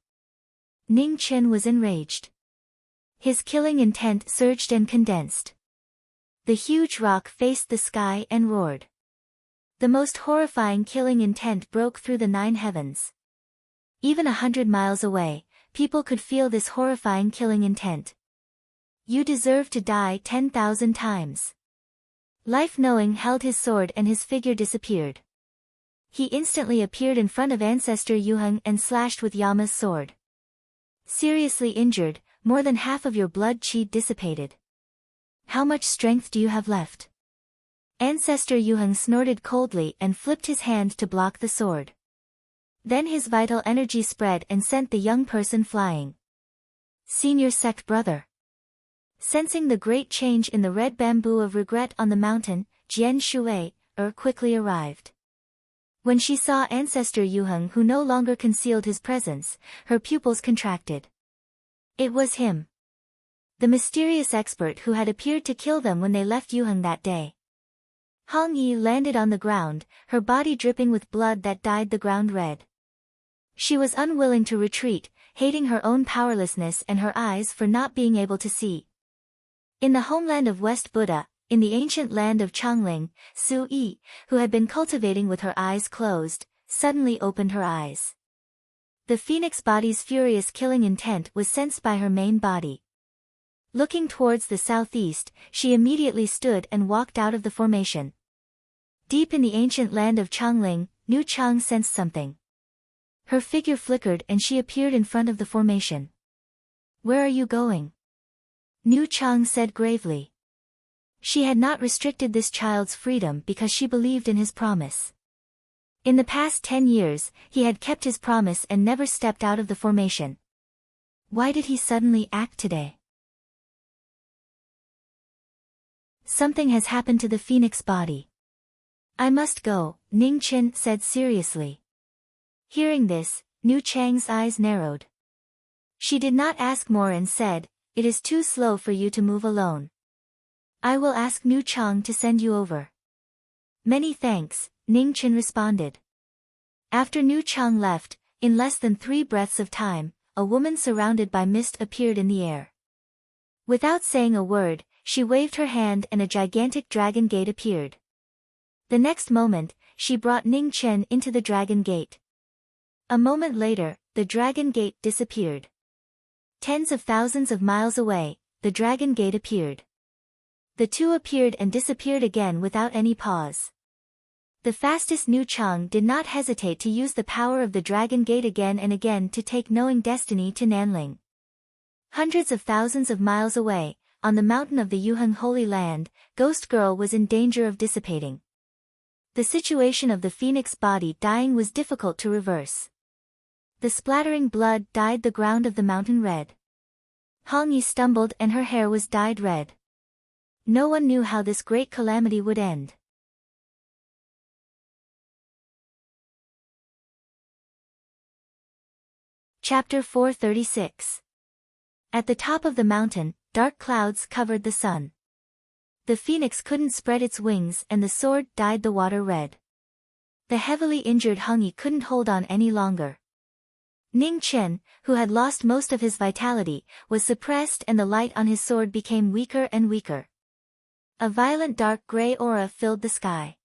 Ning Chen was enraged. His killing intent surged and condensed. The huge rock faced the sky and roared. The most horrifying killing intent broke through the 9 heavens. Even 100 miles away, people could feel this horrifying killing intent. You deserve to die 10,000 times. Life-Knowing held his sword and his figure disappeared. He instantly appeared in front of Ancestor Yuheng and slashed with Yama's sword. Seriously injured, more than half of your blood chi dissipated. How much strength do you have left? Ancestor Yuheng snorted coldly and flipped his hand to block the sword. Then his vital energy spread and sent the young person flying. Senior sect brother. Sensing the great change in the red bamboo of regret on the mountain, Jian Shui quickly arrived. When she saw Ancestor Yuheng who no longer concealed his presence, her pupils contracted. It was him. The mysterious expert who had appeared to kill them when they left Yuheng that day. Hong Yi landed on the ground, her body dripping with blood that dyed the ground red. She was unwilling to retreat, hating her own powerlessness and her eyes for not being able to see. In the homeland of West Buddha, in the ancient land of Changling, Su Yi, who had been cultivating with her eyes closed, suddenly opened her eyes. The phoenix body's furious killing intent was sensed by her main body. Looking towards the southeast, she immediately stood and walked out of the formation. Deep in the ancient land of Changling, Nu Chang sensed something. Her figure flickered and she appeared in front of the formation. Where are you going? Nu Chang said gravely. She had not restricted this child's freedom because she believed in his promise. In the past 10 years, he had kept his promise and never stepped out of the formation. Why did he suddenly act today? Something has happened to the phoenix body. I must go, Ning Chen said seriously. Hearing this, Nu Chang's eyes narrowed. She did not ask more and said, it is too slow for you to move alone. I will ask Nu Chang to send you over. Many thanks, Ning Chen responded. After Nu Chang left, in less than 3 breaths of time, a woman surrounded by mist appeared in the air. Without saying a word, she waved her hand and a gigantic dragon gate appeared. The next moment, she brought Ning Chen into the dragon gate. A moment later, the dragon gate disappeared. Tens of thousands of miles away, the dragon gate appeared. The two appeared and disappeared again without any pause. The fastest Nu Chang did not hesitate to use the power of the dragon gate again and again to take knowing destiny to Nanling. Hundreds of thousands of miles away, on the mountain of the Yuheng Holy Land, Ghost Girl was in danger of dissipating. The situation of the phoenix body dying was difficult to reverse. The splattering blood dyed the ground of the mountain red. Hong Yi stumbled and her hair was dyed red. No one knew how this great calamity would end. Chapter 436. At the top of the mountain, dark clouds covered the sun. The phoenix couldn't spread its wings and the sword dyed the water red. The heavily injured Hong Yi couldn't hold on any longer. Ning Chen, who had lost most of his vitality, was suppressed and the light on his sword became weaker and weaker. A violent dark gray aura filled the sky.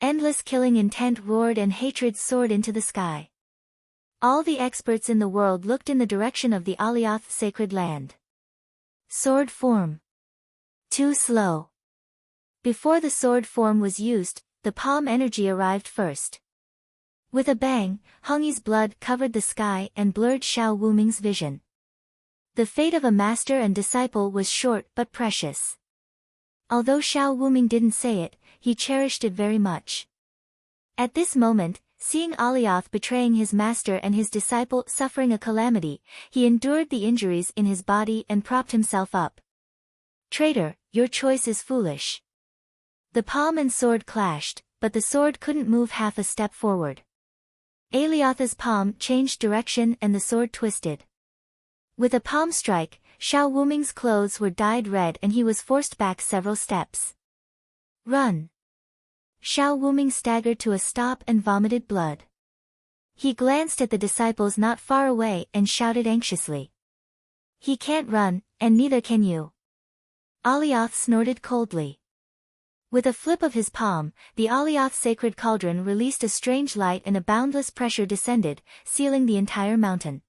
Endless killing intent roared and hatred soared into the sky. All the experts in the world looked in the direction of the Alioth sacred land. Sword form. Too slow. Before the sword form was used, the palm energy arrived first. With a bang, Hong Yi's blood covered the sky and blurred Xiao Wuming's vision. The fate of a master and disciple was short but precious. Although Xiao Wuming didn't say it, he cherished it very much. At this moment, seeing Alioth betraying his master and his disciple suffering a calamity, he endured the injuries in his body and propped himself up. Traitor, your choice is foolish. The palm and sword clashed, but the sword couldn't move half a step forward. Alioth's palm changed direction and the sword twisted. With a palm strike, Xiao Wuming's clothes were dyed red and he was forced back several steps. Run! Xiao Wuming staggered to a stop and vomited blood. He glanced at the disciples not far away and shouted anxiously. He can't run, and neither can you. Alioth snorted coldly. With a flip of his palm, the Alioth sacred cauldron released a strange light and a boundless pressure descended, sealing the entire mountain.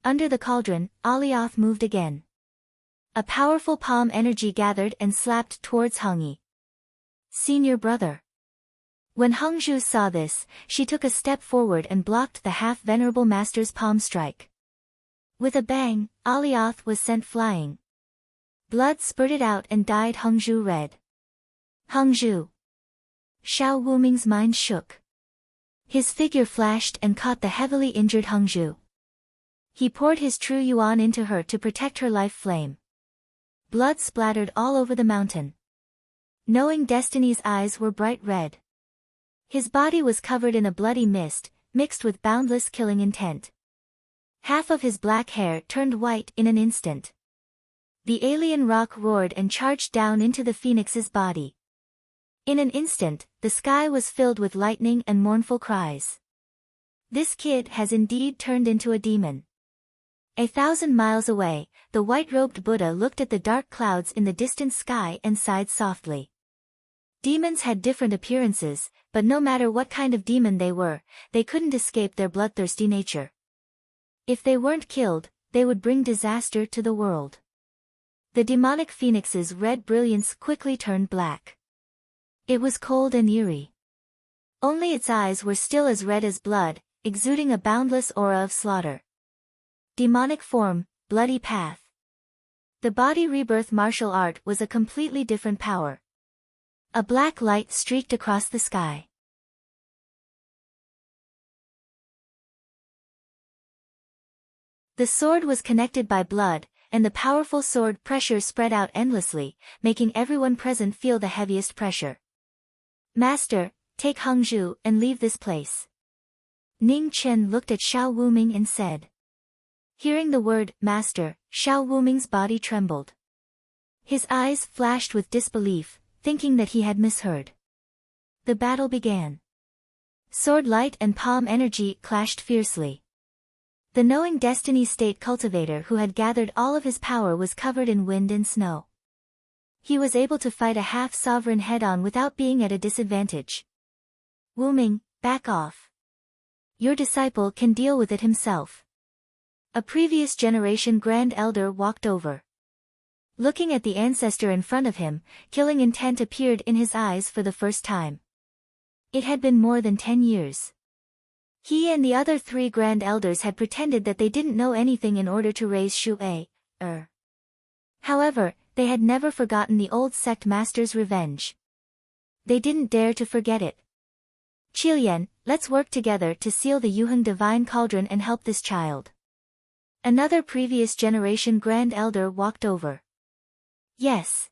Under the cauldron, Alioth moved again. A powerful palm energy gathered and slapped towards Hong Yi. Senior brother. When Hong Zhu saw this, she took a step forward and blocked the half-venerable master's palm strike. With a bang, Alioth was sent flying. Blood spurted out and dyed Hong Zhu red. Hong Zhu. Xiao Wuming's mind shook. His figure flashed and caught the heavily injured Hong Zhu. He poured his true yuan into her to protect her life flame. Blood splattered all over the mountain. Knowing Destiny's eyes were bright red. His body was covered in a bloody mist, mixed with boundless killing intent. Half of his black hair turned white in an instant. The alien rock roared and charged down into the phoenix's body. In an instant, the sky was filled with lightning and mournful cries. This kid has indeed turned into a demon. 1,000 miles away, the white-robed Buddha looked at the dark clouds in the distant sky and sighed softly. Demons had different appearances, but no matter what kind of demon they were, they couldn't escape their bloodthirsty nature. If they weren't killed, they would bring disaster to the world. The demonic phoenix's red brilliance quickly turned black. It was cold and eerie. Only its eyes were still as red as blood, exuding a boundless aura of slaughter. Demonic form, bloody path. The body rebirth martial art was a completely different power. A black light streaked across the sky. The sword was connected by blood, and the powerful sword pressure spread out endlessly, making everyone present feel the heaviest pressure. Master, take Hong Zhu and leave this place. Ning Chen looked at Xiao Wuming and said. Hearing the word, master, Xiao Wuming's body trembled. His eyes flashed with disbelief, thinking that he had misheard. The battle began. Sword light and palm energy clashed fiercely. The knowing destiny state cultivator who had gathered all of his power was covered in wind and snow. He was able to fight a half-sovereign head-on without being at a disadvantage. Wuming, back off. Your disciple can deal with it himself. A previous generation Grand Elder walked over. Looking at the ancestor in front of him, killing intent appeared in his eyes for the first time. It had been more than 10 years. He and the other 3 Grand Elders had pretended that they didn't know anything in order to raise Shu A. However, they had never forgotten the old sect master's revenge. They didn't dare to forget it. Qilian, let's work together to seal the Yuheng Divine Cauldron and help this child. Another previous generation Grand Elder walked over. Yes.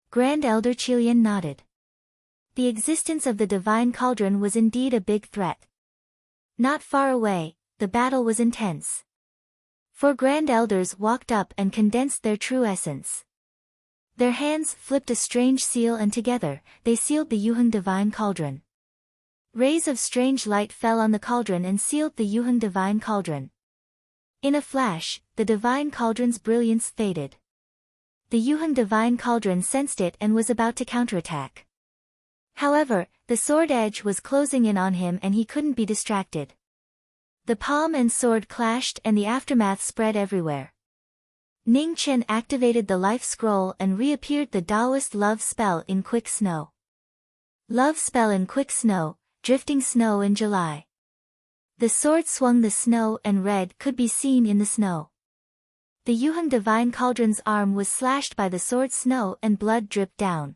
Grand Elder Qilian nodded. The existence of the Divine Cauldron was indeed a big threat. Not far away, the battle was intense. 4 Grand Elders walked up and condensed their true essence. Their hands flipped a strange seal and together, they sealed the Yuheng Divine Cauldron. Rays of strange light fell on the cauldron and sealed the Yuheng Divine Cauldron. In a flash, the Divine Cauldron's brilliance faded. The Yuheng Divine Cauldron sensed it and was about to counterattack. However, the sword edge was closing in on him and he couldn't be distracted. The palm and sword clashed and the aftermath spread everywhere. Ning Chen activated the life scroll and reappeared the Taoist love spell in quick snow. Love spell in quick snow, drifting snow in July. The sword swung the snow and red could be seen in the snow. The Yuheng Divine Cauldron's arm was slashed by the sword snow and blood dripped down.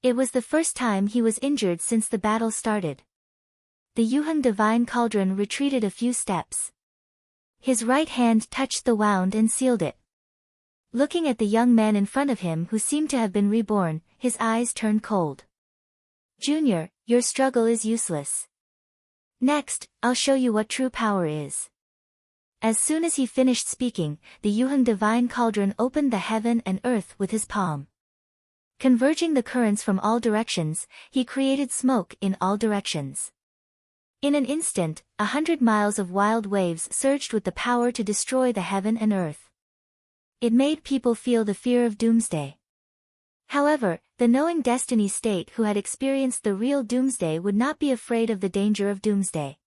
It was the first time he was injured since the battle started. The Yuheng Divine Cauldron retreated a few steps. His right hand touched the wound and sealed it. Looking at the young man in front of him who seemed to have been reborn, his eyes turned cold. Junior, your struggle is useless. Next, I'll show you what true power is. As soon as he finished speaking, the Yuheng Divine Cauldron opened the heaven and earth with his palm. Converging the currents from all directions, he created smoke in all directions. In an instant, 100 miles of wild waves surged with the power to destroy the heaven and earth. It made people feel the fear of doomsday. However, the knowing destiny state who had experienced the real doomsday would not be afraid of the danger of doomsday.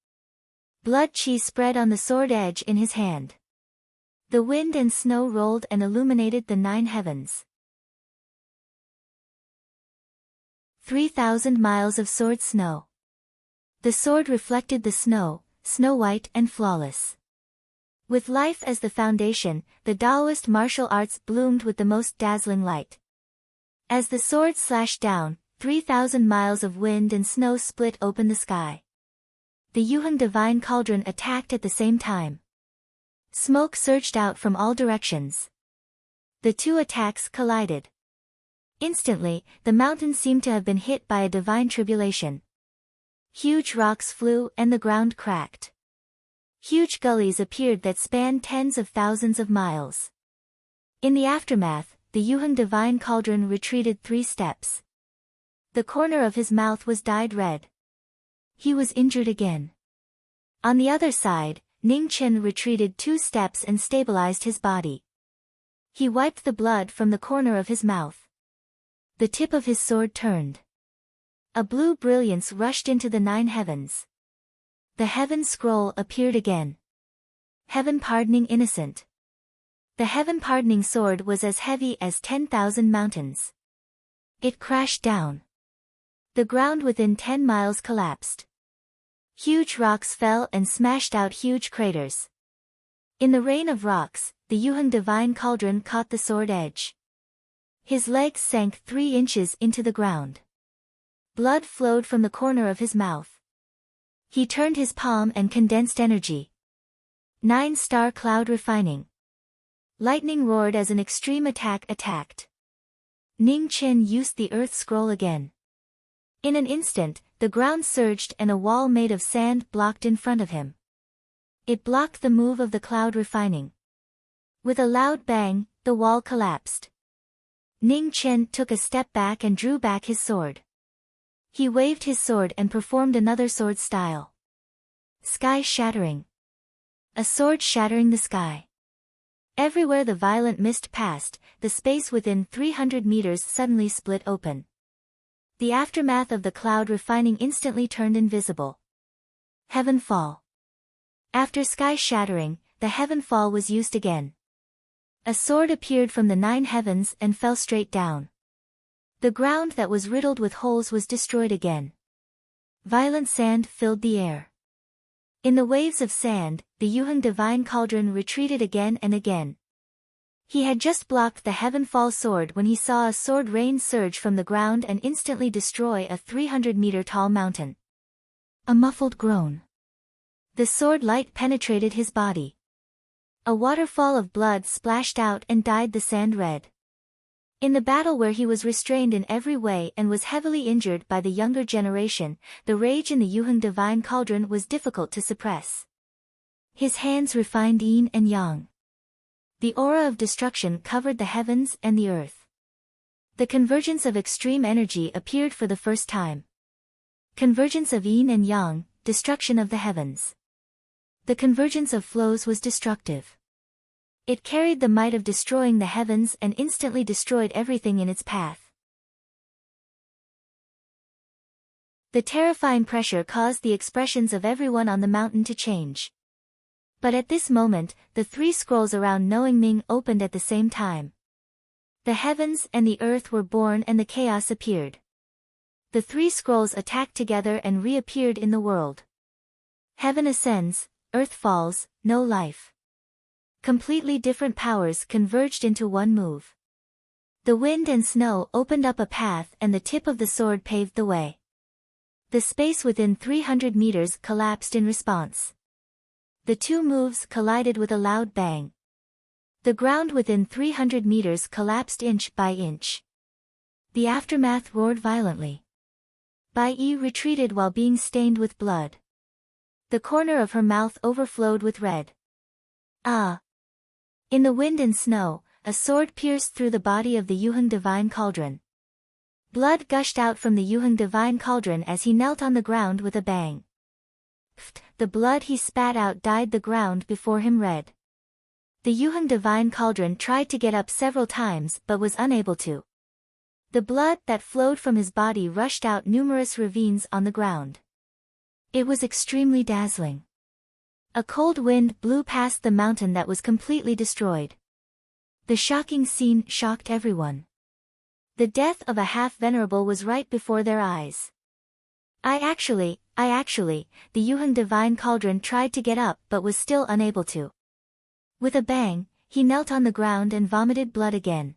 Blood chi spread on the sword edge in his hand. The wind and snow rolled and illuminated the 9 heavens. 3,000 miles of sword snow. The sword reflected the snow, snow-white and flawless. With life as the foundation, the Taoist martial arts bloomed with the most dazzling light. As the sword slashed down, 3,000 miles of wind and snow split open the sky. The Yuheng Divine Cauldron attacked at the same time. Smoke surged out from all directions. The 2 attacks collided. Instantly, the mountain seemed to have been hit by a divine tribulation. Huge rocks flew and the ground cracked. Huge gullies appeared that spanned tens of thousands of miles. In the aftermath, the Yuheng Divine Cauldron retreated 3 steps. The corner of his mouth was dyed red. He was injured again. On the other side, Ning Chen retreated 2 steps and stabilized his body. He wiped the blood from the corner of his mouth. The tip of his sword turned. A blue brilliance rushed into the 9 heavens. The heaven scroll appeared again. Heaven pardoning innocent. The heaven pardoning sword was as heavy as 10,000 mountains. It crashed down. The ground within 10 miles collapsed. Huge rocks fell and smashed out huge craters. In the rain of rocks, the Yuheng Divine Cauldron caught the sword edge. His legs sank 3 inches into the ground. Blood flowed from the corner of his mouth. He turned his palm and condensed energy. 9-star cloud refining. Lightning roared as an extreme attack attacked. Ning Chen used the earth scroll again. In an instant, the ground surged and a wall made of sand blocked in front of him. It blocked the move of the cloud refining. With a loud bang, the wall collapsed. Ning Chen took a step back and drew back his sword. He waved his sword and performed another sword style. Sky shattering. A sword shattering the sky. Everywhere the violent mist passed, the space within 300 meters suddenly split open. The aftermath of the cloud refining instantly turned invisible. Heaven fall. After sky shattering, the heaven fall was used again. A sword appeared from the 9 heavens and fell straight down. The ground that was riddled with holes was destroyed again. Violent sand filled the air. In the waves of sand, the Yuheng divine cauldron retreated again and again. He had just blocked the heaven-fall sword when he saw a sword rain surge from the ground and instantly destroy a 300-meter-tall mountain. A muffled groan. The sword light penetrated his body. A waterfall of blood splashed out and dyed the sand red. In the battle where he was restrained in every way and was heavily injured by the younger generation, the rage in the Yuheng divine cauldron was difficult to suppress. His hands refined yin and yang. The aura of destruction covered the heavens and the earth. The convergence of extreme energy appeared for the first time. Convergence of yin and yang, destruction of the heavens. The convergence of flows was destructive. It carried the might of destroying the heavens and instantly destroyed everything in its path. The terrifying pressure caused the expressions of everyone on the mountain to change. But at this moment, the 3 scrolls around Knowing Ming opened at the same time. The heavens and the earth were born and the chaos appeared. The 3 scrolls attacked together and reappeared in the world. Heaven ascends, earth falls, no life. Completely different powers converged into one move. The wind and snow opened up a path and the tip of the sword paved the way. The space within 300 meters collapsed in response. The 2 moves collided with a loud bang. The ground within 300 meters collapsed inch by inch. The aftermath roared violently. Bai Yi retreated while being stained with blood. The corner of her mouth overflowed with red. Ah! In the wind and snow, a sword pierced through the body of the Yuheng divine cauldron. Blood gushed out from the Yuheng divine cauldron as he knelt on the ground with a bang. The blood he spat out dyed the ground before him red. The Yuheng divine cauldron tried to get up several times but was unable to. The blood that flowed from his body rushed out numerous ravines on the ground. It was extremely dazzling. A cold wind blew past the mountain that was completely destroyed. The shocking scene shocked everyone. The death of a half-venerable was right before their eyes. I actually, the Yuheng divine cauldron tried to get up but was still unable to. With a bang, he knelt on the ground and vomited blood again.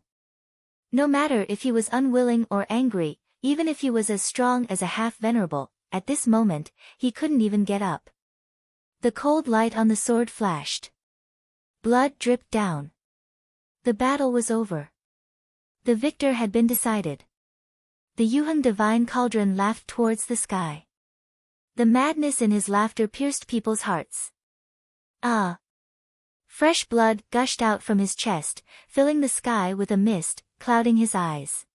No matter if he was unwilling or angry, even if he was as strong as a half-venerable, at this moment, he couldn't even get up. The cold light on the sword flashed. Blood dripped down. The battle was over. The victor had been decided. The Yuheng divine cauldron laughed towards the sky. The madness in his laughter pierced people's hearts. Ah! Fresh blood gushed out from his chest, filling the sky with a mist, clouding his eyes.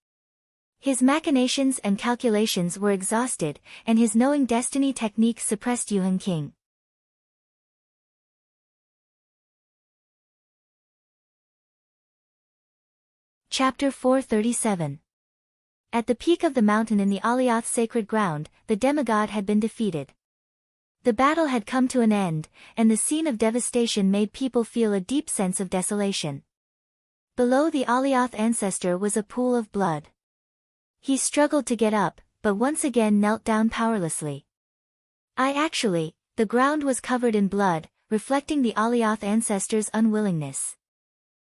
His machinations and calculations were exhausted, and his knowing destiny techniques suppressed Yuheng King. Chapter 437. At the peak of the mountain in the Alioth sacred ground, the demigod had been defeated. The battle had come to an end, and the scene of devastation made people feel a deep sense of desolation. Below the Alioth ancestor was a pool of blood. He struggled to get up, but once again knelt down powerlessly. The ground was covered in blood, reflecting the Alioth ancestor's unwillingness.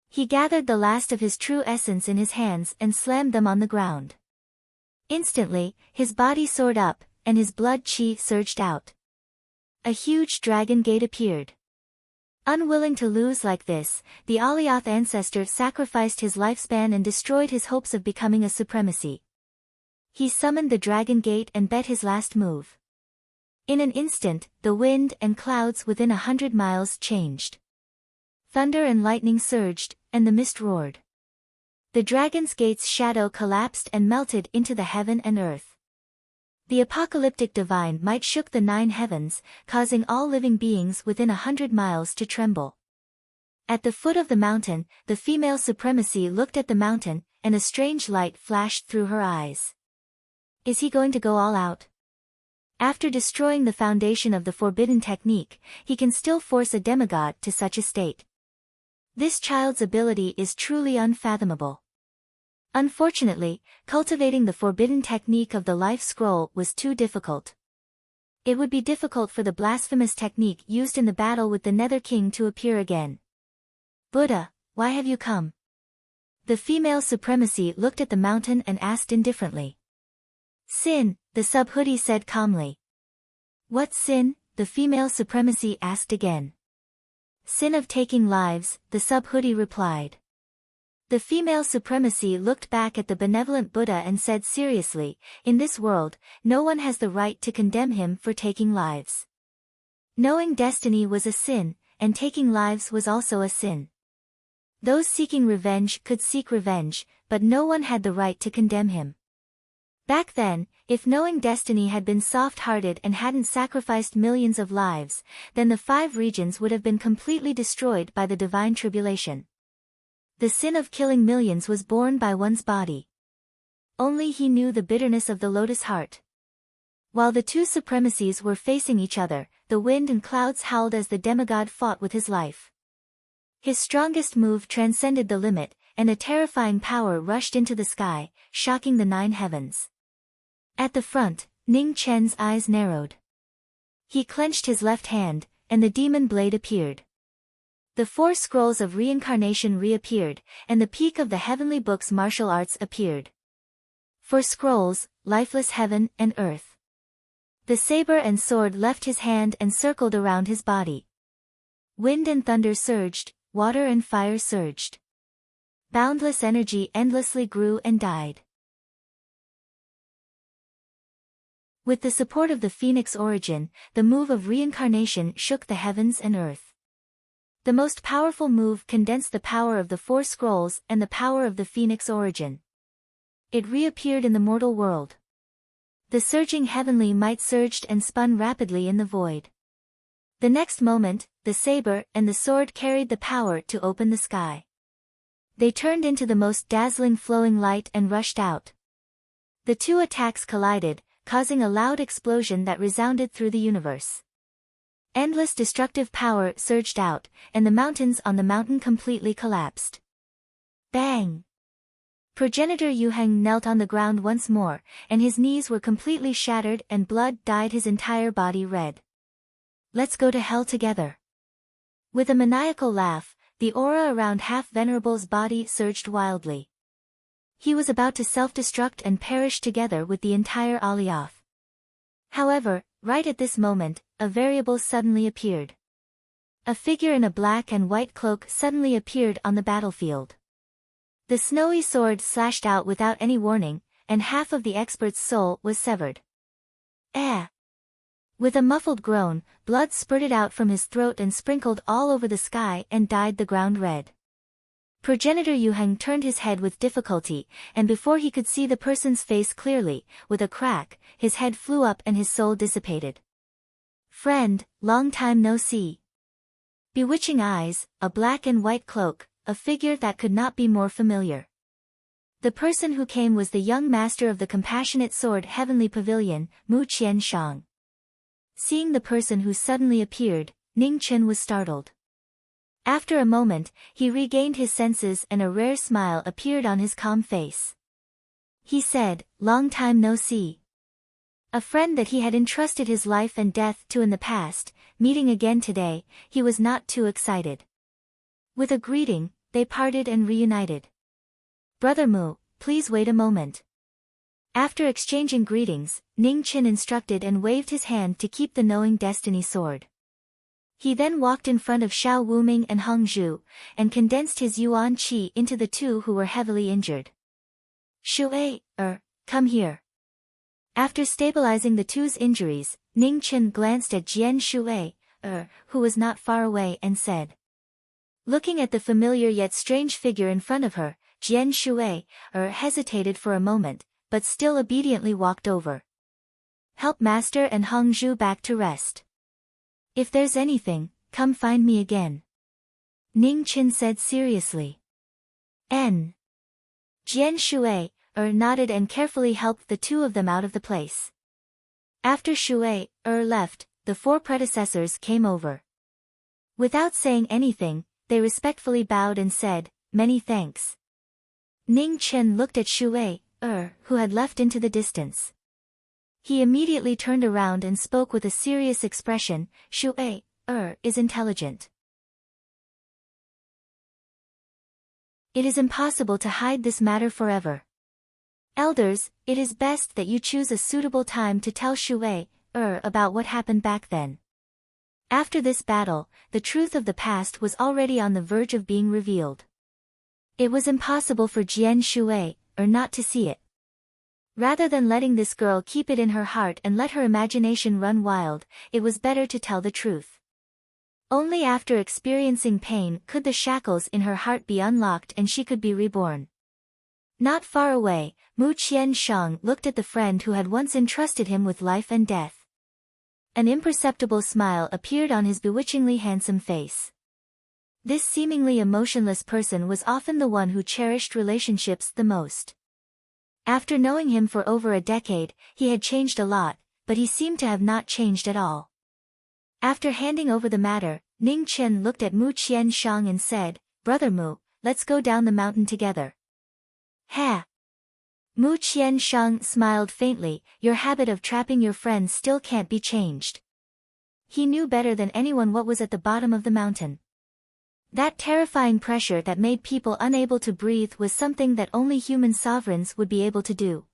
He gathered the last of his true essence in his hands and slammed them on the ground. Instantly, his body soared up, and his blood chi surged out. A huge dragon gate appeared. Unwilling to lose like this, the Alioth ancestor sacrificed his lifespan and destroyed his hopes of becoming a supremacy. He summoned the dragon gate and bet his last move. In an instant, the wind and clouds within 100 miles changed. Thunder and lightning surged, and the mist roared. The dragon's gate's shadow collapsed and melted into the heaven and earth. The apocalyptic divine might shook the 9 heavens, causing all living beings within 100 miles to tremble. At the foot of the mountain, the female supremacy looked at the mountain, and a strange light flashed through her eyes. Is he going to go all out? After destroying the foundation of the forbidden technique, he can still force a demigod to such a state. This child's ability is truly unfathomable. Unfortunately, cultivating the forbidden technique of the life scroll was too difficult. It would be difficult for the blasphemous technique used in the battle with the Nether King to appear again. Buddha, why have you come? The female supremacy looked at the mountain and asked indifferently. Sin, the subhoodie said calmly. What sin? The female supremacy asked again. Sin of taking lives, the subhoodie replied. The female supremacy looked back at the benevolent Buddha and said seriously, in this world, no one has the right to condemn him for taking lives. Knowing destiny was a sin, and taking lives was also a sin. Those seeking revenge could seek revenge, but no one had the right to condemn him. Back then, if knowing destiny had been soft-hearted and hadn't sacrificed millions of lives, then the 5 regions would have been completely destroyed by the divine tribulation. The sin of killing millions was borne by one's body. Only he knew the bitterness of the lotus heart. While the 2 supremacies were facing each other, the wind and clouds howled as the demigod fought with his life. His strongest move transcended the limit, and a terrifying power rushed into the sky, shocking the 9 heavens. At the front, Ning Chen's eyes narrowed. He clenched his left hand, and the demon blade appeared. The 4 scrolls of reincarnation reappeared, and the peak of the heavenly book's martial arts appeared. 4 scrolls, lifeless heaven and earth. The saber and sword left his hand and circled around his body. Wind and thunder surged, water and fire surged. Boundless energy endlessly grew and died. With the support of the phoenix origin, the move of reincarnation shook the heavens and earth. The most powerful move condensed the power of the 4 scrolls and the power of the phoenix origin. It reappeared in the mortal world. The surging heavenly might surged and spun rapidly in the void. The next moment, the saber and the sword carried the power to open the sky. They turned into the most dazzling flowing light and rushed out. The 2 attacks collided, causing a loud explosion that resounded through the universe. Endless destructive power surged out, and the mountains on the mountain completely collapsed. Bang! Progenitor Yuheng knelt on the ground once more, and his knees were completely shattered and blood dyed his entire body red. Let's go to hell together. With a maniacal laugh, the aura around half-venerable's body surged wildly. He was about to self-destruct and perish together with the entire Alioth. However, right at this moment, a variable suddenly appeared. A figure in a black and white cloak suddenly appeared on the battlefield. The snowy sword slashed out without any warning, and half of the expert's soul was severed. Eh! With a muffled groan, blood spurted out from his throat and sprinkled all over the sky and dyed the ground red. Progenitor Yuheng turned his head with difficulty, and before he could see the person's face clearly, with a crack, his head flew up and his soul dissipated. Friend, long time no see. Bewitching eyes, a black and white cloak, a figure that could not be more familiar. The person who came was the young master of the compassionate sword heavenly pavilion, Mu Qian Shang. Seeing the person who suddenly appeared, Ning Chen was startled. After a moment, he regained his senses and a rare smile appeared on his calm face. He said, long time no see. A friend that he had entrusted his life and death to in the past, meeting again today, he was not too excited. With a greeting, they parted and reunited. Brother Mu, please wait a moment. After exchanging greetings, Ning Chen instructed and waved his hand to keep the knowing destiny sword. He then walked in front of Xiao Wuming and Hong Zhu, and condensed his yuan qi into the 2 who were heavily injured. Shui, come here. After stabilizing the two's injuries, Ning Chen glanced at Jian Shui, who was not far away, and said. Looking at the familiar yet strange figure in front of her, Jian Shui, hesitated for a moment, but still obediently walked over. Help Master and Hong Zhu back to rest. If there's anything, come find me again. Ning Chen said seriously. Jian Shui, nodded and carefully helped the two of them out of the place. After Shui, left, the four predecessors came over. Without saying anything, they respectfully bowed and said, "Many thanks." Ning Chen looked at Shui, who had left into the distance. He immediately turned around and spoke with a serious expression, "Shui, is intelligent. It is impossible to hide this matter forever. Elders, it is best that you choose a suitable time to tell Shui, about what happened back then." After this battle, the truth of the past was already on the verge of being revealed. It was impossible for Jian Shui, not to see it. Rather than letting this girl keep it in her heart and let her imagination run wild, it was better to tell the truth. Only after experiencing pain could the shackles in her heart be unlocked and she could be reborn. Not far away, Mu Qiansheng looked at the friend who had once entrusted him with life and death. An imperceptible smile appeared on his bewitchingly handsome face. This seemingly emotionless person was often the one who cherished relationships the most. After knowing him for over a decade, he had changed a lot, but he seemed to have not changed at all. After handing over the matter, Ning Chen looked at Mu Qiansheng and said, "Brother Mu, let's go down the mountain together." "Ha!" Mu Qiansheng smiled faintly, "Your habit of trapping your friends still can't be changed." He knew better than anyone what was at the bottom of the mountain. That terrifying pressure that made people unable to breathe was something that only human sovereigns would be able to do.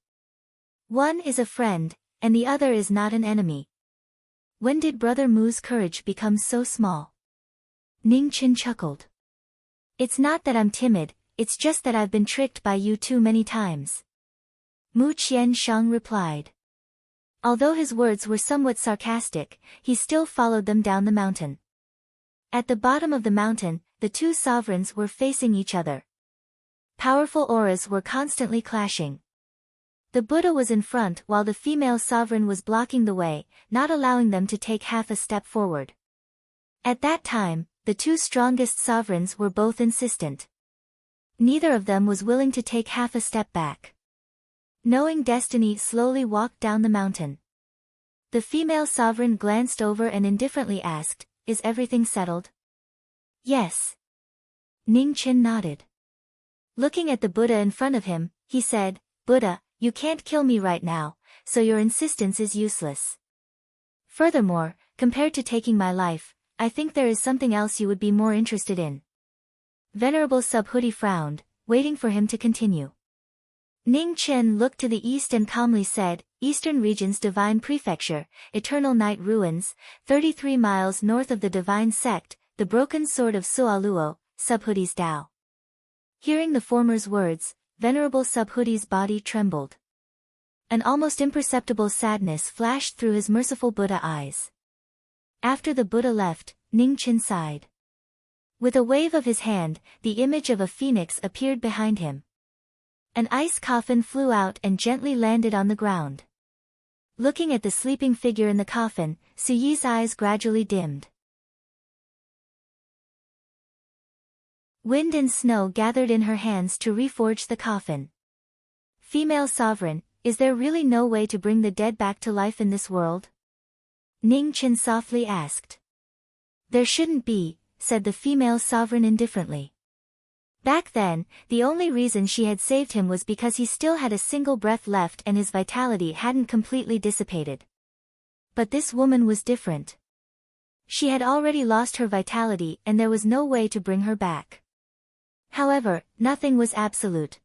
One is a friend, and the other is not an enemy. When did Brother Mu's courage become so small? Ning Chen chuckled. "It's not that I'm timid, it's just that I've been tricked by you too many times." Mu Qiansheng replied. Although his words were somewhat sarcastic, he still followed them down the mountain. At the bottom of the mountain, the two sovereigns were facing each other. Powerful auras were constantly clashing. The Buddha was in front while the female sovereign was blocking the way, not allowing them to take half a step forward. At that time, the two strongest sovereigns were both insistent. Neither of them was willing to take half a step back. Knowing destiny slowly walked down the mountain. The female sovereign glanced over and indifferently asked, "Is everything settled?" "Yes." Ning Chen nodded. Looking at the Buddha in front of him, he said, "Buddha, you can't kill me right now, so your insistence is useless. Furthermore, compared to taking my life, I think there is something else you would be more interested in." Venerable Subhuti frowned, waiting for him to continue. Ning Chen looked to the east and calmly said, "Eastern Region's Divine Prefecture, Eternal Night Ruins, 33 miles north of the Divine Sect, the Broken Sword of Sualuo, Subhuti's Tao." Hearing the former's words, Venerable Subhuti's body trembled. An almost imperceptible sadness flashed through his merciful Buddha eyes. After the Buddha left, Ning Chen sighed. With a wave of his hand, the image of a phoenix appeared behind him. An ice coffin flew out and gently landed on the ground. Looking at the sleeping figure in the coffin, Su Yi's eyes gradually dimmed. Wind and snow gathered in her hands to reforge the coffin. "Female sovereign, is there really no way to bring the dead back to life in this world?" Ning Chen softly asked. "There shouldn't be," said the female sovereign indifferently. Back then, the only reason she had saved him was because he still had a single breath left and his vitality hadn't completely dissipated. But this woman was different. She had already lost her vitality and there was no way to bring her back. However, nothing was absolute.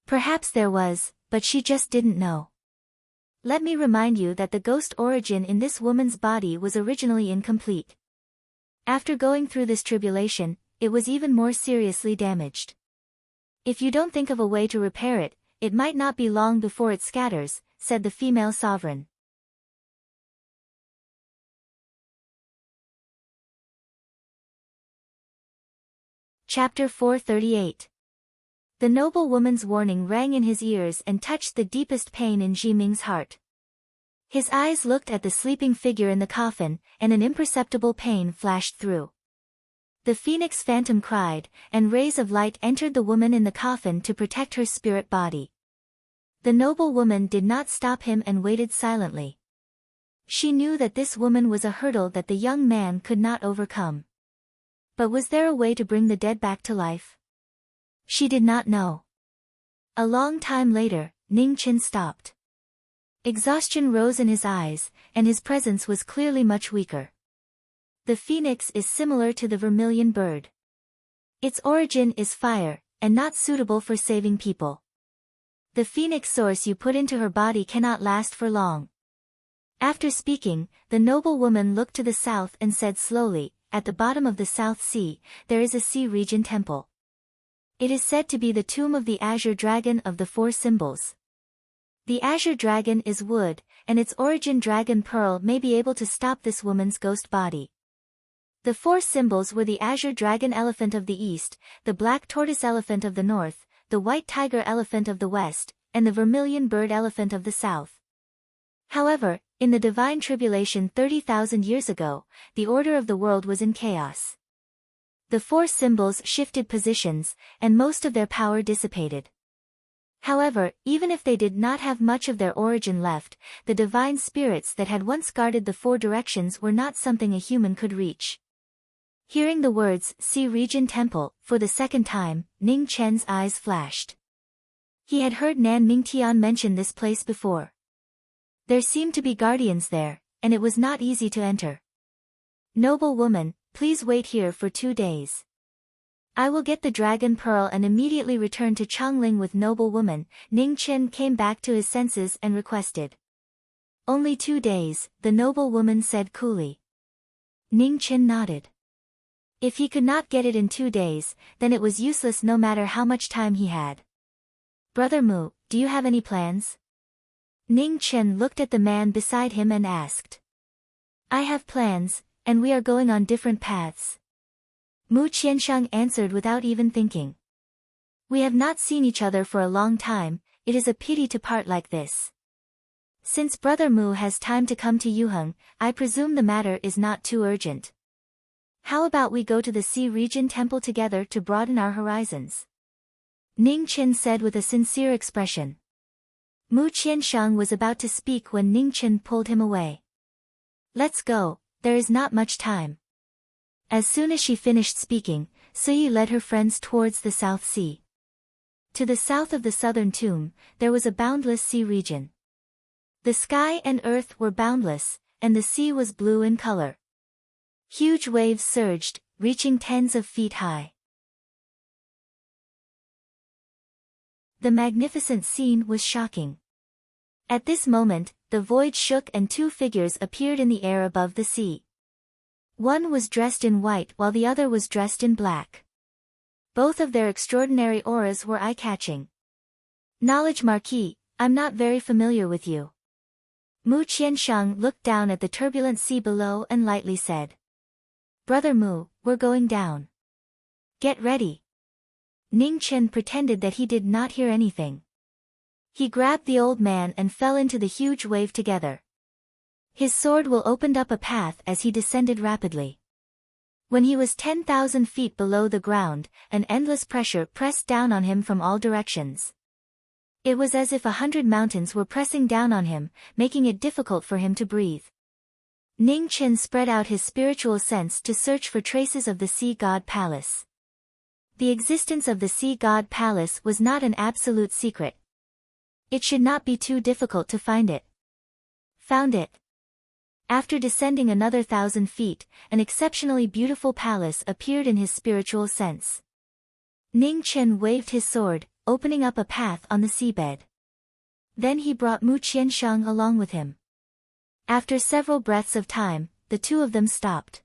Perhaps there was, but she just didn't know. Let me remind you that the ghost origin in this woman's body was originally incomplete. After going through this tribulation, it was even more seriously damaged. If you don't think of a way to repair it, it might not be long before it scatters, said the female sovereign. Chapter 438. The noble woman's warning rang in his ears and touched the deepest pain in Ji Ming's heart. His eyes looked at the sleeping figure in the coffin, and an imperceptible pain flashed through. The phoenix phantom cried, and rays of light entered the woman in the coffin to protect her spirit body. The noble woman did not stop him and waited silently. She knew that this woman was a hurdle that the young man could not overcome. But was there a way to bring the dead back to life? She did not know. A long time later, Ning Chen stopped. Exhaustion rose in his eyes, and his presence was clearly much weaker. The phoenix is similar to the vermilion bird. Its origin is fire, and not suitable for saving people. The phoenix source you put into her body cannot last for long. After speaking, the noble woman looked to the south and said slowly, "At the bottom of the South Sea, there is a sea region temple. It is said to be the tomb of the azure dragon of the four symbols. The azure dragon is wood, and its origin dragon pearl may be able to stop this woman's ghost body. The four symbols were the azure dragon elephant of the east, the black tortoise elephant of the north, the white tiger elephant of the west, and the vermilion bird elephant of the south. However, in the divine tribulation 30,000 years ago, the order of the world was in chaos. The four symbols shifted positions, and most of their power dissipated. However, even if they did not have much of their origin left, the divine spirits that had once guarded the four directions were not something a human could reach." Hearing the words, "Sea Region Temple," for the second time, Ning Chen's eyes flashed. He had heard Nan Mingtian mention this place before. There seemed to be guardians there, and it was not easy to enter. "Noble woman, please wait here for 2 days. I will get the dragon pearl and immediately return to Changling with noble woman." Ning Chen came back to his senses and requested. "Only 2 days," the noble woman said coolly. Ning Chen nodded. If he could not get it in 2 days, then it was useless no matter how much time he had. "Brother Mu, do you have any plans?" Ning Chen looked at the man beside him and asked. "I have plans, and we are going on different paths." Mu Qianshang answered without even thinking. "We have not seen each other for a long time, it is a pity to part like this. Since Brother Mu has time to come to Yuheng, I presume the matter is not too urgent. How about we go to the Sea Region Temple together to broaden our horizons?" Ning Chen said with a sincere expression. Mu Qianshang was about to speak when Ning Chen pulled him away. "Let's go, there is not much time." As soon as she finished speaking, Suyi led her friends towards the South Sea. To the south of the southern tomb, there was a boundless sea region. The sky and earth were boundless, and the sea was blue in color. Huge waves surged, reaching tens of feet high. The magnificent scene was shocking. At this moment, the void shook and 2 figures appeared in the air above the sea. One was dressed in white while the other was dressed in black. Both of their extraordinary auras were eye-catching. "Knowledge Marquis, I'm not very familiar with you." Mu Qianshang looked down at the turbulent sea below and lightly said. "Brother Mu, we're going down. Get ready." Ning Chen pretended that he did not hear anything. He grabbed the old man and fell into the huge wave together. His sword will opened up a path as he descended rapidly. When he was 10,000 feet below the ground, an endless pressure pressed down on him from all directions. It was as if 100 mountains were pressing down on him, making it difficult for him to breathe. Ning Chen spread out his spiritual sense to search for traces of the Sea God Palace. The existence of the Sea God Palace was not an absolute secret. It should not be too difficult to find it. Found it. After descending another 1,000 feet, an exceptionally beautiful palace appeared in his spiritual sense. Ning Chen waved his sword, opening up a path on the seabed. Then he brought Mu Qianshang along with him. After several breaths of time, the two of them stopped.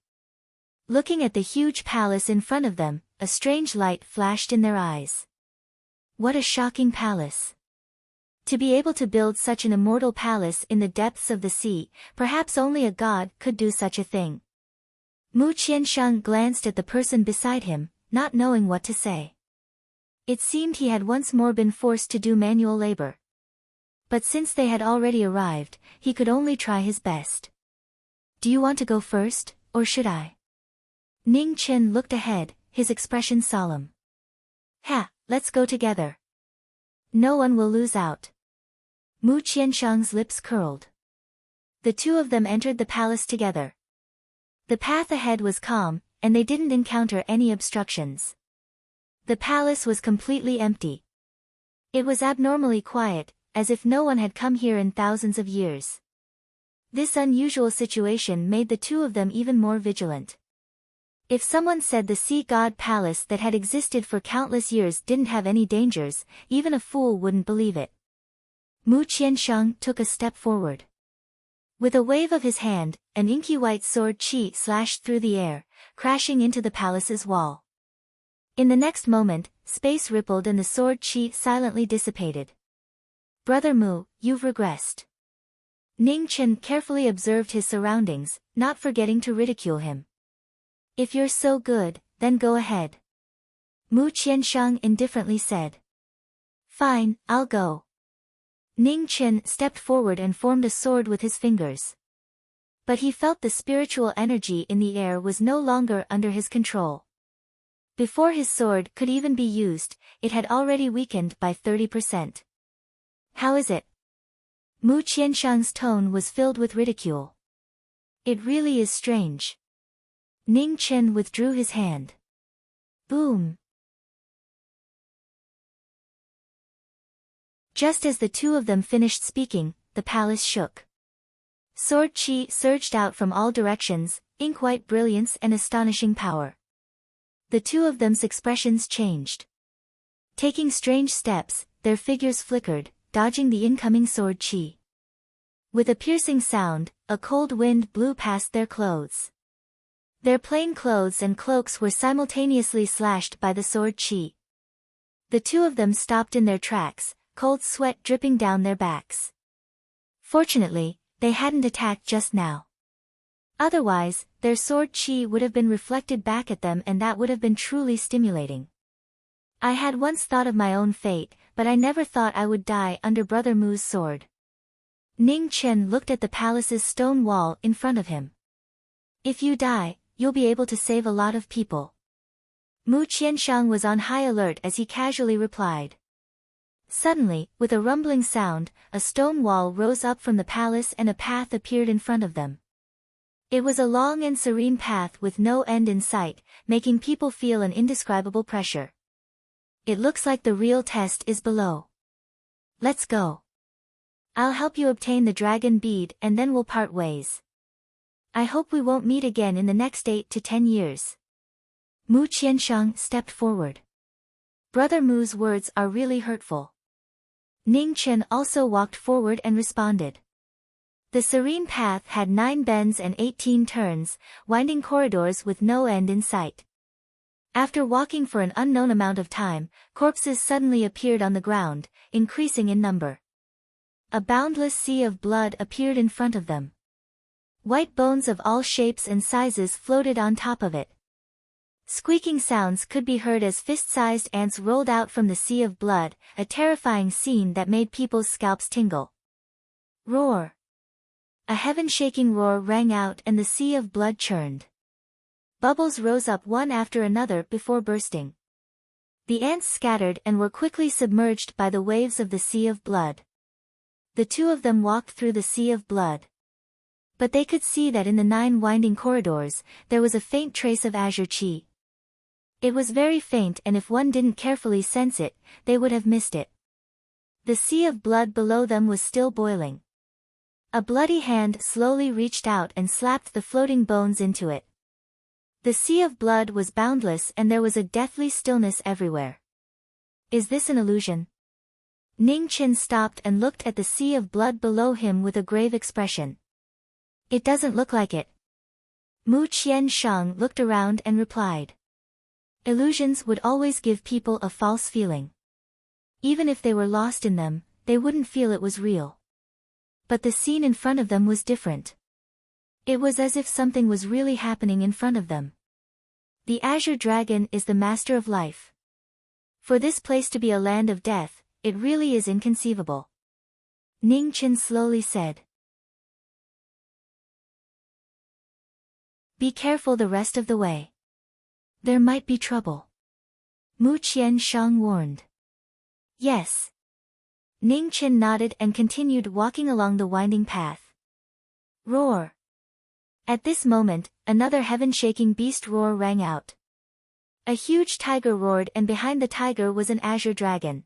Looking at the huge palace in front of them, a strange light flashed in their eyes. What a shocking palace! To be able to build such an immortal palace in the depths of the sea, perhaps only a god could do such a thing. Mu Qiansheng glanced at the person beside him, not knowing what to say. It seemed he had once more been forced to do manual labor. But since they had already arrived, he could only try his best. Do you want to go first, or should I? Ning Chen looked ahead, his expression solemn. Ha, let's go together. No one will lose out. Mu Qiansheng's lips curled. The two of them entered the palace together. The path ahead was calm, and they didn't encounter any obstructions. The palace was completely empty. It was abnormally quiet, as if no one had come here in thousands of years. This unusual situation made the two of them even more vigilant. If someone said the sea god palace that had existed for countless years didn't have any dangers, even a fool wouldn't believe it. Mu Qiansheng took a step forward. With a wave of his hand, an inky white sword qi slashed through the air, crashing into the palace's wall. In the next moment, space rippled and the sword qi silently dissipated. Brother Mu, you've regressed. Ning Chen carefully observed his surroundings, not forgetting to ridicule him. If you're so good, then go ahead. Mu Qiansheng indifferently said. Fine, I'll go. Ning Chen stepped forward and formed a sword with his fingers. But he felt the spiritual energy in the air was no longer under his control. Before his sword could even be used, it had already weakened by 30%. How is it? Mu Qiansheng's tone was filled with ridicule. It really is strange. Ning Chen withdrew his hand. Boom! Just as the two of them finished speaking, the palace shook. Sword qi surged out from all directions, ink-white brilliance and astonishing power. The two of them's expressions changed. Taking strange steps, their figures flickered, dodging the incoming sword qi. With a piercing sound, a cold wind blew past their clothes. Their plain clothes and cloaks were simultaneously slashed by the sword qi. The two of them stopped in their tracks, cold sweat dripping down their backs. Fortunately, they hadn't attacked just now. Otherwise, their sword qi would have been reflected back at them and that would have been truly stimulating. I had once thought of my own fate, but I never thought I would die under Brother Mu's sword. Ning Chen looked at the palace's stone wall in front of him. If you die, you'll be able to save a lot of people. Mu Qiansheng was on high alert as he casually replied. Suddenly, with a rumbling sound, a stone wall rose up from the palace and a path appeared in front of them. It was a long and serene path with no end in sight, making people feel an indescribable pressure. It looks like the real test is below. Let's go. I'll help you obtain the dragon bead and then we'll part ways. I hope we won't meet again in the next 8 to 10 years. Mu Qiansheng stepped forward. Brother Mu's words are really hurtful. Ning Chen also walked forward and responded. The serene path had 9 bends and 18 turns, winding corridors with no end in sight. After walking for an unknown amount of time, corpses suddenly appeared on the ground, increasing in number. A boundless sea of blood appeared in front of them. White bones of all shapes and sizes floated on top of it. Squeaking sounds could be heard as fist-sized ants rolled out from the sea of blood, a terrifying scene that made people's scalps tingle. Roar! A heaven-shaking roar rang out and the sea of blood churned. Bubbles rose up one after another before bursting. The ants scattered and were quickly submerged by the waves of the sea of blood. The two of them walked through the sea of blood. But they could see that in the 9 winding corridors, there was a faint trace of azure qi. It was very faint and if one didn't carefully sense it, they would have missed it. The sea of blood below them was still boiling. A bloody hand slowly reached out and slapped the floating bones into it. The sea of blood was boundless and there was a deathly stillness everywhere. Is this an illusion? Ning Chen stopped and looked at the sea of blood below him with a grave expression. It doesn't look like it. Mu Qiansheng looked around and replied. Illusions would always give people a false feeling. Even if they were lost in them, they wouldn't feel it was real. But the scene in front of them was different. It was as if something was really happening in front of them. The Azure Dragon is the master of life. For this place to be a land of death, it really is inconceivable. Ning Chen slowly said. Be careful the rest of the way. There might be trouble. Mu Qianshang warned. Yes. Ning Chen nodded and continued walking along the winding path. Roar. At this moment, another heaven-shaking beast roar rang out. A huge tiger roared, and behind the tiger was an azure dragon.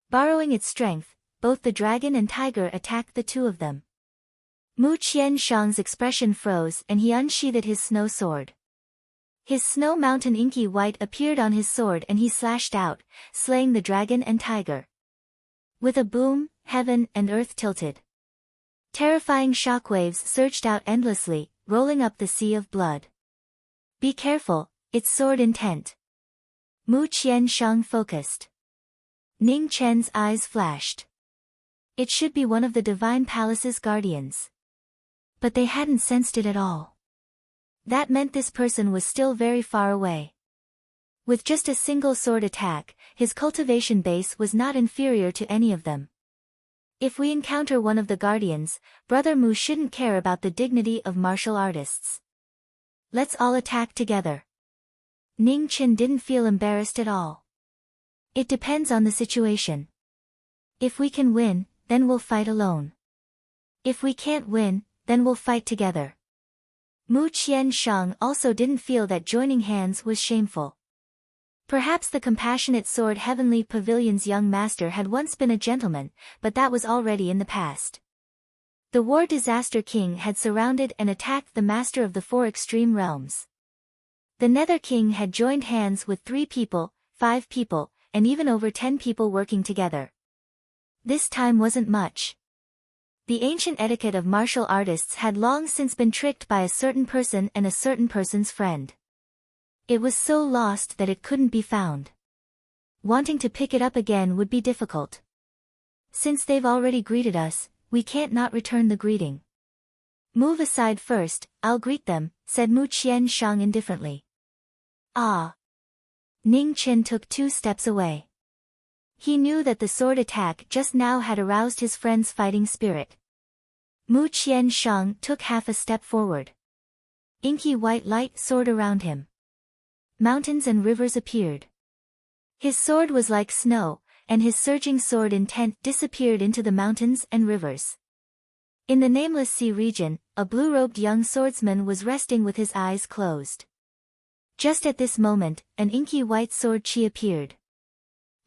Borrowing its strength, both the dragon and tiger attacked the two of them. Mu Qianshang's expression froze and he unsheathed his snow sword. His snow mountain inky white appeared on his sword and he slashed out, slaying the dragon and tiger. With a boom, heaven and earth tilted. Terrifying shockwaves surged out endlessly, rolling up the sea of blood. Be careful, it's sword intent. Mu Qianshang focused. Ning Chen's eyes flashed. It should be one of the Divine Palace's guardians. But they hadn't sensed it at all. That meant this person was still very far away. With just a single sword attack, his cultivation base was not inferior to any of them. If we encounter one of the guardians, Brother Mu shouldn't care about the dignity of martial artists. Let's all attack together. Ning Chen didn't feel embarrassed at all. It depends on the situation. If we can win, then we'll fight alone. If we can't win, then we'll fight together. Mu Qianshang also didn't feel that joining hands was shameful. Perhaps the compassionate Sword Heavenly Pavilion's young master had once been a gentleman, but that was already in the past. The War Disaster King had surrounded and attacked the master of the four extreme realms. The Nether King had joined hands with 3 people, 5 people, and even over 10 people working together. This time wasn't much. The ancient etiquette of martial artists had long since been tricked by a certain person and a certain person's friend. It was so lost that it couldn't be found. Wanting to pick it up again would be difficult. Since they've already greeted us, we can't not return the greeting. Move aside first, I'll greet them, said Mu Qianshang indifferently. Ah. Ning Chen took 2 steps away. He knew that the sword attack just now had aroused his friend's fighting spirit. Mu Qianshang took half a step forward. Inky white light soared around him. Mountains and rivers appeared. His sword was like snow, and his surging sword intent disappeared into the mountains and rivers. In the nameless sea region, a blue-robed young swordsman was resting with his eyes closed. Just at this moment, an inky white sword chi appeared.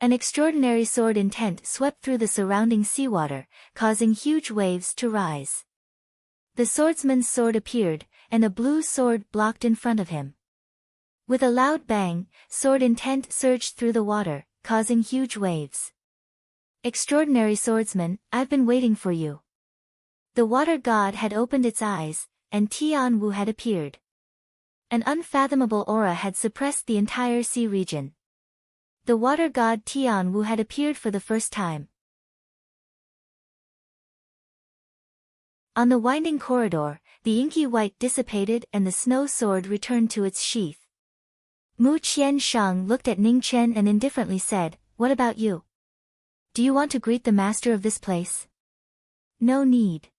An extraordinary sword intent swept through the surrounding seawater, causing huge waves to rise. The swordsman's sword appeared, and a blue sword blocked in front of him. With a loud bang, sword intent surged through the water, causing huge waves. Extraordinary swordsman, I've been waiting for you. The water god had opened its eyes, and Tian Wu had appeared. An unfathomable aura had suppressed the entire sea region. The water god Tian Wu had appeared for the first time. On the winding corridor, the inky white dissipated and the snow sword returned to its sheath. Mu Qianshang looked at Ning Chen and indifferently said, "What about you? Do you want to greet the master of this place?" "No need.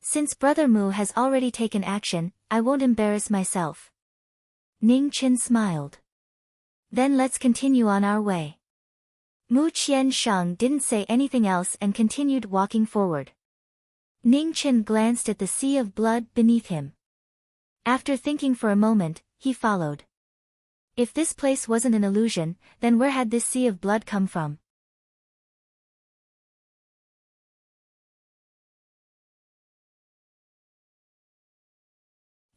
Since Brother Mu has already taken action, I won't embarrass myself." Ning Chen smiled. "Then let's continue on our way." Mu Qianshang didn't say anything else and continued walking forward. Ning Chen glanced at the sea of blood beneath him. After thinking for a moment, he followed. If this place wasn't an illusion, then where had this sea of blood come from?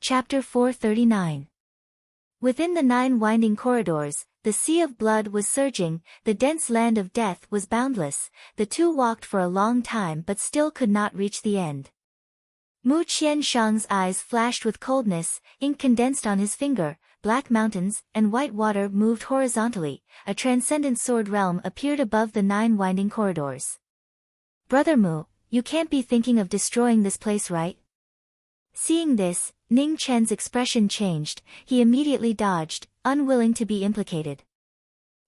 Chapter 439. Within the 9 winding corridors, the sea of blood was surging, the dense land of death was boundless, the two walked for a long time but still could not reach the end. Mu Qianshang's eyes flashed with coldness, ink condensed on his finger, black mountains and white water moved horizontally, a transcendent sword realm appeared above the 9 winding corridors. Brother Mu, you can't be thinking of destroying this place, right? Seeing this, Ning Chen's expression changed. He immediately dodged, unwilling to be implicated.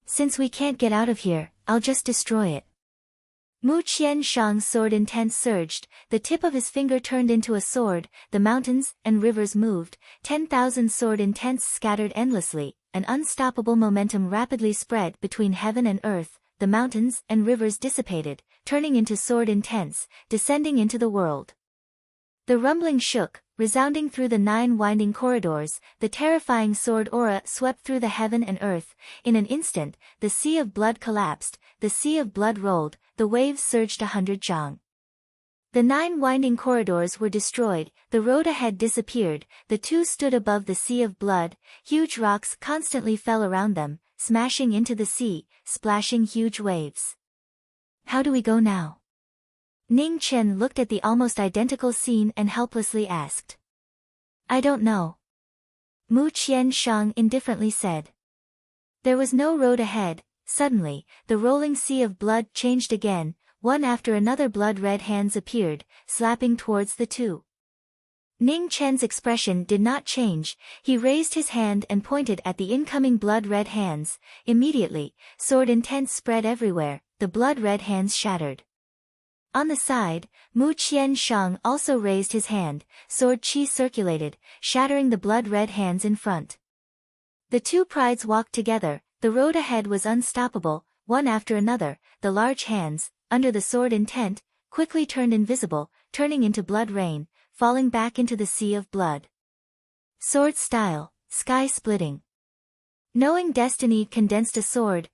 Since we can't get out of here, I'll just destroy it. Mu Qianshang's sword intent surged, the tip of his finger turned into a sword, the mountains and rivers moved, 10,000 sword intents scattered endlessly, an unstoppable momentum rapidly spread between heaven and earth, the mountains and rivers dissipated, turning into sword intents, descending into the world. The rumbling shook, resounding through the 9 winding corridors, the terrifying sword aura swept through the heaven and earth. In an instant, the sea of blood collapsed, the sea of blood rolled, the waves surged 100 zhang. The 9 winding corridors were destroyed, the road ahead disappeared, the two stood above the sea of blood, huge rocks constantly fell around them, smashing into the sea, splashing huge waves. How do we go now? Ning Chen looked at the almost identical scene and helplessly asked. I don't know. Mu Qianshang indifferently said. There was no road ahead. Suddenly, the rolling sea of blood changed again, one after another blood-red hands appeared, slapping towards the two. Ning Chen's expression did not change, he raised his hand and pointed at the incoming blood-red hands. Immediately, sword intent spread everywhere, the blood-red hands shattered. On the side, Mu Qianshang also raised his hand, sword qi circulated, shattering the blood-red hands in front. The two prides walked together, the road ahead was unstoppable, one after another, the large hands, under the sword intent, quickly turned invisible, turning into blood rain, falling back into the sea of blood. Sword style, sky-splitting. Knowing destiny condensed a sword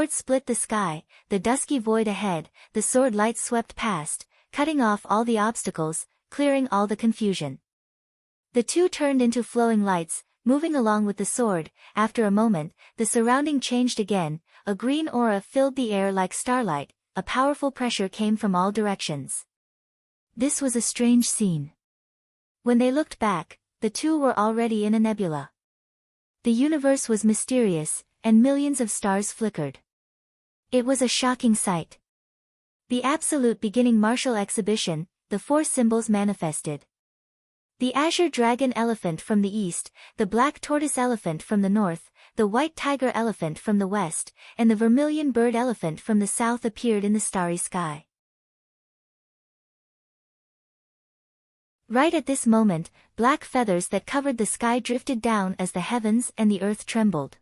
split the sky, the dusky void ahead, the sword light swept past, cutting off all the obstacles, clearing all the confusion. The two turned into flowing lights, moving along with the sword. After a moment, the surrounding changed again, a green aura filled the air like starlight, a powerful pressure came from all directions. This was a strange scene. When they looked back, the two were already in a nebula. The universe was mysterious, and millions of stars flickered. It was a shocking sight. The absolute beginning martial exhibition, the 4 symbols manifested. The azure dragon elephant from the east, the black tortoise elephant from the north, the white tiger elephant from the west, and the vermilion bird elephant from the south appeared in the starry sky. Right at this moment, black feathers that covered the sky drifted down as the heavens and the earth trembled.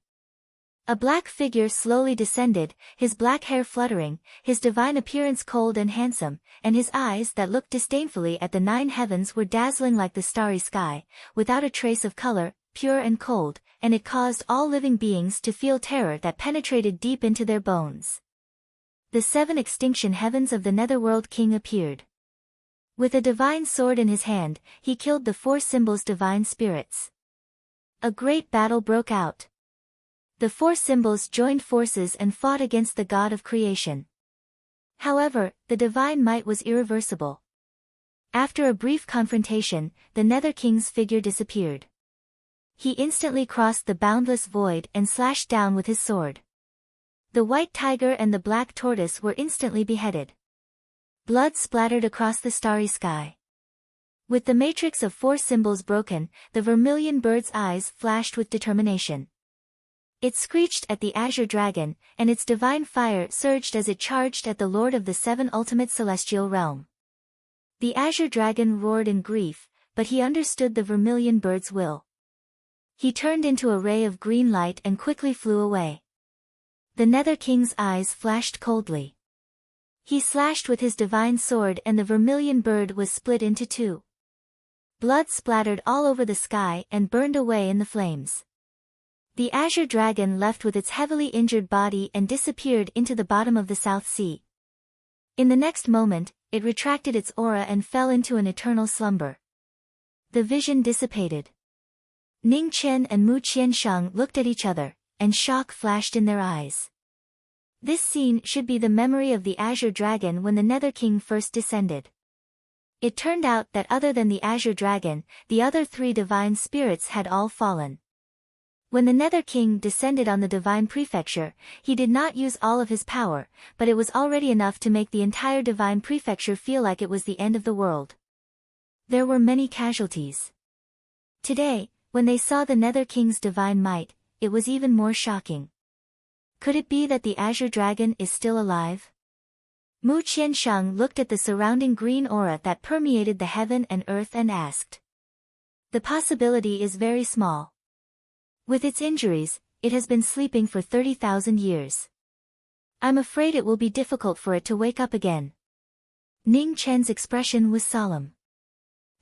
A black figure slowly descended, his black hair fluttering, his divine appearance cold and handsome, and his eyes that looked disdainfully at the 9 heavens were dazzling like the starry sky, without a trace of color, pure and cold, and it caused all living beings to feel terror that penetrated deep into their bones. The 7 extinction heavens of the Netherworld King appeared. With a divine sword in his hand, he killed the 4 symbols' divine spirits. A great battle broke out. The 4 symbols joined forces and fought against the god of creation. However, the divine might was irreversible. After a brief confrontation, the Nether King's figure disappeared. He instantly crossed the boundless void and slashed down with his sword. The white tiger and the black tortoise were instantly beheaded. Blood splattered across the starry sky. With the matrix of 4 symbols broken, the vermilion bird's eyes flashed with determination. It screeched at the azure dragon, and its divine fire surged as it charged at the lord of the 7 ultimate celestial realm. The azure dragon roared in grief, but he understood the vermilion bird's will. He turned into a ray of green light and quickly flew away. The Nether King's eyes flashed coldly. He slashed with his divine sword and the vermilion bird was split into 2. Blood splattered all over the sky and burned away in the flames. The azure dragon left with its heavily injured body and disappeared into the bottom of the South Sea. In the next moment, it retracted its aura and fell into an eternal slumber. The vision dissipated. Ning Chen and Mu Qianshang looked at each other, and shock flashed in their eyes. This scene should be the memory of the azure dragon when the Nether King first descended. It turned out that other than the azure dragon, the other 3 divine spirits had all fallen. When the Nether King descended on the divine prefecture, he did not use all of his power, but it was already enough to make the entire divine prefecture feel like it was the end of the world. There were many casualties. Today, when they saw the Nether King's divine might, it was even more shocking. Could it be that the Azure Dragon is still alive? Mu Qiansheng looked at the surrounding green aura that permeated the heaven and earth and asked. The possibility is very small. With its injuries, it has been sleeping for 30,000 years. I'm afraid it will be difficult for it to wake up again. Ning Chen's expression was solemn.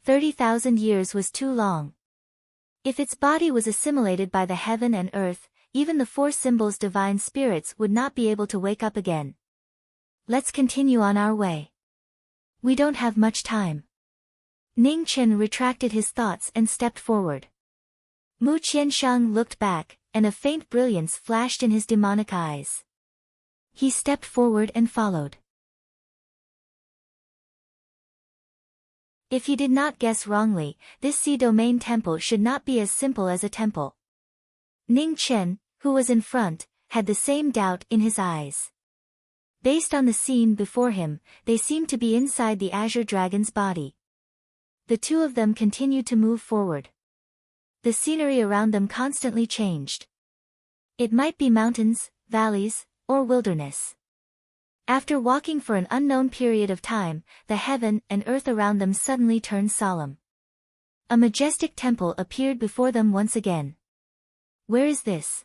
30,000 years was too long. If its body was assimilated by the heaven and earth, even the four symbols' divine spirits would not be able to wake up again. Let's continue on our way. We don't have much time. Ning Chen retracted his thoughts and stepped forward. Mu Qiansheng looked back, and a faint brilliance flashed in his demonic eyes. He stepped forward and followed. If he did not guess wrongly, this sea domain temple should not be as simple as a temple. Ning Chen, who was in front, had the same doubt in his eyes. Based on the scene before him, they seemed to be inside the Azure Dragon's body. The two of them continued to move forward. The scenery around them constantly changed. It might be mountains, valleys, or wilderness. After walking for an unknown period of time, the heaven and earth around them suddenly turned solemn. A majestic temple appeared before them once again. Where is this?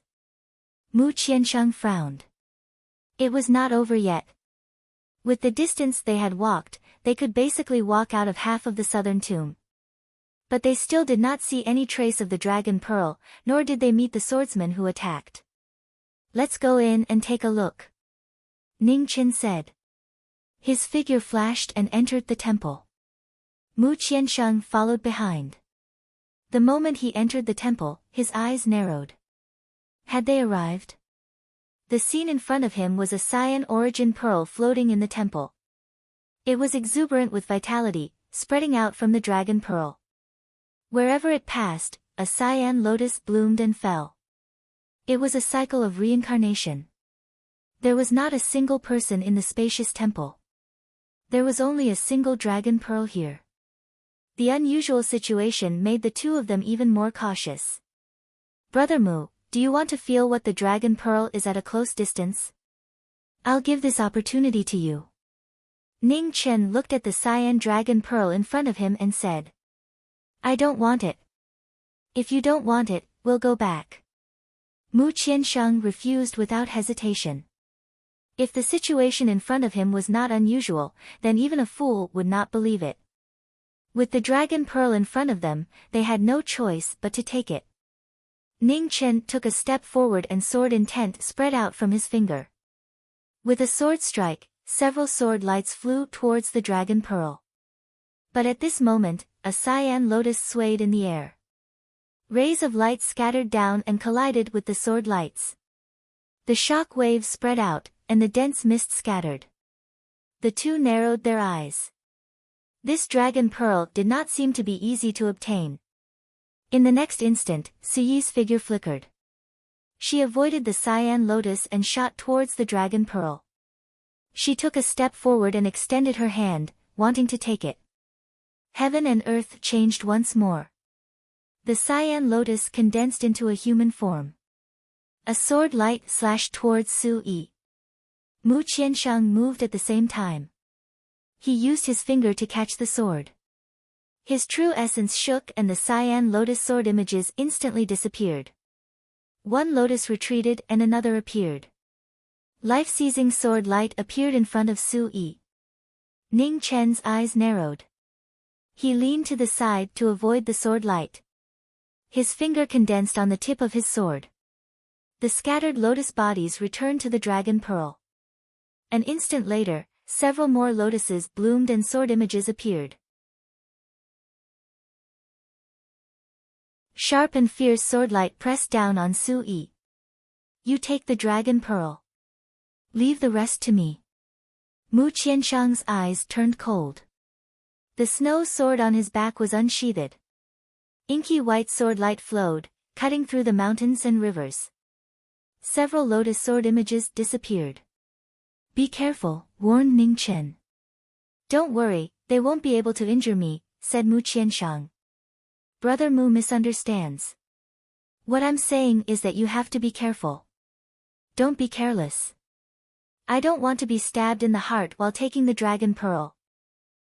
Mu Qiansheng frowned. It was not over yet. With the distance they had walked, they could basically walk out of half of the southern tomb. But they still did not see any trace of the dragon pearl, nor did they meet the swordsman who attacked. Let's go in and take a look. Ning Chen said. His figure flashed and entered the temple. Mu Qiansheng followed behind. The moment he entered the temple, his eyes narrowed. Had they arrived? The scene in front of him was a cyan origin pearl floating in the temple. It was exuberant with vitality, spreading out from the dragon pearl. Wherever it passed, a cyan lotus bloomed and fell. It was a cycle of reincarnation. There was not a single person in the spacious temple. There was only a single dragon pearl here. The unusual situation made the two of them even more cautious. Brother Mu, do you want to feel what the dragon pearl is at a close distance? I'll give this opportunity to you. Ning Chen looked at the cyan dragon pearl in front of him and said. I don't want it. If you don't want it, we'll go back. Mu Qiansheng refused without hesitation. If the situation in front of him was not unusual, then even a fool would not believe it. With the dragon pearl in front of them, they had no choice but to take it. Ning Chen took a step forward and sword intent spread out from his finger. With a sword strike, several sword lights flew towards the dragon pearl. But at this moment, a cyan lotus swayed in the air. Rays of light scattered down and collided with the sword lights. The shock waves spread out, and the dense mist scattered. The two narrowed their eyes. This dragon pearl did not seem to be easy to obtain. In the next instant, Suyi's figure flickered. She avoided the cyan lotus and shot towards the dragon pearl. She took a step forward and extended her hand, wanting to take it. Heaven and earth changed once more. The cyan lotus condensed into a human form. A sword light slashed towards Su-yi. Mu Qiansheng moved at the same time. He used his finger to catch the sword. His true essence shook and the cyan lotus sword images instantly disappeared. One lotus retreated and another appeared. Life-seizing sword light appeared in front of Su-yi. Ning Chen's eyes narrowed. He leaned to the side to avoid the sword light. His finger condensed on the tip of his sword. The scattered lotus bodies returned to the dragon pearl. An instant later, several more lotuses bloomed and sword images appeared. Sharp and fierce swordlight pressed down on Su-yi. You take the dragon pearl. Leave the rest to me. Mu Qiansheng's eyes turned cold. The snow sword on his back was unsheathed. Inky white swordlight flowed, cutting through the mountains and rivers. Several lotus sword images disappeared. Be careful, warned Ning Chen. Don't worry, they won't be able to injure me, said Mu Qianshang. Brother Mu misunderstands. What I'm saying is that you have to be careful. Don't be careless. I don't want to be stabbed in the heart while taking the dragon pearl.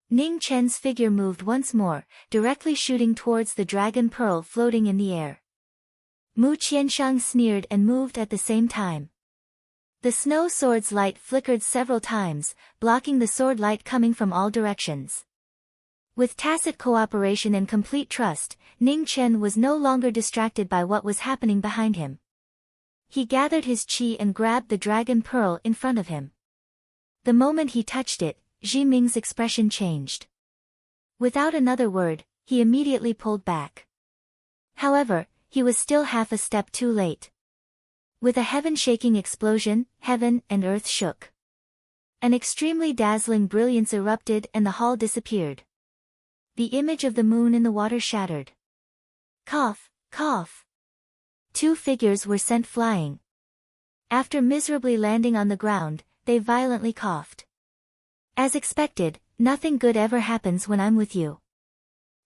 Ning Chen's figure moved once more, directly shooting towards the dragon pearl floating in the air. Mu Qianshang sneered and moved at the same time. The snow sword's light flickered several times, blocking the sword light coming from all directions. With tacit cooperation and complete trust, Ning Chen was no longer distracted by what was happening behind him. He gathered his qi and grabbed the dragon pearl in front of him. The moment he touched it, Zhi Ming's expression changed. Without another word, he immediately pulled back. However, he was still half a step too late. With a heaven-shaking explosion, heaven and earth shook. An extremely dazzling brilliance erupted and the hall disappeared. The image of the moon in the water shattered. Cough, cough. Two figures were sent flying. After miserably landing on the ground, they violently coughed. As expected, nothing good ever happens when I'm with you.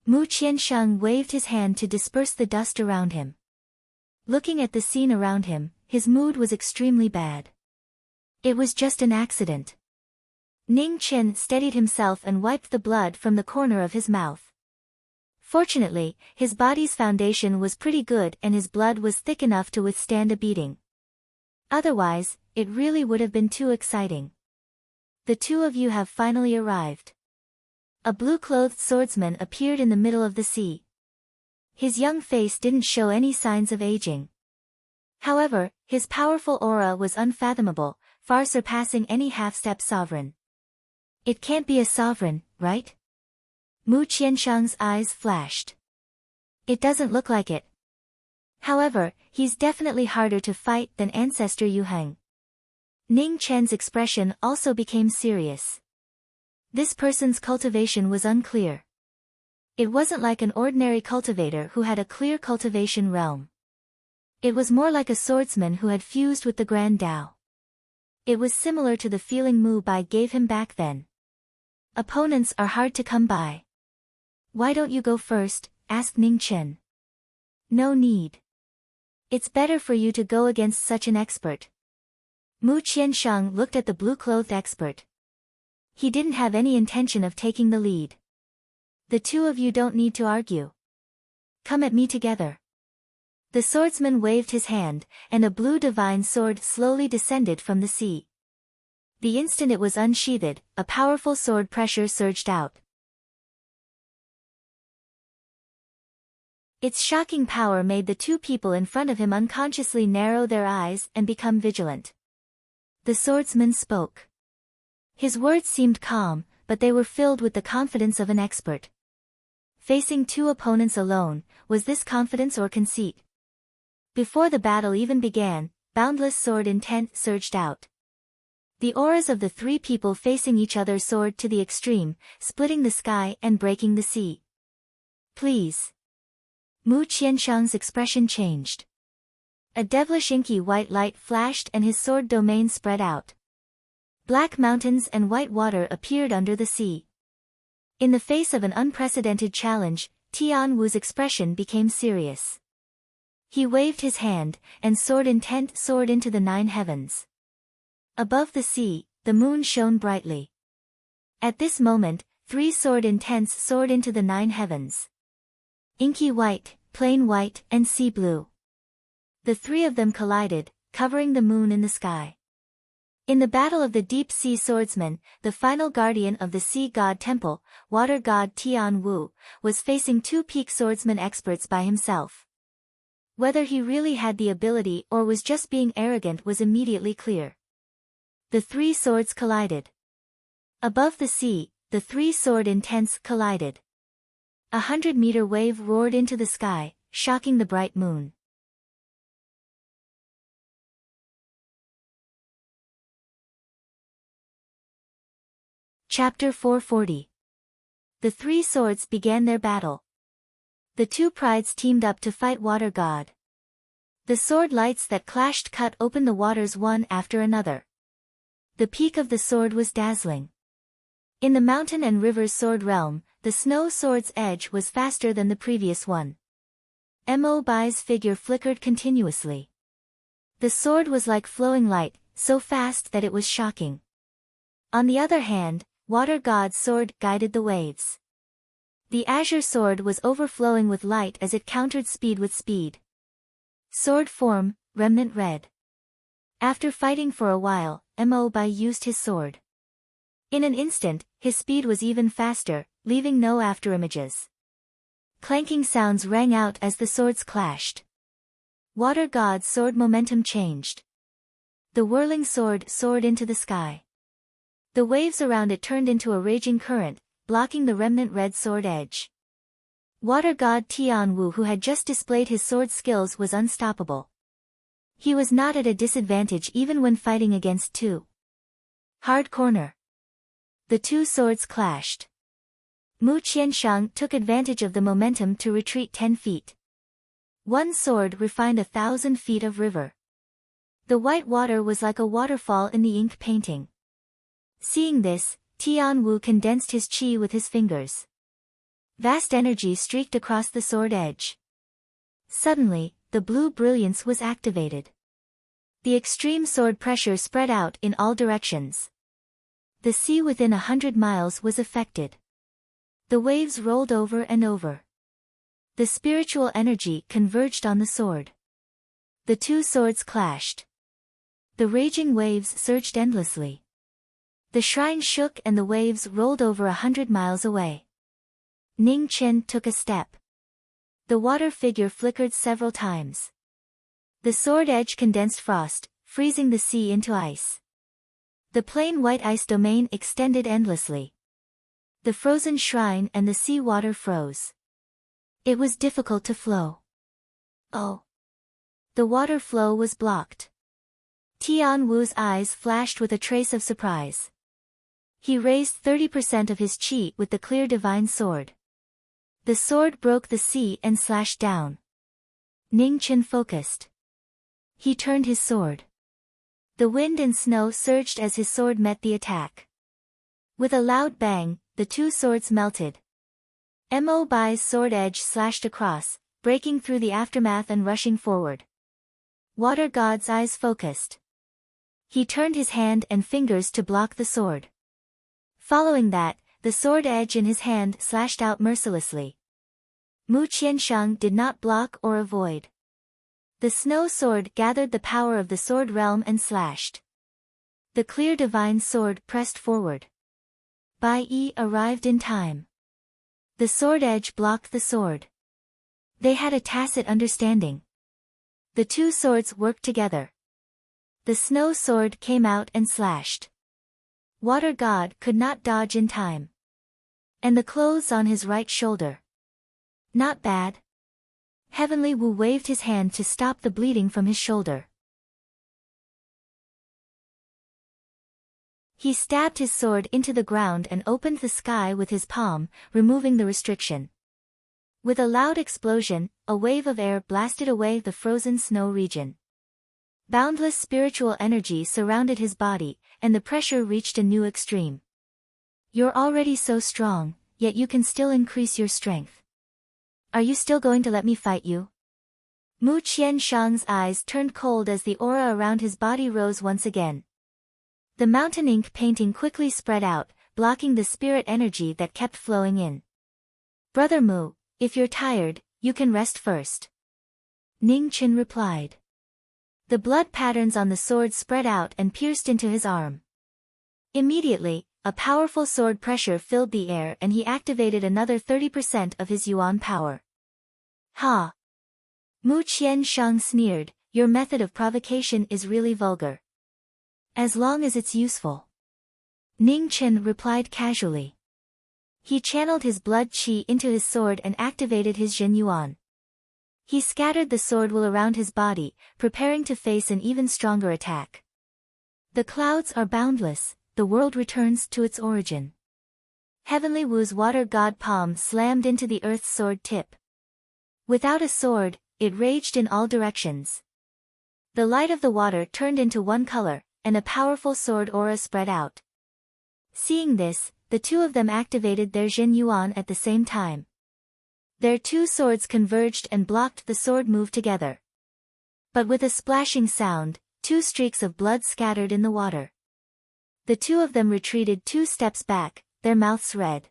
Mu Qianshang waved his hand to disperse the dust around him. Looking at the scene around him, his mood was extremely bad. It was just an accident. Ning Chen steadied himself and wiped the blood from the corner of his mouth. Fortunately, his body's foundation was pretty good and his blood was thick enough to withstand a beating. Otherwise, it really would have been too exciting. The two of you have finally arrived. A blue-clothed swordsman appeared in the middle of the sea. His young face didn't show any signs of aging. However, his powerful aura was unfathomable, far surpassing any half-step sovereign. It can't be a sovereign, right? Mu Qianshang's eyes flashed. It doesn't look like it. However, he's definitely harder to fight than Ancestor Yu Heng. Ning Chen's expression also became serious. This person's cultivation was unclear. It wasn't like an ordinary cultivator who had a clear cultivation realm. It was more like a swordsman who had fused with the Grand Tao. It was similar to the feeling Mu Bai gave him back then. Opponents are hard to come by. Why don't you go first? Asked Ning Chen. No need. It's better for you to go against such an expert. Mu Qianshang looked at the blue-clothed expert. He didn't have any intention of taking the lead. The two of you don't need to argue. Come at me together. The swordsman waved his hand, and a blue divine sword slowly descended from the sea. The instant it was unsheathed, a powerful sword pressure surged out. Its shocking power made the two people in front of him unconsciously narrow their eyes and become vigilant. The swordsman spoke. His words seemed calm, but they were filled with the confidence of an expert. Facing two opponents alone, was this confidence or conceit? Before the battle even began, boundless sword intent surged out. The auras of the three people facing each other soared to the extreme, splitting the sky and breaking the sea. Please. Mu Qianshang's expression changed. A devilish inky white light flashed and his sword domain spread out. Black mountains and white water appeared under the sea. In the face of an unprecedented challenge, Tian Wu's expression became serious. He waved his hand, and sword intent soared into the 9 heavens. Above the sea, the moon shone brightly. At this moment, 3 sword intents soared into the 9 heavens. Inky white, plain white, and sea blue. The 3 of them collided, covering the moon in the sky. In the battle of the deep-sea swordsman, the final guardian of the sea god temple, water god Tian Wu, was facing 2 peak swordsman experts by himself. Whether he really had the ability or was just being arrogant was immediately clear. The 3 swords collided. Above the sea, the 3 sword intents collided. 100-meter wave roared into the sky, shocking the bright moon. Chapter 440. The 3 swords began their battle. The 2 prides teamed up to fight Water God. The sword lights that clashed cut open the waters one after another. The peak of the sword was dazzling. In the mountain and river's sword realm, the snow sword's edge was faster than the previous one. Mo Bai's figure flickered continuously. The sword was like flowing light, so fast that it was shocking. On the other hand, Water God's sword guided the waves. The azure sword was overflowing with light as it countered speed with speed. Sword form, remnant red. After fighting for a while, Mo Bai used his sword. In an instant, his speed was even faster, leaving no afterimages. Clanking sounds rang out as the swords clashed. Water God's sword momentum changed. The whirling sword soared into the sky. The waves around it turned into a raging current, blocking the remnant red sword edge. Water God Tianwu, who had just displayed his sword skills, was unstoppable. He was not at a disadvantage even when fighting against two. Hard corner. The two swords clashed. Mu Qianshang took advantage of the momentum to retreat 10 feet. One sword refined 1,000 feet of river. The white water was like a waterfall in the ink painting. Seeing this, Tianwu condensed his qi with his fingers. Vast energy streaked across the sword edge. Suddenly, the blue brilliance was activated. The extreme sword pressure spread out in all directions. The sea within 100 miles was affected. The waves rolled over and over. The spiritual energy converged on the sword. The two swords clashed. The raging waves surged endlessly. The shrine shook and the waves rolled over 100 miles away. Ning Chen took a step. The water figure flickered several times. The sword edge condensed frost, freezing the sea into ice. The plain white ice domain extended endlessly. The frozen shrine and the sea water froze. It was difficult to flow. Oh! The water flow was blocked. Tian Wu's eyes flashed with a trace of surprise. He raised 30% of his qi with the clear divine sword. The sword broke the sea and slashed down. Ning Chen focused. He turned his sword. The wind and snow surged as his sword met the attack. With a loud bang, the two swords melted. Mo Bai's sword edge slashed across, breaking through the aftermath and rushing forward. Water God's eyes focused. He turned his hand and fingers to block the sword. Following that, the sword edge in his hand slashed out mercilessly. Mu Qianshang did not block or avoid. The snow sword gathered the power of the sword realm and slashed. The clear divine sword pressed forward. Bai Yi arrived in time. The sword edge blocked the sword. They had a tacit understanding. The two swords worked together. The snow sword came out and slashed. Water God could not dodge in time. And the clothes on his right shoulder. Not bad. Heavenly Wu waved his hand to stop the bleeding from his shoulder. He stabbed his sword into the ground and opened the sky with his palm, removing the restriction. With a loud explosion, a wave of air blasted away the frozen snow region. Boundless spiritual energy surrounded his body, and the pressure reached a new extreme. You're already so strong, yet you can still increase your strength. Are you still going to let me fight you? Mu Qianshang's eyes turned cold as the aura around his body rose once again. The mountain ink painting quickly spread out, blocking the spirit energy that kept flowing in. Brother Mu, if you're tired, you can rest first. Ning Chen replied. The blood patterns on the sword spread out and pierced into his arm. Immediately, a powerful sword pressure filled the air and he activated another 30% of his yuan power. Ha! Mu Qianshang sneered, your method of provocation is really vulgar. As long as it's useful. Ning Chen replied casually. He channeled his blood qi into his sword and activated his Zhen Yuan. He scattered the sword will around his body, preparing to face an even stronger attack. The clouds are boundless, the world returns to its origin. Heavenly Wu's water god palm slammed into the earth's sword tip. Without a sword, it raged in all directions. The light of the water turned into one color, and a powerful sword aura spread out. Seeing this, the two of them activated their Jin Yuan at the same time. Their two swords converged and blocked the sword move together. But with a splashing sound, two streaks of blood scattered in the water. The two of them retreated 2 steps back, their mouths red.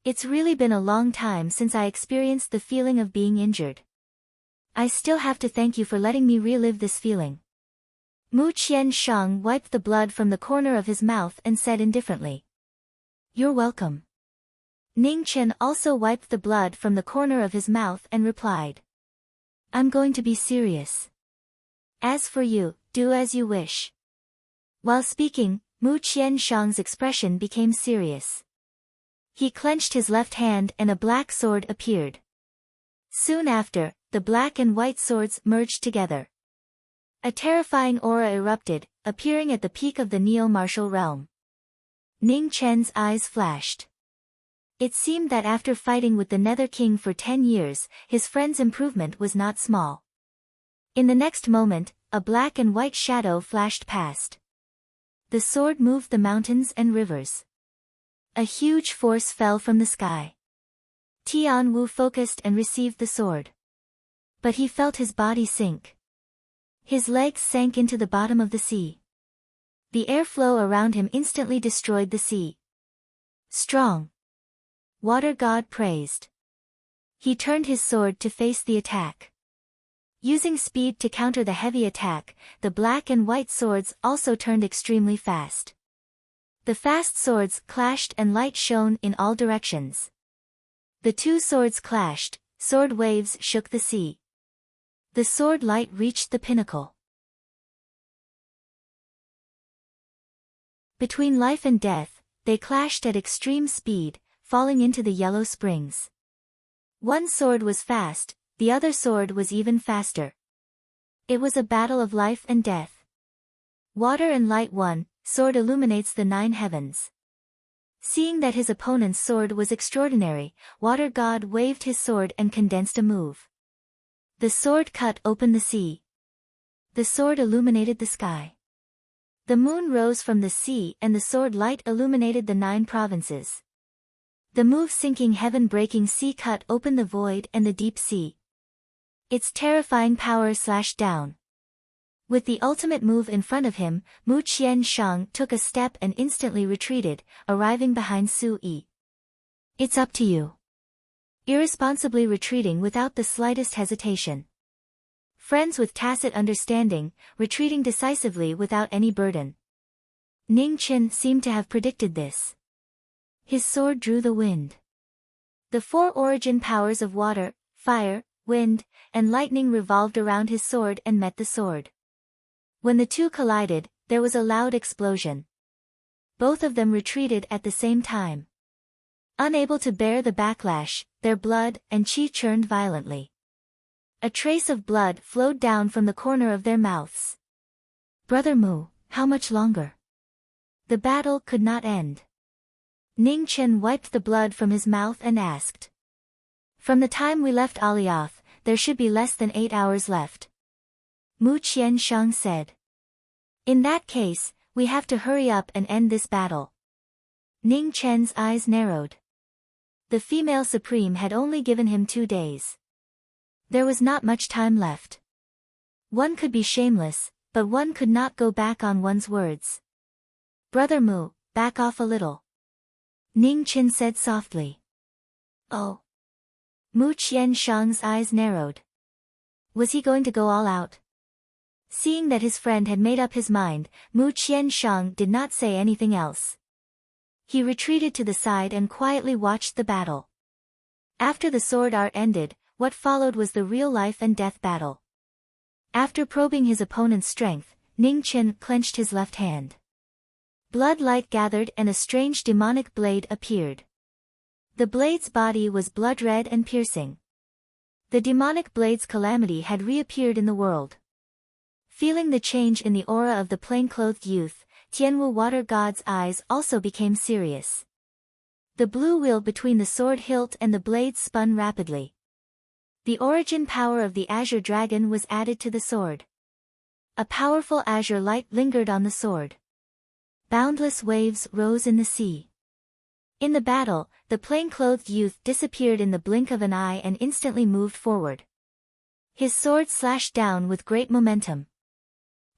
It's really been a long time since I experienced the feeling of being injured. I still have to thank you for letting me relive this feeling. Mu Qiansheng wiped the blood from the corner of his mouth and said indifferently. You're welcome. Ning Chen also wiped the blood from the corner of his mouth and replied. I'm going to be serious. As for you, do as you wish. While speaking, Mu Qiansheng's expression became serious. He clenched his left hand and a black sword appeared. Soon after, the black and white swords merged together. A terrifying aura erupted, appearing at the peak of the neo-martial realm. Ning Chen's eyes flashed. It seemed that after fighting with the Nether King for 10 years, his friend's improvement was not small. In the next moment, a black and white shadow flashed past. The sword moved the mountains and rivers. A huge force fell from the sky. Tian Wu focused and received the sword. But he felt his body sink. His legs sank into the bottom of the sea. The airflow around him instantly destroyed the sea. Strong. Water God praised. He turned his sword to face the attack. Using speed to counter the heavy attack, the black and white swords also turned extremely fast. The fast swords clashed and light shone in all directions. The two swords clashed, sword waves shook the sea. The sword light reached the pinnacle. Between life and death, they clashed at extreme speed, falling into the yellow springs. One sword was fast, the other sword was even faster. It was a battle of life and death. Water and light won, sword illuminates the 9 heavens. Seeing that his opponent's sword was extraordinary, Water God waved his sword and condensed a move. The sword cut open the sea. The sword illuminated the sky. The moon rose from the sea and the sword light illuminated the 9 provinces. The move sinking heaven-breaking sea cut open the void and the deep sea. Its terrifying power slashed down. With the ultimate move in front of him, Mu Qiansheng took a step and instantly retreated, arriving behind Su Yi. It's up to you. Irresponsibly retreating without the slightest hesitation. Friends with tacit understanding, retreating decisively without any burden. Ning Chen seemed to have predicted this. His sword drew the wind. The 4 origin powers of water, fire, wind, and lightning revolved around his sword and met the sword. When the two collided, there was a loud explosion. Both of them retreated at the same time. Unable to bear the backlash, their blood and qi churned violently. A trace of blood flowed down from the corner of their mouths. Brother Mu, how much longer? The battle could not end. Ning Chen wiped the blood from his mouth and asked. From the time we left Alioth, there should be less than 8 hours left. Mu Qiansheng said. In that case, we have to hurry up and end this battle. Ning Chen's eyes narrowed. The female supreme had only given him 2 days. There was not much time left. One could be shameless, but one could not go back on one's words. Brother Mu, back off a little. Ning Chen said softly. Oh. Mu Qiansheng's eyes narrowed. Was he going to go all out? Seeing that his friend had made up his mind, Mu Qiansheng did not say anything else. He retreated to the side and quietly watched the battle. After the sword art ended, what followed was the real life and death battle. After probing his opponent's strength, Ning Chen clenched his left hand. Blood light gathered and a strange demonic blade appeared. The blade's body was blood red and piercing. The demonic blade's calamity had reappeared in the world. Feeling the change in the aura of the plain-clothed youth, Tianwu Water God's eyes also became serious. The blue wheel between the sword hilt and the blade spun rapidly. The origin power of the Azure Dragon was added to the sword. A powerful azure light lingered on the sword. Boundless waves rose in the sea. In the battle, the plain-clothed youth disappeared in the blink of an eye and instantly moved forward. His sword slashed down with great momentum.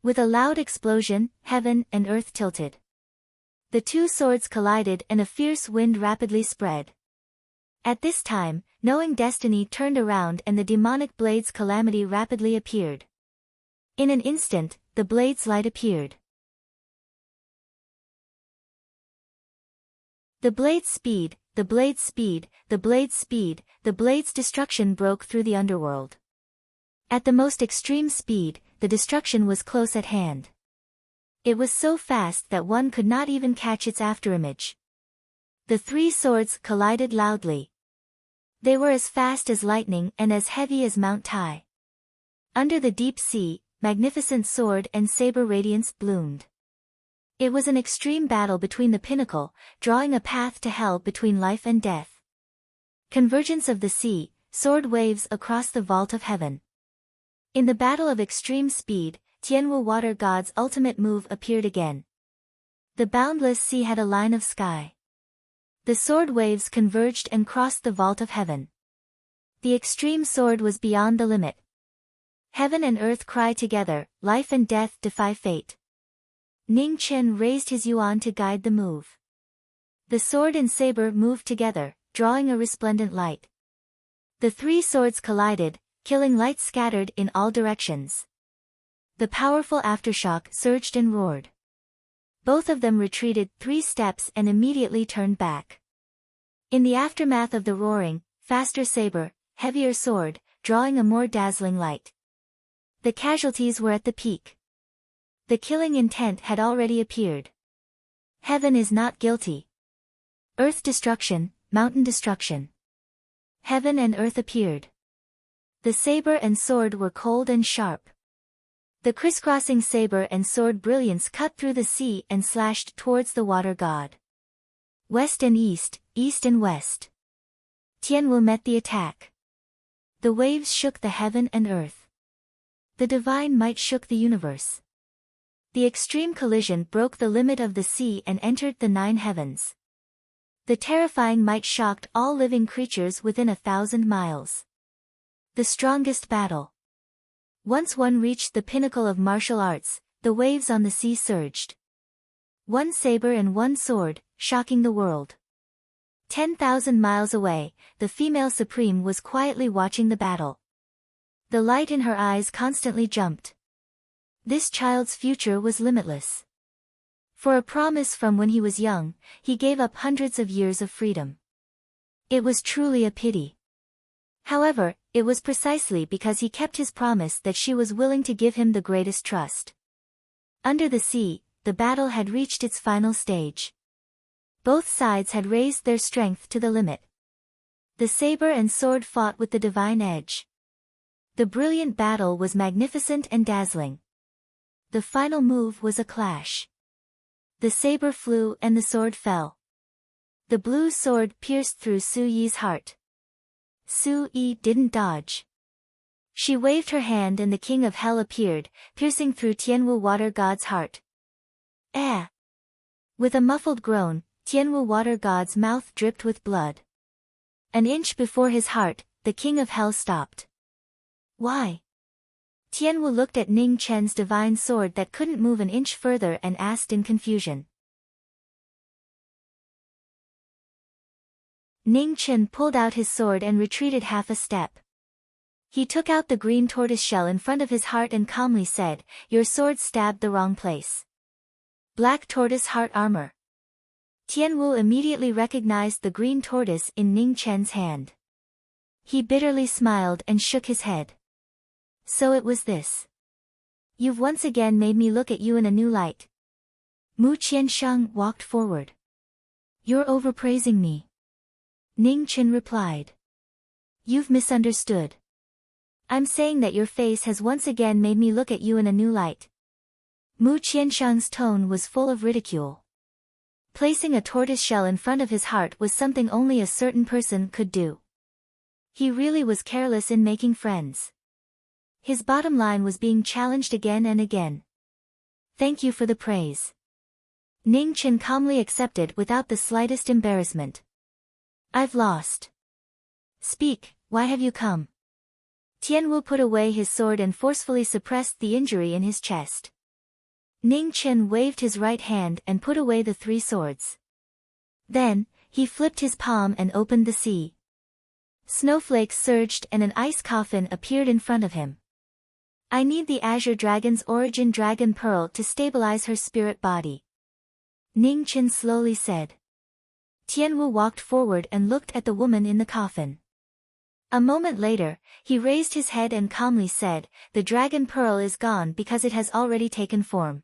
With a loud explosion, heaven and earth tilted. The two swords collided and a fierce wind rapidly spread. At this time, knowing destiny turned around and the demonic blade's calamity rapidly appeared. In an instant, the blade's light appeared. The blade's speed, the blade's speed, the blade's speed, the blade's destruction broke through the underworld. At the most extreme speed, the destruction was close at hand. It was so fast that one could not even catch its afterimage. The three swords collided loudly. They were as fast as lightning and as heavy as Mount Tai. Under the deep sea, magnificent sword and saber radiance bloomed. It was an extreme battle between the pinnacle, drawing a path to hell between life and death. Convergence of the sea, sword waves across the vault of heaven. In the battle of extreme speed, Tianwu water god's ultimate move appeared again. The boundless sea had a line of sky. The sword waves converged and crossed the vault of heaven. The extreme sword was beyond the limit. Heaven and earth cry together, life and death defy fate. Ning Chen raised his yuan to guide the move. The sword and saber moved together, drawing a resplendent light. The three swords collided, killing light scattered in all directions. The powerful aftershock surged and roared. Both of them retreated 3 steps and immediately turned back. In the aftermath of the roaring, faster saber, heavier sword, drawing a more dazzling light. The casualties were at the peak. The killing intent had already appeared. Heaven is not guilty. Earth destruction, mountain destruction. Heaven and earth appeared. The saber and sword were cold and sharp. The crisscrossing saber and sword brilliance cut through the sea and slashed towards the water god. West and east, east and west. Tianwu met the attack. The waves shook the heaven and earth. The divine might shook the universe. The extreme collision broke the limit of the sea and entered the 9 heavens. The terrifying might shocked all living creatures within 1,000 miles. The strongest battle. Once one reached the pinnacle of martial arts, the waves on the sea surged. 1 saber and 1 sword, shocking the world. 10,000 miles away, the female supreme was quietly watching the battle. The light in her eyes constantly jumped. This child's future was limitless. For a promise from when he was young, he gave up hundreds of years of freedom. It was truly a pity. However, it was precisely because he kept his promise that she was willing to give him the greatest trust. Under the sea, the battle had reached its final stage. Both sides had raised their strength to the limit. The saber and sword fought with the divine edge. The brilliant battle was magnificent and dazzling. The final move was a clash. The saber flew and the sword fell. The blue sword pierced through Su Yi's heart. Su Yi didn't dodge. She waved her hand and the king of hell appeared, piercing through Tianwu water god's heart. Eh! With a muffled groan, Tianwu water god's mouth dripped with blood. An inch before his heart, the king of hell stopped. Why? Tianwu looked at Ning Chen's divine sword that couldn't move an inch further and asked in confusion. Ning Chen pulled out his sword and retreated half a step. He took out the green tortoiseshell in front of his heart and calmly said, "Your sword stabbed the wrong place. Black tortoise heart armor." Tianwu immediately recognized the green tortoise in Ning Chen's hand. He bitterly smiled and shook his head. So it was this. You've once again made me look at you in a new light. Mu Qiansheng walked forward. You're overpraising me. Ning Chen replied. You've misunderstood. I'm saying that your face has once again made me look at you in a new light. Mu Qiansheng's tone was full of ridicule. Placing a tortoise shell in front of his heart was something only a certain person could do. He really was careless in making friends. His bottom line was being challenged again and again. Thank you for the praise. Ning Chen calmly accepted without the slightest embarrassment. I've lost. Speak, why have you come? Tian Wu put away his sword and forcefully suppressed the injury in his chest. Ning Chen waved his right hand and put away the 3 swords. Then, he flipped his palm and opened the sea. Snowflakes surged and an ice coffin appeared in front of him. I need the Azure Dragon's origin dragon pearl to stabilize her spirit body. Ning Chen slowly said. Tian Wu walked forward and looked at the woman in the coffin. A moment later, he raised his head and calmly said, the dragon pearl is gone because it has already taken form.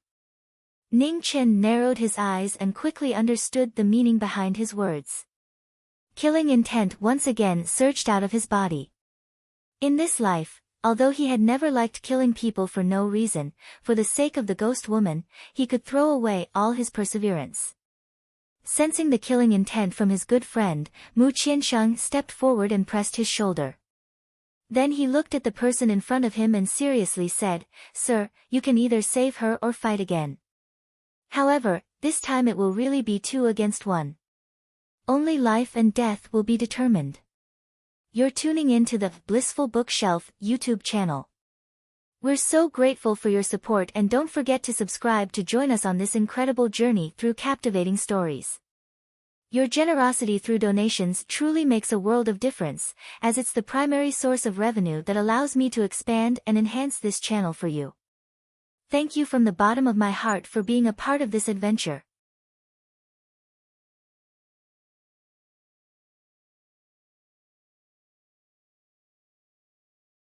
Ning Chen narrowed his eyes and quickly understood the meaning behind his words. Killing intent once again surged out of his body. In this life, although he had never liked killing people for no reason, for the sake of the ghost woman, he could throw away all his perseverance. Sensing the killing intent from his good friend, Mu Qiansheng stepped forward and pressed his shoulder. Then he looked at the person in front of him and seriously said, Sir, you can either save her or fight again. However, this time it will really be 2 against 1. Only life and death will be determined. You're tuning in to the Blissful Bookshelf YouTube channel. We're so grateful for your support and don't forget to subscribe to join us on this incredible journey through captivating stories. Your generosity through donations truly makes a world of difference, as it's the primary source of revenue that allows me to expand and enhance this channel for you. Thank you from the bottom of my heart for being a part of this adventure.